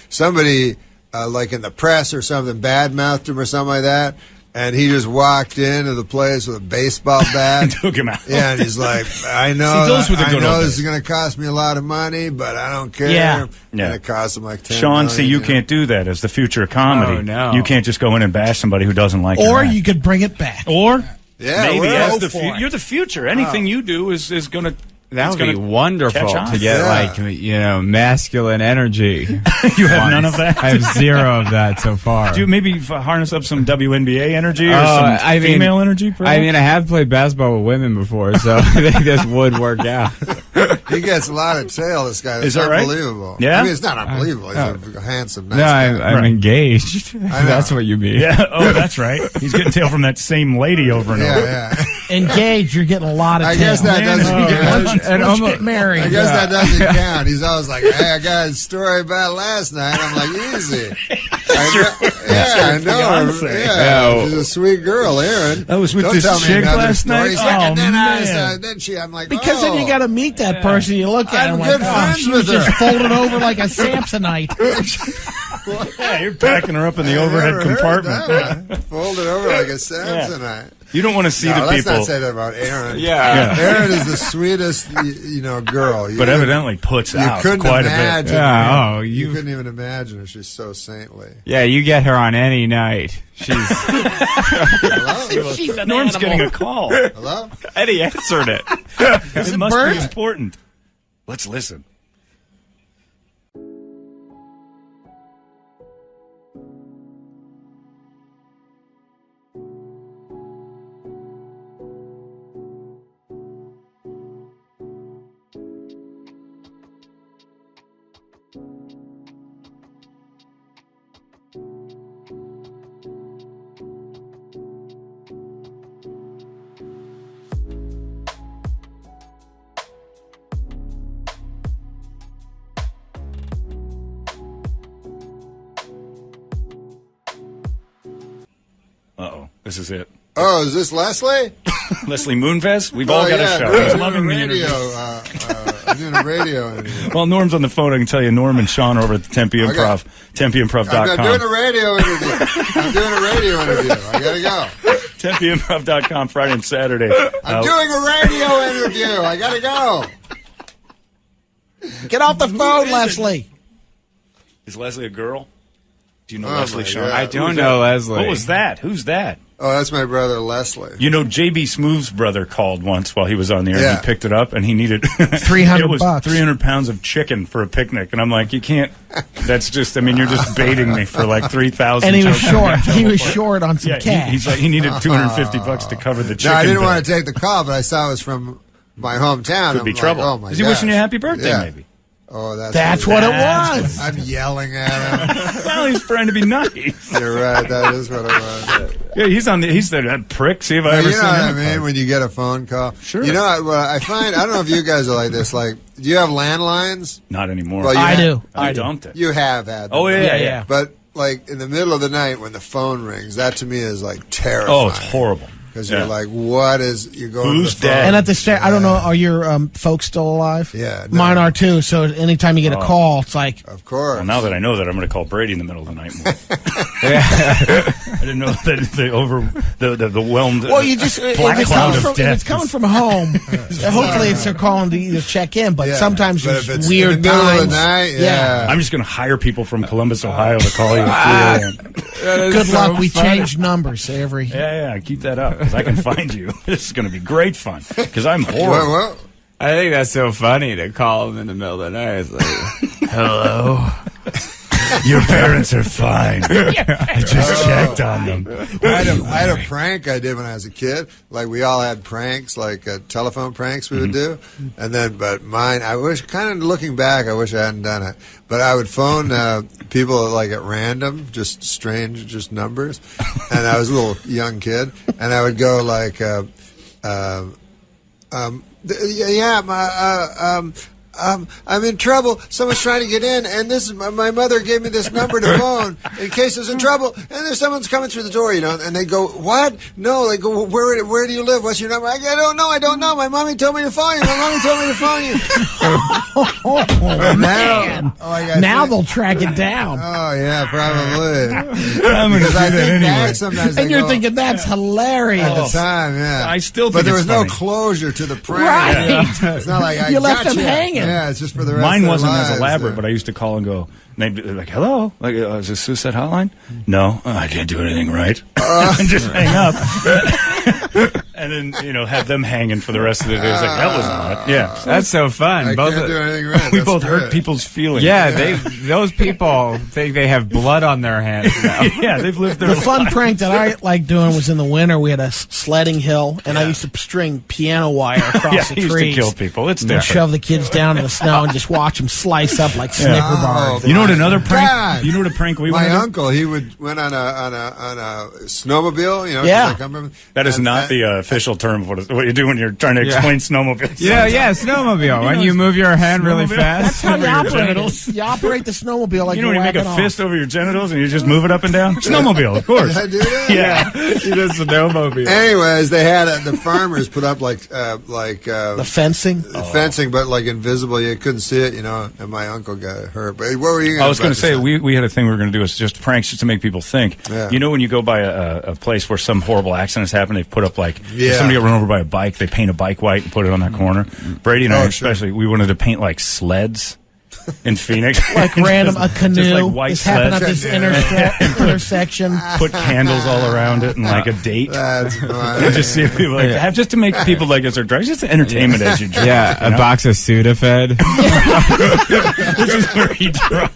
somebody like in the press or something badmouthed him or something like that, and he just walked into the place with a baseball bat. Took him out. Yeah, and he's like, I know this is going to cost me a lot of money, but I don't care. Yeah. And it cost him like $10 Sean, million, see, you can't do that as the future of comedy. Oh, no. You can't just go in and bash somebody who doesn't like Or your you could bring it back. Or Yeah, maybe we'll as hope the for it. you're the future. Anything you do is going to. That would be wonderful to get, masculine energy. You have none of that? I have zero of that so far. Do you maybe harness up some WNBA energy or some female energy? Perhaps? I have played basketball with women before, so I think this would work out. He gets a lot of tail, this guy. It's Is that right? unbelievable. Yeah? I mean, it's not unbelievable. He's a handsome, nice No, guy. I'm engaged. That's what you mean. Yeah. Oh, that's right. He's getting tail from that same lady over and over. Yeah. Engaged, you're getting a lot of I tail. guess that doesn't count. Let's get married. I guess that doesn't count. He's always like, hey, I got a story about last night. I'm like, easy. I know. Yeah, she's a sweet girl, Aaron. I was with Don't this tell me chick another last story. night? He's like, and then man. I'm like, Because then you got to meet that person. You look at I'm him good like, friends she was with her. just folded over like a Samsonite. Yeah, you're packing her up in the overhead compartment. Folded over like a Samsonite. You don't want to see the let's people. not say that about Aaron. Yeah. Aaron is the sweetest, girl. But evidently puts out couldn't quite imagine. Yeah, you couldn't even imagine her. She's so saintly. Yeah, you get her on any night. She's She's an Norm's animal. getting a call. Hello? Eddie answered it. It must Bert? be important. Let's listen. Uh-oh. This is it. Oh, is this Leslie? Leslie Moonves? We've all got a show. He's loving the interview. I'm doing a radio interview. Well, Norm's on the phone. I can tell you, Norm and Sean are over at the Tempe Improv, TempeImprov.com. I'm doing a radio interview. I gotta go. TempeImprov.com, Friday and Saturday. I'm doing a radio interview. I gotta go. Get off the phone, Leslie. Is Leslie a girl? Do you know Leslie, Sean? I don't know Leslie. What was that? Who's that? Oh, that's my brother, Leslie. You know, J.B. Smooth's brother called once while he was on the air. Yeah. And he picked it up, and he needed $300. It was 300 pounds of chicken for a picnic. And I'm like, you can't. That's just, I mean, you're just baiting me for like 3,000. And he was short. He was short on some cash. He's like, he needed $250 to cover the chicken. No, I didn't bill. want to take the call, but I saw it was from my hometown. Could be I'm trouble. Like, oh my Is he wishing you a happy birthday, Yeah. maybe? Oh, that's what it was. I'm yelling at him. Well, he's trying to be nice. You're right. That is what it was. Yeah, he's that prick. See if I ever You know seen what I him. mean? When you get a phone call. Sure. You know what I find? I don't know if you guys are like this. Like, do you have landlines? Not anymore. Well, I do. I dumped it. You have had them. Oh, yeah. But, like, in the middle of the night when the phone rings, that to me is, like, terrifying. Oh, it's horrible. Because you're like, what is, you're going Who's to the phone. dead? And at the I don't know, are your folks still alive? Yeah. No. Mine are too, so anytime you get a call, it's like... Of course. Well, now that I know that, I'm going to call Brady in the middle of the night more. I didn't know that the whelmed Well, you just... If it's coming from home, hopefully they're calling to either check in, but sometimes But if there's it's weird in the middle times. of the night, yeah. I'm just going to hire people from Columbus, Ohio to call you at 3 a.m. Good luck. We change numbers every... Yeah, keep that up, because I can find you. This is going to be great fun, because I'm horrible. Well, I think that's so funny to call them in the middle of the night. It's like, hello? Your parents are fine. I just checked on them. I had a prank I did when I was a kid. Like, we all had pranks, like telephone pranks we would do. And then, but mine, I wish, kind of looking back, I wish I hadn't done it. But I would phone people like at random, just strange, just numbers. And I was a little young kid. And I would go like, I'm in trouble. Someone's trying to get in, and this is my mother gave me this number to phone in case there's in trouble. And there's someone's coming through the door, you know. And they go, "What? No." They go, "Where do you live? What's your number?" I don't know. My mommy told me to phone you. Oh, man. Now they'll track it down. Oh yeah, probably. I'm going to do that anyway. Sometimes and you're thinking that's hilarious at the time, yeah. I still think but there was it's no funny. closure to the prank. Right. Yeah. It's not like You left them hanging. Yeah, it's just for the rest Mine of their wasn't lives. as elaborate, but I used to call and go, and they'd be like, hello? Like, is this suicide hotline? No. I didn't do anything right. And just hang up. And then, have them hanging for the rest of the day. It's like, that was odd. Yeah. That's so fun. I can't do anything right. We That's both great. hurt people's feelings. Yeah, those people think they have blood on their hands now. Yeah, they've lived their The fun prank that I like doing was in the winter. We had a sledding hill, and I used to string piano wire across the he used trees. to kill people. It's And different. shove the kids down in the snow and just watch them slice up like Snicker bars. You know what another prank? God. You know what a prank we My went uncle, he went on a snowmobile. Yeah. That is not the official term for what you do when you're trying to explain snowmobiles. Yeah, snowmobile. When you move your hand really snowmobile? fast. That's how you Over your operate genitals. it. You operate the snowmobile like You know you're when you make a whacking fist off. over your genitals and you just move it up and down? Snowmobile, of course. Did I do that? Yeah. He did snowmobile. Anyways, they had the farmers put up the The fencing? fencing, but like invisible. You couldn't see it, and my uncle got hurt. But what were you? I was going to say we had a thing we were going to do. It's just pranks just to make people think. Yeah. You know when you go by a place where some horrible accident has happened, they've put up if Yeah. somebody got run over by a bike, they paint a bike white and put it on that corner. Brady and I especially, we wanted to paint like sleds in Phoenix. Like random, a canoe. Just like white This happened at sleds. this intersection. Put candles all around it and like a date. That's fun. And just see if people just to make people like as they're driving, just entertainment as you drive. Yeah, a box of Sudafed. This is where he drives.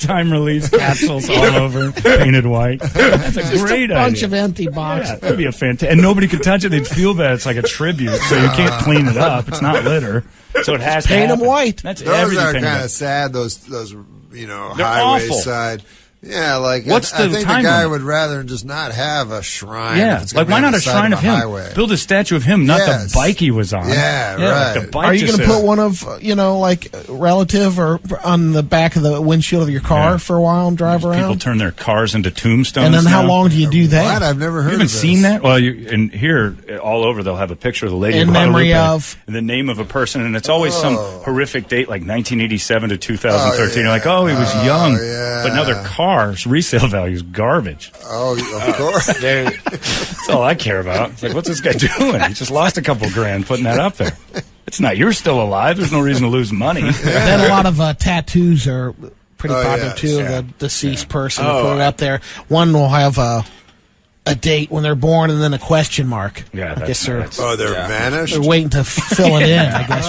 Time release capsules all over, painted white. That's a Just great a bunch idea. of empty boxes. Yeah, that'd be a fantastic. And nobody could touch it. They'd feel bad. It's like a tribute, so you can't clean it up. It's not litter, so it has to Paint them happen. white. That's Those everything. are kind painted. of sad. Those They're highway awful. side Yeah, like What's I the think time the guy limit? would rather just not have a shrine. Yeah, if it's gonna like be why on not the a side shrine of him? highway. Build a statue of him, not Yes. the bike he was on. Yeah, like right. the bike Are you just going to says- put one of, like a relative or on the back of the windshield of your car for a while and drive People around? turn their cars into tombstones. And then how now. long do you do that? What? I've never heard You haven't of this. seen that? Well, in here, all over, they'll have a picture of the lady In of memory Guadalupe of- and the name of a person, and it's always some horrific date, like 1987 to 2013. You're like, oh, he was young. yeah. But now their car's resale value is garbage. Oh, of course. That's all I care about. It's like, what's this guy doing? He just lost a couple grand putting that up there. It's not, you're still alive. There's no reason to lose money. Then a lot of tattoos are pretty popular, yes. too, of the deceased person. To put it up there. One will have a date when they're born and then a question mark. Yeah, I guess they're vanished? They're waiting to fill it in, I guess.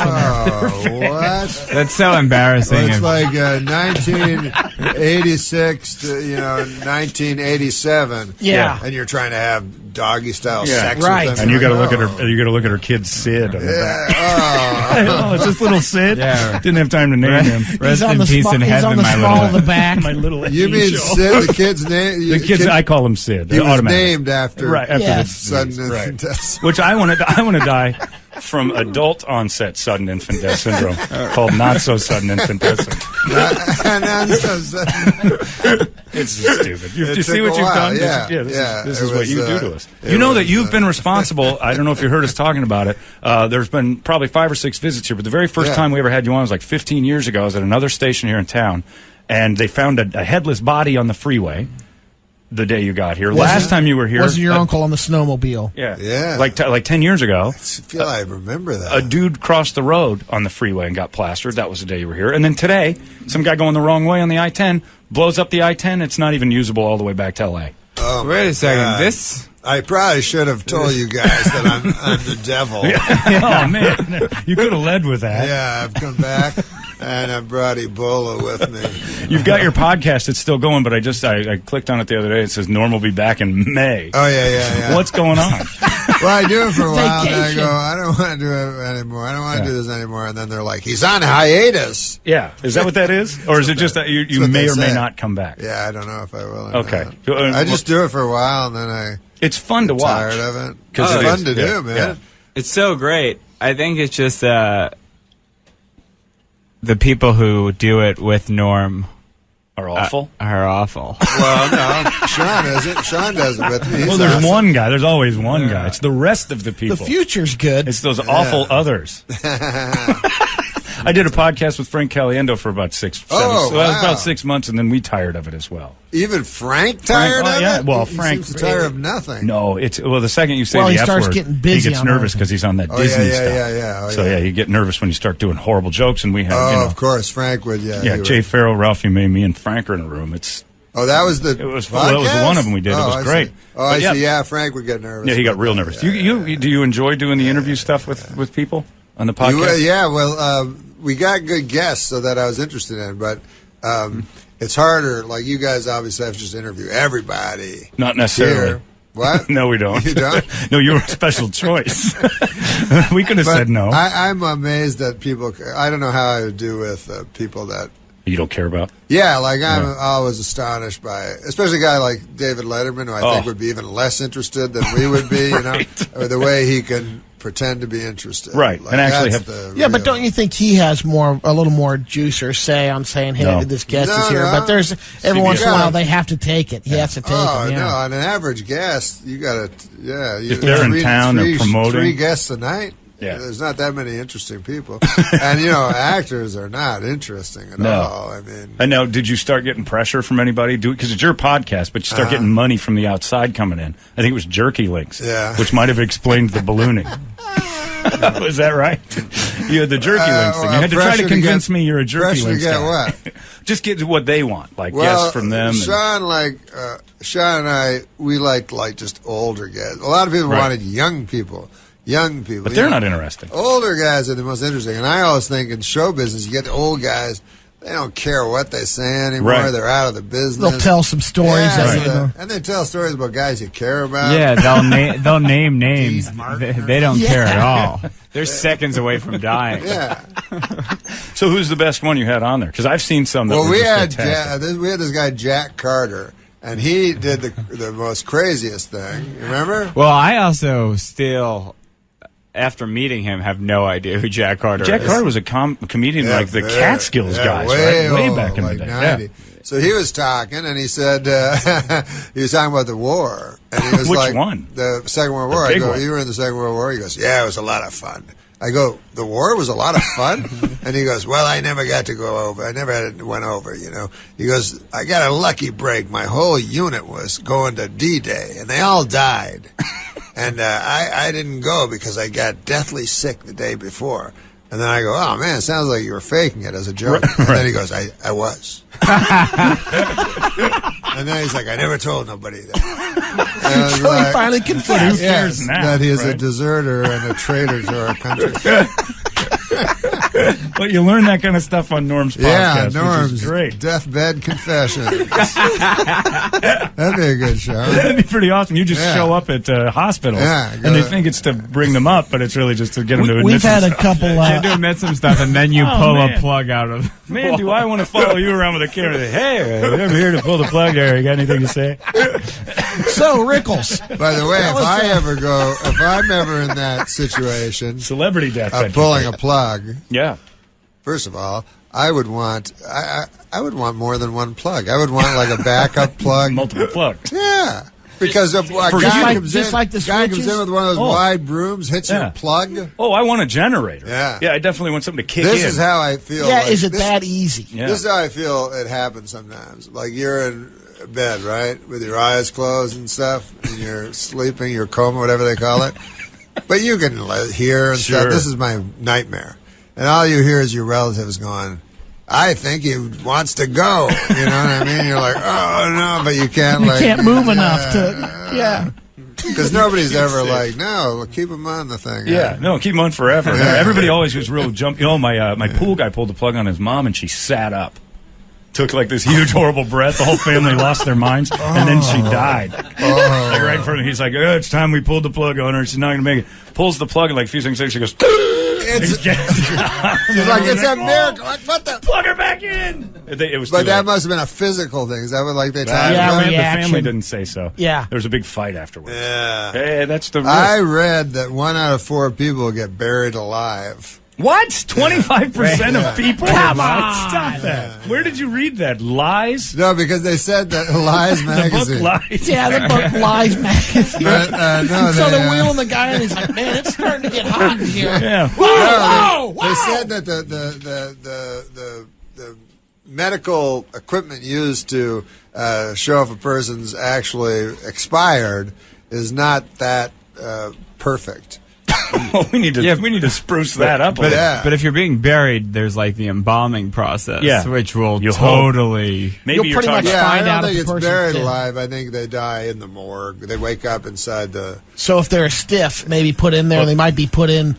When they're What? That's so embarrassing. Well, it's If- like 1986 to 1987. Yeah. And you're trying to have doggy style sex Right. with them. And you got to You're look like, at her. You got to look at her kid Sid on the back. Oh. Oh, it's just little Sid. Yeah. Didn't have time to name him. Rest on in the peace small- in he's heaven, on the my small little. of the back. My little. You mean angel. Sid, the kid's name? The kid's. I call him Sid. He was automatic. named after, Right after Yeah. the sudden right. infant death. Which I want to die from adult onset sudden infant death syndrome called not so sudden infant death syndrome. It's just stupid. You It see took what a you've while, done? yeah. This It is what was, you do to us. it You know that was, you've been responsible. I don't know if you heard us talking about it. There's been probably 5 or 6 visits here, but the very first time we ever had you on was like 15 years ago. I was at another station here in town, and they found a headless body on the freeway the day you got here. Last time you were here... Wasn't your uncle on the snowmobile? Yeah. Like 10 years ago. I feel I remember that. A dude crossed the road on the freeway and got plastered. That was the day you were here. And then today, some guy going the wrong way on the I-10 blows up the I-10. It's not even usable all the way back to L.A. Oh, Wait a second. God. This. I probably should have told you guys that I'm the devil. Oh, man. You could have led with that. Yeah, I've come back, and I brought Ebola with me. You've got your podcast. It's still going, but I clicked on it the other day. It says Norm will be back in May. Oh, yeah. What's going on? Well, I do it for a while, and I Vacation. go, I don't want to do it anymore. I don't want to do this anymore. And then they're like, he's on hiatus. Yeah. Is that what that is? Or is it just that you what may they or may say. not come back? Yeah, I don't know if I will or Okay. not. I just do it for a while, and then It's fun to I'm watch. tired of it. 'Cause It's it fun is. to Yeah, do, man. yeah. It's so great. I think it's just the people who do it with Norm Are awful? are awful. Well, no, Sean isn't. Sean does it with me. He's Well, there's awesome. one guy. There's always one guy. It's the rest of the people. The future's good. It's those awful others. I did a podcast with Frank Caliendo for about 6, 7. Oh, so that was wow. about 6 months, and then we tired of it as well. Even Frank tired of yeah. it? Well, He Frank seems tired of nothing. No, the second you say Well, the he F starts word, getting he busy gets on nervous everything. because he's on that Oh, Disney yeah, stuff. yeah. Oh, so yeah. you get nervous when you start doing horrible jokes, and we have Oh, of course, Frank would. Yeah, yeah, he Jay would. Farrell, Ralphie May, me, and Frank are in a room. That was the. That was podcast? one of them we did. Oh, it was I great. see. Oh, I But see. Yeah, Frank would get nervous. Yeah, he got real nervous. Do you enjoy doing the interview stuff with people on the podcast? Yeah, well, we got good guests, so that I was interested in, but it's harder. Like you guys obviously have to just interview everybody. Not necessarily. Here. What? No, we don't. You don't? No, you're a special choice. We could have But said no. I'm amazed that people. I don't know how I would do with people that. You don't care about? Yeah, like I'm always astonished by, especially a guy like David Letterman, who I think would be even less interested than we would be. You know, or the way he can pretend to be interested. Right, Like, and actually that's have. Yeah, but don't you think he has a little more juice or say on saying, "Hey, No. this guest No, is here"? no. But there's every CBS. once in a while they have to take it. He has to take Oh it. no! Yeah. On an average guest, you got to If they're in town, they're promoting. 3 guests a night. Yeah. There's not that many interesting people, and actors are not interesting at all. I mean, And now, did you start getting pressure from anybody? Because it's your podcast, but you start getting money from the outside coming in. I think it was Jerky Links, which might have explained the ballooning. Was that right? You had the Jerky Links thing. You had to try to convince me you're a Jerky Links get guy. what? Just get what they want, like guests from them. Sean and I, we like just older guys. A lot of people wanted young people. But they're not interesting. Older guys are the most interesting. And I always think in show business, you get the old guys, They don't care what they say anymore. Right. They're out of the business. They'll tell some stories. And they tell stories about guys you care about. Yeah, they'll name names. They don't care at all. They're seconds away from dying. Yeah. So who's the best one you had on there? Because I've seen some that were we just had fantastic. we had this guy Jack Carter, and he did the most craziest thing. You remember? Well, I also still, after meeting him, have no idea who Jack Carter is. Jack Carter was a comedian like the Catskills guys, right? Way back in the day. 90. Yeah. So he was talking, and he said he was talking about the war, and he was Which like, one? The Second World War. I go, you were in the Second World War? He goes, yeah, it was a lot of fun. I go, the war was a lot of fun? And he goes, well, I never got to go over. I never went over, you know. He goes, I got a lucky break. My whole unit was going to D-Day, and they all died. And I didn't go because I got deathly sick the day before. And then I go, oh, man, it sounds like you were faking it as a joke. Right. And then he goes, I was. And then he's like, I never told nobody that. So he finally confessed. Yes, that he is a deserter and a traitor to our country. But you learn that kind of stuff on Norm's podcast. Yeah, which Norm's is great. Deathbed Confessions. That'd be a good show. That'd be pretty awesome. You just show up at hospitals, and they think it's to bring them up, but it's really just to get them to admit We've had some a couple. To admit some stuff, and then you pull a plug out of. Man, do I want to follow you around with a camera? Hey, I'm here to pull the plug there. You got anything to say? So, Rickles. By the way, if I'm ever in that situation, celebrity death, of pulling a plug, yeah. First of all, I would want more than one plug. I would want like a backup plug, multiple plugs. Yeah. Because if a guy comes in with one of those wide brooms, hits your plug. Oh, I want a generator. Yeah. Yeah, I definitely want something to kick in. This is how I feel. Yeah, like, is it that easy? Yeah. This is how I feel it happens sometimes. Like you're in bed, right, with your eyes closed and stuff, and you're sleeping, your coma, whatever they call it. But you can hear and stuff. This is my nightmare. And all you hear is your relatives going, I think he wants to go. You know what I mean? You're like, oh, no, but you can't. You can't move enough to, yeah. Because nobody's ever like, no, keep him on the thing. Yeah, no, keep him on forever. Yeah. Everybody always was real jump. You know, my pool guy pulled the plug on his mom, and she sat up. Took like this huge, horrible breath. The whole family lost their minds, and then she died. Like right in front of me. He's like, it's time we pulled the plug on her. She's not going to make it. Pulls the plug, and like a few seconds later, she goes, she's like, it's a miracle. Like, what the? Plug her back in. It was but that must have been a physical thing. Is that what they talked about? The family didn't say so. Yeah. There was a big fight afterwards. Yeah. Hey, that's the risk. I read that 1 out of 4 people get buried alive. What? 25% of people? Come on. Stop that. Where did you read that? Lies? No, because they said that Lies magazine. The book Lies. Yeah, the book Lies magazine. No, so they're wheeling the guy, and he's like, man, it's starting to get hot in here. Yeah. Whoa. They said that the medical equipment used to show if a person's actually expired is not that perfect. we need to spruce that up a little. But if you're being buried, there's like the embalming process, which will totally. Maybe you'll pretty much find out if the person's it's buried dead. alive. I think they die in the morgue. They wake up inside the. So if they're stiff, maybe put in there. They might be put in.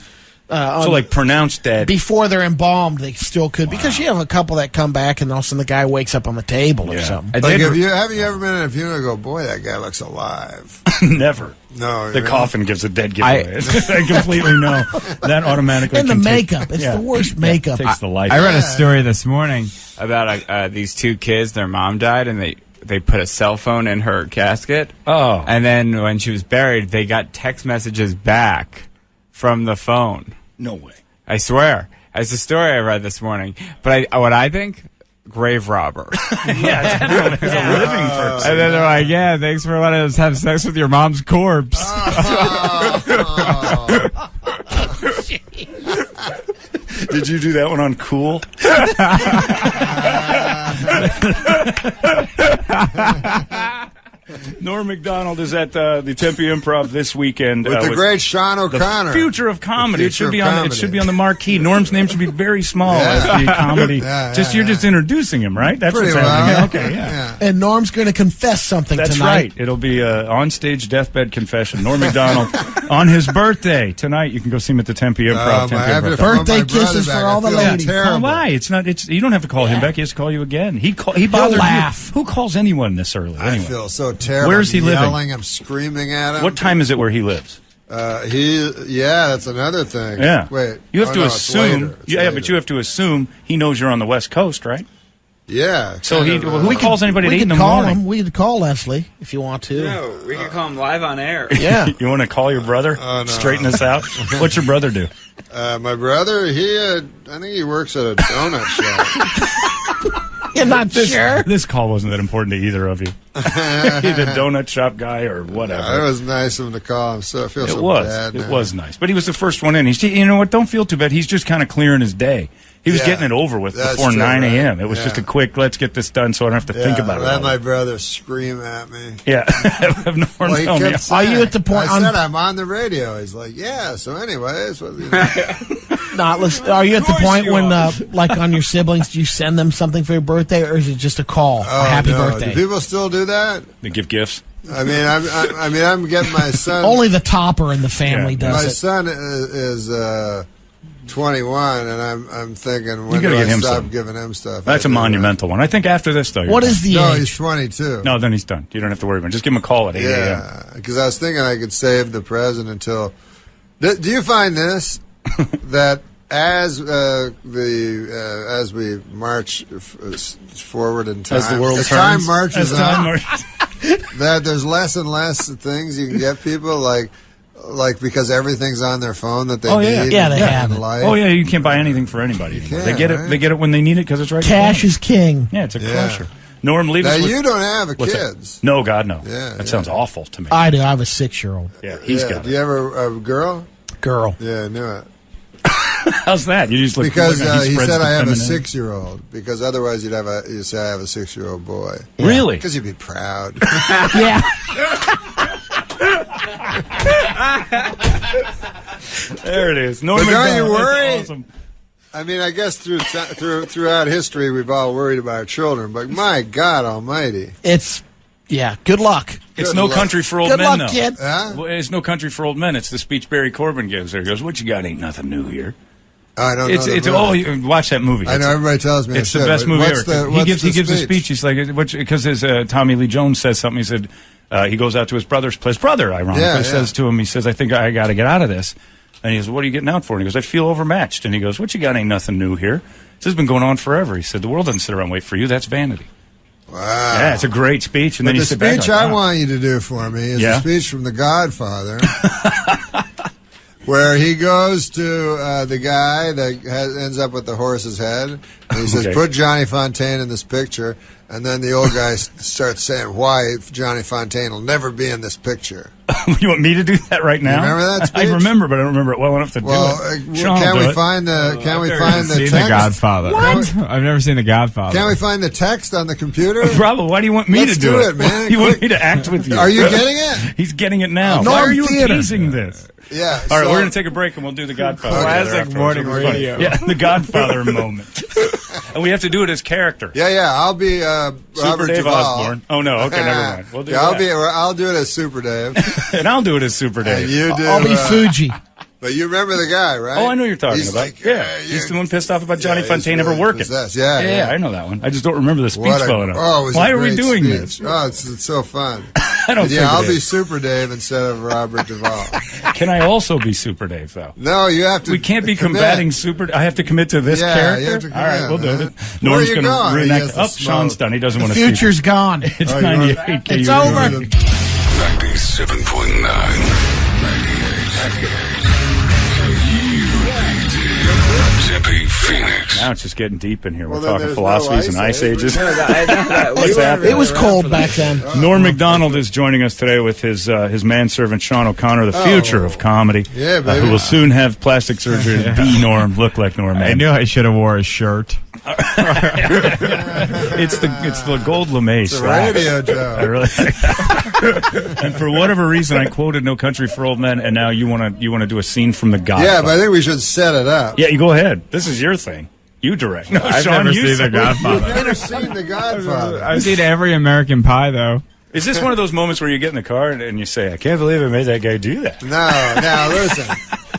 So like pronounced dead before they're embalmed, they still could because you have a couple that come back and all of a sudden the guy wakes up on the table or something. Like have you ever been in a funeral and go, boy, that guy looks alive? Never. No, the coffin gives a dead giveaway. I completely know that automatically. And the makeup, it's the worst makeup. Takes the life. I read a story this morning about these 2 kids. Their mom died, and they put a cell phone in her casket. Oh, and then when she was buried, they got text messages back from the phone. No way. I swear. It's a story I read this morning. But what I think, grave robber. Yeah, definitely. It's a living person. And then they're like, yeah, thanks for letting us have sex with your mom's corpse. Did you do that one on Cool? Norm MacDonald is at the Tempe Improv this weekend with the great Sean O'Connor. The future of comedy. It should be on the marquee. Norm's name should be very small as the comedy. You're just introducing him, right? That's pretty what's happening. well. Okay, yeah. And Norm's going to confess something That's tonight. right. It'll be an on-stage deathbed confession. Norm MacDonald on his birthday tonight. You can go see him at the Tempe Improv. Birthday kisses for all the ladies. Why? It's not. You don't have to call him back. He has to call you again. He bothered laugh. you. Who calls anyone this early? I Anyway. feel so terrible. Where's he living? I'm screaming at him. What time is it where he lives? That's another thing. Yeah. Wait. You have to assume. It's later. But you have to assume he knows you're on the West Coast, right? Yeah. So who calls anybody at 8 in the call morning? him. We could call Leslie if you want to. No, we can call him live on air. Yeah. You want to call your brother? No. Straighten us out. What's your brother do? My brother, I think he works at a donut shop. You're not sure? This call wasn't that important to either of you. Either donut shop guy or whatever. It was nice of him to call him. So I feel so bad. It was nice. But he was the first one in. You know what? Don't feel too bad. He's just kind of clearing his day. He was getting it over with before 9 a.m. It was just a quick, let's get this done so I don't have to think about it. I had my brother scream at me. Yeah. Well, he kept saying, are you at the point? I said I'm on the radio. He's like, yeah, so anyways. Well, are you at the point when, like on your siblings, do you send them something for your birthday, or is it just a call? A happy birthday? Do people still do that? They give gifts? I mean, I'm getting my son. Only the topper in the family does it. My son is 21, and I'm thinking, when do I stop giving him stuff? That's a monumental one. I think after this, though. What is the age? No, he's 22. No, then he's done. You don't have to worry about it. Just give him a call at 8 a.m. Yeah, because I was thinking I could save the present until... Do you find this? That as we march forward in time... As the world turns. Time marches on, that there's less and less things you can get people, like because everything's on their phone that they need. Yeah, they have it. Oh yeah, you can't buy anything for anybody anymore. They get it. They get it when they need it because it's right. Cash is king. Yeah, it's a crusher. Norm, leave us now with... you don't have kids. No, God, no. Yeah, that sounds awful to me. I do. I have a 6-year-old. Yeah, he's got it. Do you have a girl? Girl. Yeah, I knew it. How's that? You just look because he said I have a feminine. 6-year-old. Because otherwise you'd say I have a 6-year-old boy. Yeah. Really? Because you'd be proud. Yeah. There it is. Norm But don't you worry? Awesome. I mean, I guess throughout history we've all worried about our children, but my God Almighty, good luck. It's no country for old Good men, luck, though. kid. Huh? It's no country for old men. It's the speech Barry Corbin gives there. He goes, "What you got ain't nothing new here." I don't know. Watch that movie. I know everybody tells me it's the best movie ever. He gives a speech. He's like, because his Tommy Lee Jones says something. He said he goes out to his brother's place. Brother, ironically, says to him, he says, "I think I got to get out of this." And he goes, "What are you getting out for?" And he goes, "I feel overmatched." And he goes, "What you got ain't nothing new here. This has been going on forever." He said, "The world doesn't sit around and wait for you. That's vanity." Wow. Yeah, it's a great speech. And but then the speech I want you to do for me is the speech from The Godfather, where he goes to the guy that ends up with the horse's head, and he says, "Put Johnny Fontaine in this picture." And then the old guy starts saying why Johnny Fontaine will never be in this picture. You want me to do that right now? You remember that speech? I remember, but I don't remember it well enough to do it. Can we find the text? The Godfather. What? I've never seen The Godfather. Can we find the text on the computer? Probably. Why do you want me to do it, man? You want me to act with you? Are you getting it? He's getting it now. Why are you teasing this? Yeah. All right, we're going to take a break and we'll do The Godfather. Classic morning radio. Yeah, The Godfather moment. And we have to do it as character. Yeah. I'll be Super Robert Dave Duvall. Osborne. Oh no, okay, never mind. We'll do that. I'll do it as Super Dave. And I'll do it as Super Dave. And you do. I'll be Fuji. But you remember the guy, right? Oh, I know you're talking He's about. Like, he's the one pissed off about Johnny Fontaine really ever working. Yeah, I know that one. I just don't remember the speech well enough. Oh, it was Why a are we great doing speech. this? Oh, it's so fun. I don't. I'll be Super Dave instead of Robert Duvall. Can I also be Super Dave though? No, you have to. We can't be commit. combating Super. I have to commit to this character. You have to commit, all right, we'll do it. Where Norm's are you going to going? reenact. Up, Sean's done. He doesn't want to. The future's gone. It's 98 KUPD. It's over. 97.9. Tempe, Phoenix. Now it's just getting deep in here. We're talking philosophies and ice ages. What's happening? It was cold back then. Norm MacDonald is joining us today with his manservant Sean O'Connor, the future of comedy. Yeah, baby. Who will soon have plastic surgery to be Norm, look like Norm. I knew I should have wore a shirt. It's the gold lame It's a radio joke. I really like that. And for whatever reason, I quoted "No Country for Old Men," and now you want to do a scene from The Godfather. Yeah, but I think we should set it up. Yeah, you go ahead. This is your thing. You direct. No, I've Sean, never you seen say- The Godfather. You've never seen The Godfather. I've seen every American Pie, though. Is this one of those moments where you get in the car and you say, "I can't believe I made that guy do that"? No, listen.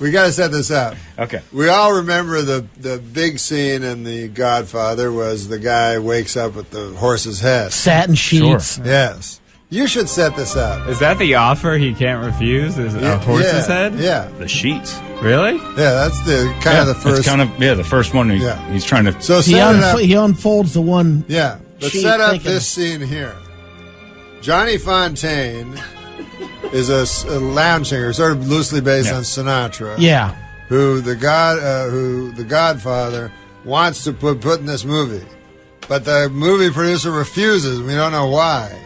We got to set this up. Okay. We all remember the big scene in The Godfather was the guy wakes up with the horse's head. Satin sheets. Sure. Yes. You should set this up. Is that the offer he can't refuse? Is a horse's head? Yeah. The sheets. Really? Yeah, that's the kind of the first. The first one. He's trying to. So set it up. He unfolds the one. Yeah. Let's sheet set up thinking- this scene here. Johnny Fontaine is a lounge singer, sort of loosely based on Sinatra. Yeah. Who the Godfather wants to put in this movie, but the movie producer refuses. We don't know why.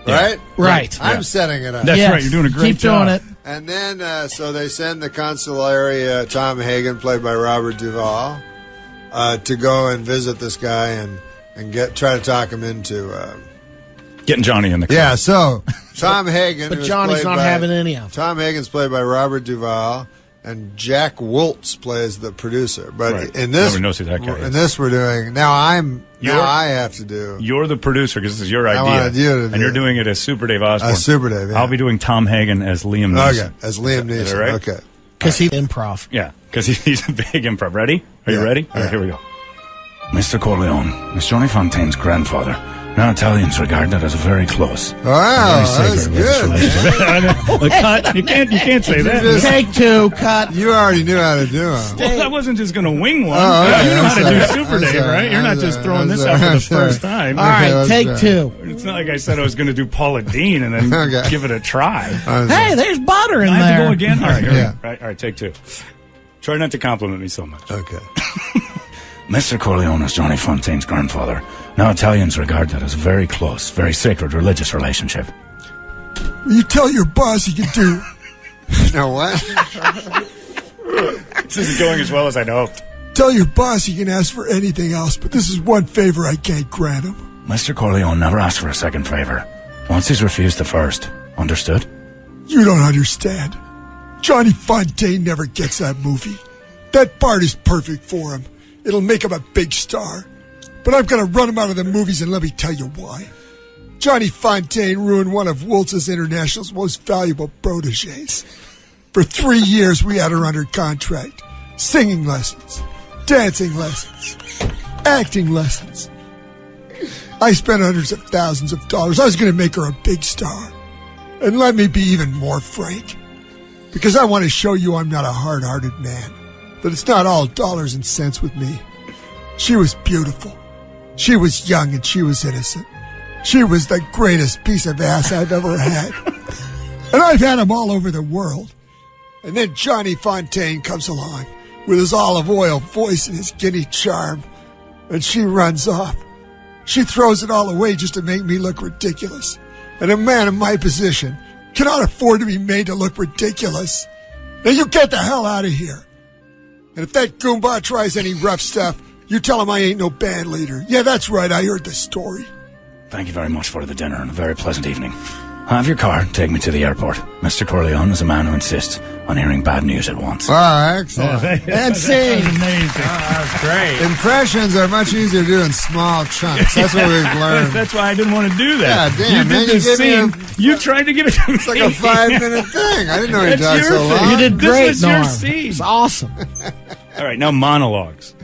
Right? Right. I'm setting it up. That's right. You're doing a great job. Keep doing it. And then, so they send the consigliere, Tom Hagen, played by Robert Duvall, to go and visit this guy and try to talk him into getting Johnny in the car. Yeah. So Tom Hagen, But who's Johnny's played not by- having any of it. Tom Hagen's played by Robert Duvall, and Jack Woltz plays the producer. But Right. in this, Nobody knows who that guy is. in this, we're doing now. I have to do. You're the producer because this is your idea. wanted you to and do you're it. doing it as Super Dave Osborne. Super Dave, yeah. I'll be doing Tom Hagen as Liam Neeson. Okay, as Liam Neeson. Is that right? Okay. Because he's improv. Yeah, because he's a big improv. Ready? Are you ready? All right, here we go. Mr. Corleone is Johnny Fontaine's grandfather. Now Italians regard that as a very close. Wow, very that's sacred good. relationship. Cut. You can't say that. Take two, cut. You already knew how to do them. Well, I wasn't just going to wing one. Oh, okay, You know how to I'm do sorry. Super I'm Dave, sorry. right? You're not I'm just sorry. throwing I'm this sorry. out for the I'm sorry. first time. All right, that's take right. two. It's not like I said I was going to do Paula Dean and then Okay. give it a try. Hey, there's butter in I have there. to go again? All right, here we Yeah. go. All right, take two. Try not to compliment me so much. Okay. Mr. Corleone is Johnny Fontaine's grandfather. Now Italians regard that as a very close, very sacred religious relationship. You tell your boss you can do. You know what? This isn't going as well as I'd hoped. Tell your boss you can ask for anything else, but this is one favor I can't grant him. Mr. Corleone never asked for a second favor. Once he's refused the first. Understood? You don't understand. Johnny Fontaine never gets that movie. That part is perfect for him. It'll make him a big star. But I'm going to run him out of the movies, and let me tell you why. Johnny Fontaine ruined one of Woltz's International's most valuable proteges. For 3 years, we had her under contract. Singing lessons, dancing lessons, acting lessons. I spent hundreds of thousands of dollars. I was going to make her a big star. And let me be even more frank. Because I want to show you I'm not a hard-hearted man. But it's not all dollars and cents with me. She was beautiful. She was young and she was innocent. She was the greatest piece of ass I've ever had. And I've had them all over the world. And then Johnny Fontaine comes along with his olive oil voice and his guinea charm. And she runs off. She throws it all away just to make me look ridiculous. And a man in my position cannot afford to be made to look ridiculous. Now you get the hell out of here. And if that Goomba tries any rough stuff, you tell him I ain't no band leader. Yeah, that's right, I heard the story. Thank you very much for the dinner and a very pleasant evening. Have your car take me to the airport. Mr. Corleone is a man who insists on hearing bad news at once. Oh, excellent. And sing. Amazing. That was great. Impressions are much easier to do in small chunks. That's what we've learned. That's why I didn't want to do that. Yeah, damn, you man, did you this gave me scene. You tried to give it to me. It's like a 5-minute thing. I didn't know you That's talked your so thing. long. You did This great, was your Norm. scene. It's awesome. All right, now monologues.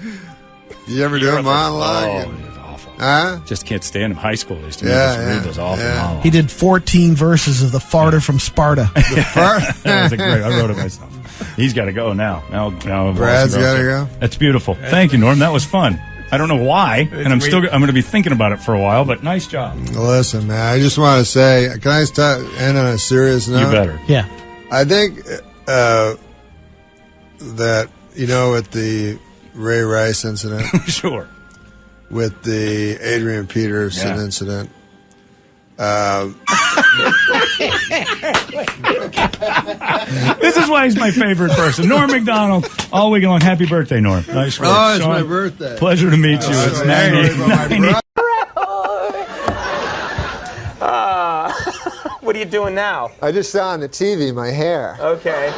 You ever do a monologue? Oh, it's awful. Huh? Just can't stand them. High school, they used to make Yeah, us yeah, read those awful yeah. monologues. He did 14 verses of the farter from Sparta. That was a great. I wrote it myself. He's got to go now. Now Brad's got to go. That's beautiful. Thank you, Norm. That was fun. I don't know why, and I'm going to be thinking about it for a while. But nice job. Listen, man, I just want to say, can I end on a serious note? You better. Yeah. I think that, with the Ray Rice incident, Sure. with the Adrian Peterson incident, This is why he's my favorite person. Norm MacDonald, all week long. Happy birthday, Norm. Nice work. Oh, it's Sean, my birthday. Pleasure to meet you. It's 90. What are you doing now? I just saw on the TV my hair. Okay.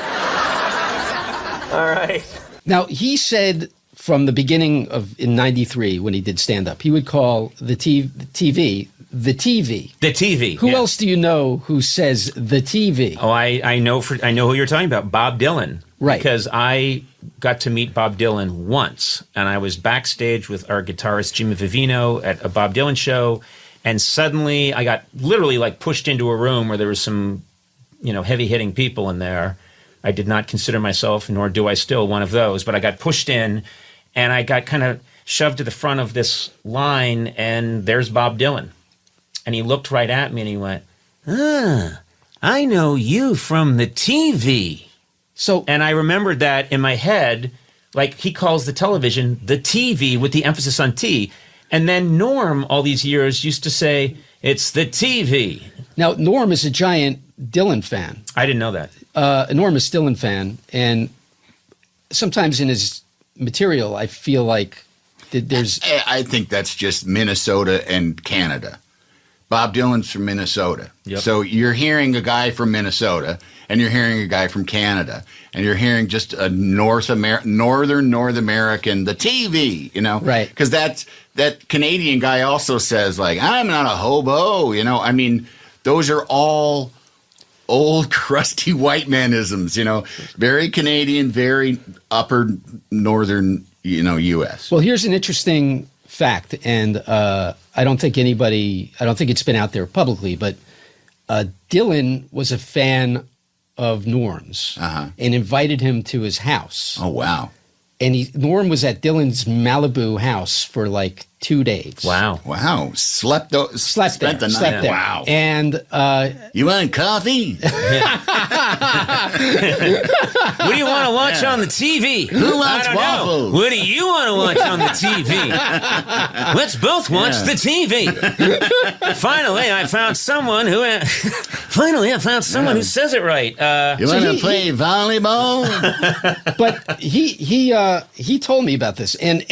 All right. Now, he said from the beginning of, in 93, when he did stand-up, he would call the TV the TV. The TV. Who else do you know who says the TV? Oh, I know who you're talking about, Bob Dylan. Right. Because I got to meet Bob Dylan once, and I was backstage with our guitarist Jimmy Vivino at a Bob Dylan show, and suddenly I got literally like pushed into a room where there was some, heavy-hitting people in there. I did not consider myself, nor do I still, one of those, but I got pushed in, and I got kind of shoved to the front of this line, and there's Bob Dylan. And he looked right at me and he went, I know you from the TV. And I remembered that in my head, like he calls the television the TV with the emphasis on T. And then Norm, all these years, used to say, it's the TV. Now, Norm is a giant Dylan fan. I didn't know that. Enormous Dylan fan. And sometimes in his material, I feel like there's... I think that's just Minnesota and Canada. Bob Dylan's from Minnesota. Yep. So you're hearing a guy from Minnesota, and you're hearing a guy from Canada, and you're hearing just a North American, the TV, Right. Because that Canadian guy also says, like, I'm not a hobo, I mean, those are all old, crusty white manisms, very Canadian, very upper northern, U.S. Well, here's an interesting fact, and I don't think it's been out there publicly, but Dylan was a fan of Norm's and invited him to his house. Oh, wow. And Norm was at Dylan's Malibu house for like 2 days. Wow. Wow. Spent the night. Slept there. Wow. And you want coffee? What do you want to watch on the TV? Who wants waffles? What do you want to watch on the TV? Let's both watch the TV. Finally, I found someone who who says it right. You want to play volleyball? But he told me about this, and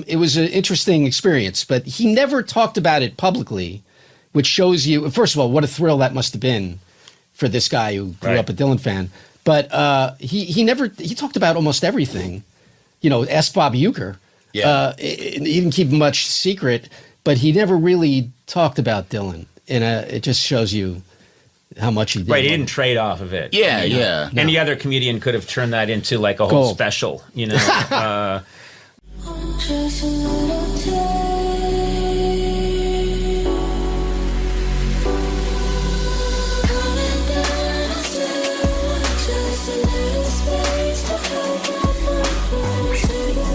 it was an interesting experience. But he never talked about it publicly, which shows you, first of all, what a thrill that must have been for this guy who grew up a Dylan fan. But he talked about almost everything. Ask Bob Uecker. Yeah. He didn't keep much secret, but he never really talked about Dylan, and it just shows you how much he did. Right, he didn't trade off of it. Yeah, yeah. No. Any other comedian could have turned that into like a whole special,